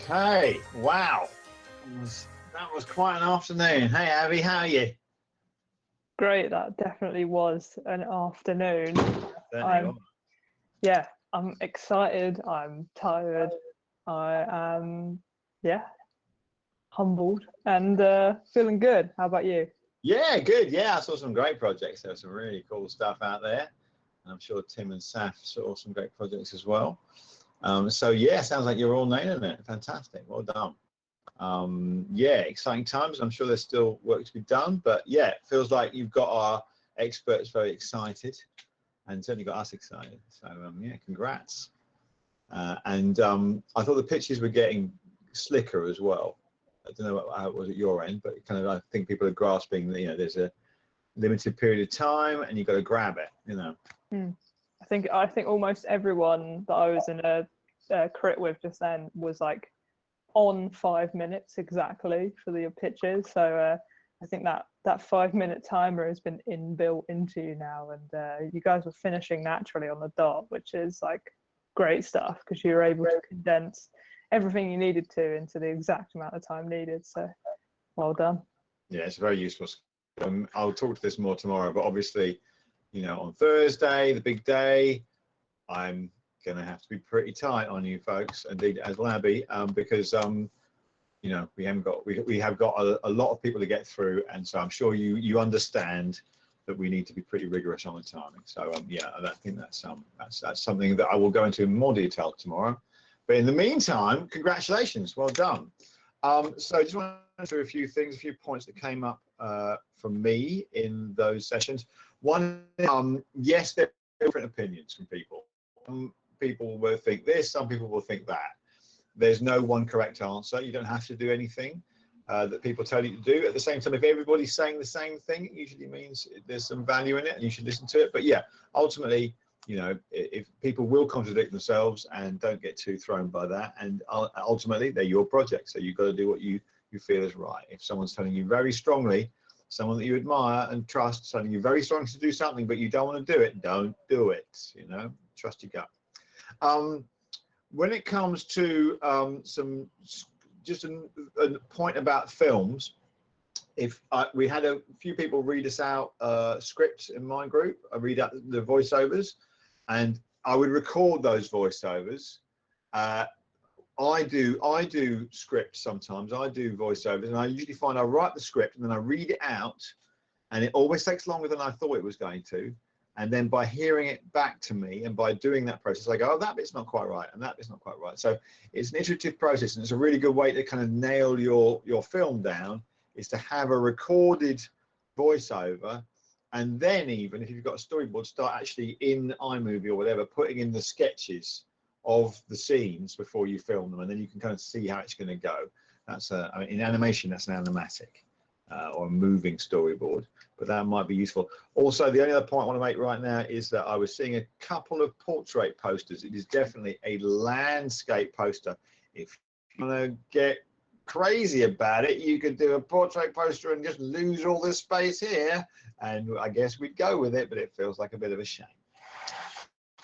Okay, wow. That was quite an afternoon. Hey, Abby, how are you? Great, that definitely was an afternoon. Certainly Yeah, I'm excited, I'm tired, I am, yeah, humbled and feeling good. How about you? Yeah, good. Yeah, I saw some great projects. There was some really cool stuff out there. I'm sure Tim and Saf saw some great projects as well. So yeah, sounds like you're all nailing it. Fantastic. Well done. Yeah, exciting times. I'm sure there's still work to be done, but yeah, it feels like you've got our experts very excited and certainly got us excited. So yeah, congrats. And I thought the pictures were getting slicker as well. I don't know how it was at your end, but kind of I think people are grasping that, you know, there's a limited period of time and you've got to grab it, you know. I think almost everyone that I was in a crit with just then was like on 5 minutes exactly for the pitches. So I think that 5 minute timer has been inbuilt into you now, and you guys were finishing naturally on the dot, which is like great stuff because you were able to condense everything you needed to into the exact amount of time needed. So well done. Yeah, it's very useful. I'll talk to this more tomorrow, but obviously, you know, on Thursday, the big day, I'm gonna have to be pretty tight on you folks, indeed as Labby, because you know, we have got a lot of people to get through, and so I'm sure you understand that we need to be pretty rigorous on the timing. So yeah, I think that's something that I will go into in more detail tomorrow. But in the meantime, congratulations, well done. So I just want to go through a few things, a few points that came up from me in those sessions. One, yes, there are different opinions from people. Some people will think this, some people will think that. There's no one correct answer. You don't have to do anything that people tell you to do. At the same time, if everybody's saying the same thing, it usually means there's some value in it and you should listen to it. But yeah, ultimately, you know, if people will contradict themselves, and don't get too thrown by that, and ultimately they're your project, so you've got to do what you feel is right. If someone's telling you very strongly, someone that you admire and trust, telling you very strongly to do something but you don't want to do it, don't do it, you know, trust your gut. When it comes to just a point about films, if we had a few people read us out scripts in my group, I read out the voiceovers, and I would record those voiceovers. I do scripts sometimes. I do voiceovers, and I usually find I write the script and then I read it out, and it always takes longer than I thought it was going to. And then by hearing it back to me and by doing that process, I go, oh, that bit's not quite right, and that bit's not quite right. So it's an iterative process, and it's a really good way to kind of nail your film down, is to have a recorded voiceover, and then even if you've got a storyboard, start actually in iMovie or whatever, putting in the sketches of the scenes before you film them, and then you can kind of see how it's going to go. That's I mean, in animation, that's an animatic or a moving storyboard, but that might be useful. Also, the only other point I want to make right now is that I was seeing a couple of portrait posters. It is definitely a landscape poster. If you want to get crazy about it, you could do a portrait poster and just lose all this space here, and I guess we'd go with it, but it feels like a bit of a shame.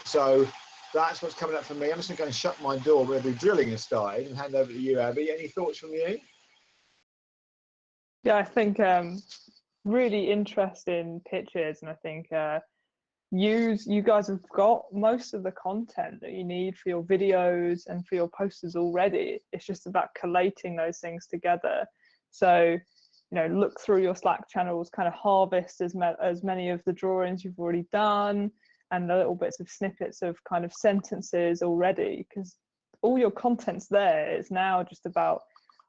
So that's what's coming up for me. I'm just going to shut my door where the drilling has started and hand over to you, Abby. Any thoughts from you? Yeah, I think really interesting pitches, and I think you guys have got most of the content that you need for your videos and for your posters already. It's just about collating those things together. So, you know, look through your Slack channels, kind of harvest as many of the drawings you've already done, and the little bits of snippets of kind of sentences already, because all your content's there. It's now just about,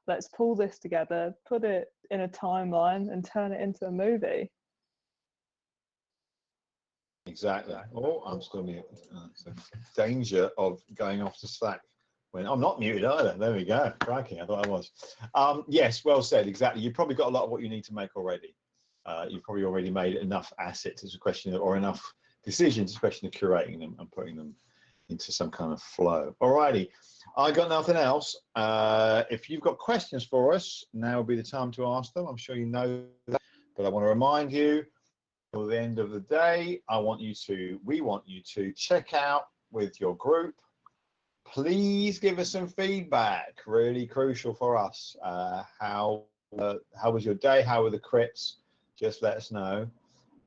let's pull this together, put it in a timeline and turn it into a movie. Exactly. Oh, I'm still muted. Danger of going off to Slack when I'm not muted either. There we go. Crikey, I thought I was. Yes, well said. Exactly. You've probably got a lot of what you need to make already. You've probably already made enough assets. It's a question of, or enough decisions. It's a question of curating them and putting them into some kind of flow. Alrighty, I got nothing else. If you've got questions for us, now will be the time to ask them. I'm sure you know that, but I want to remind you, at the end of the day, we want you to check out with your group please give us some feedback. Really crucial for us. How was your day? How were the crits? Just let us know,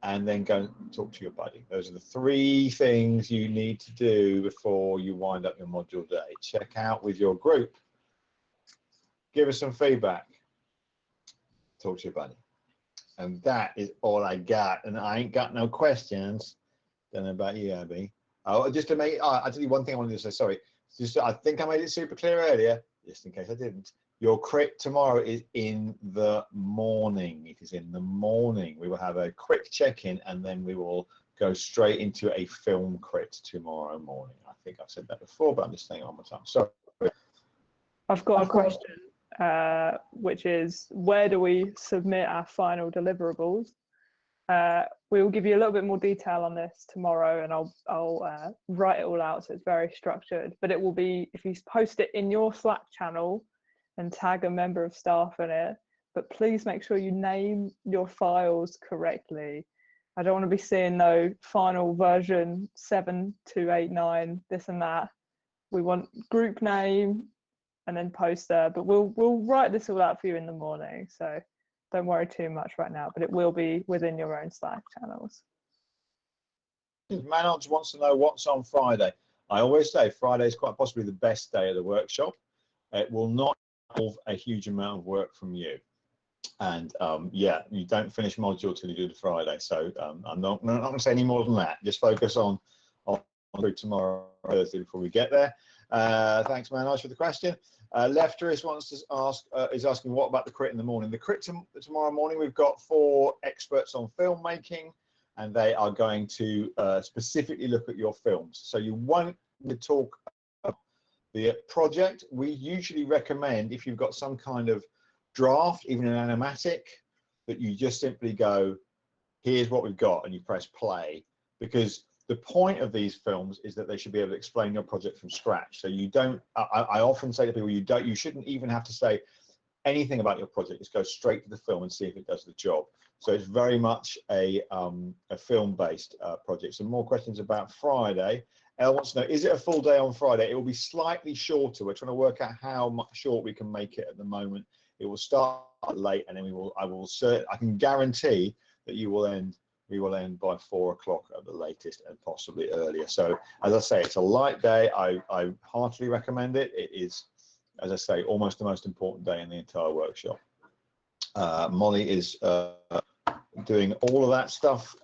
and then go and talk to your buddy. Those are the 3 things you need to do before you wind up your module day. Check out with your group. Give us some feedback. Talk to your buddy. And that is all I got. And I ain't got no questions. Don't know about you, Abby. Oh, just to make, I'll tell you one thing I wanted to say. Sorry. Just, I think I made it super clear earlier, just in case I didn't. Your crit tomorrow is in the morning. It is in the morning. We will have a quick check-in, and then we will go straight into a film crit tomorrow morning. I think I've said that before, but I'm just saying it one more time. Sorry. I've got a question, which is, where do we submit our final deliverables? We will give you a little bit more detail on this tomorrow, and I'll write it all out so it's very structured. But it will be, if you post it in your Slack channel and tag a member of staff in it, but please make sure you name your files correctly. I don't want to be seeing no final version 7289, this and that. We want group name and then poster, but we'll write this all out for you in the morning. So don't worry too much right now, but it will be within your own Slack channels. Manoj wants to know what's on Friday. I always say Friday is quite possibly the best day of the workshop. It will not involve a huge amount of work from you. And yeah, you don't finish module till you do the Friday. So I'm not going to say any more than that. Just focus on tomorrow, Thursday, before we get there. Thanks, Manoj, for the question. Lefteris wants to ask, is asking, what about the crit in the morning? The crit tomorrow morning, we've got 4 experts on filmmaking, and they are going to specifically look at your films. So you won't talk about the project. We usually recommend, if you've got some kind of draft, even an animatic, that you just simply go, here's what we've got, and you press play, because the point of these films is that they should be able to explain your project from scratch. So you don't, I often say to people, you shouldn't even have to say anything about your project. Just go straight to the film and see if it does the job. So it's very much a film-based project. Some more questions about Friday. Elle wants to know, is it a full day on Friday? It will be slightly shorter. We're trying to work out how much short we can make it at the moment. It will start late, and then I can guarantee that we will end by 4 o'clock at the latest, and possibly earlier. So as I say, it's a light day. I heartily recommend it. It is, as I say, almost the most important day in the entire workshop. Molly is doing all of that stuff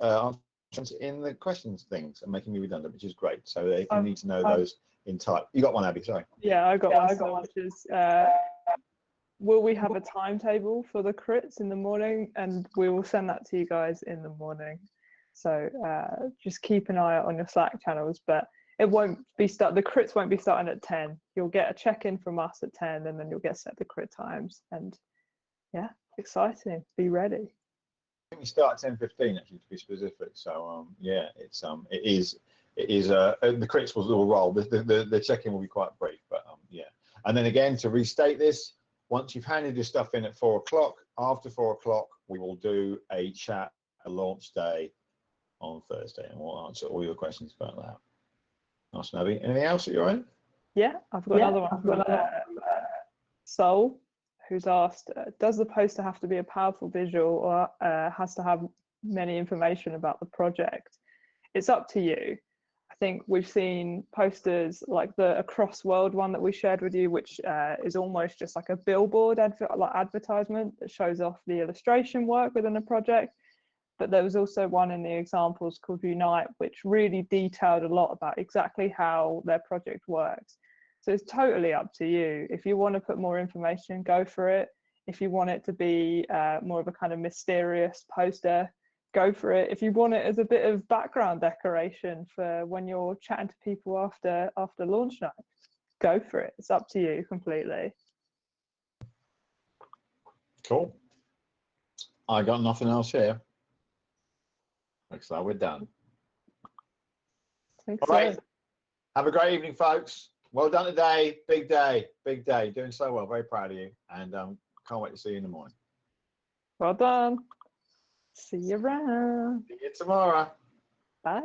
in the questions things and making me redundant, which is great. So they need to know those in type. You got one, Abby, sorry. Yeah, I got one, which is, will we have a timetable for the crits in the morning? And we will send that to you guys in the morning. So just keep an eye out on your Slack channels, but it won't be the crits won't be starting at 10. You'll get a check-in from us at 10, and then you'll get set the crit times. And yeah, exciting. Be ready. I think we start at 10:15 actually, to be specific. So yeah, it is the crits will roll. The check-in will be quite brief, but yeah. And then again, to restate this, once you've handed your stuff in at 4 o'clock, after 4 o'clock, we will do a chat, a launch day on Thursday, and we'll answer all your questions about that. Nice, Navi. Anything else at your end? Yeah, I've got another one from Sol, who's asked, does the poster have to be a powerful visual, or has to have many information about the project? It's up to you. I think we've seen posters like the Across World one that we shared with you, which is almost just like a billboard advertisement that shows off the illustration work within a project. But there was also one in the examples called Unite, which really detailed a lot about exactly how their project works. So it's totally up to you. If you want to put more information, go for it. If you want it to be more of a kind of mysterious poster, go for it. If you want it as a bit of background decoration for when you're chatting to people after launch night, go for it. It's up to you completely. Cool. I got nothing else here. Looks like we're done. All right. Have a great evening, folks. Well done today. Big day. Big day. Doing so well. Very proud of you. And can't wait to see you in the morning. Well done. See you around. See you tomorrow. Bye.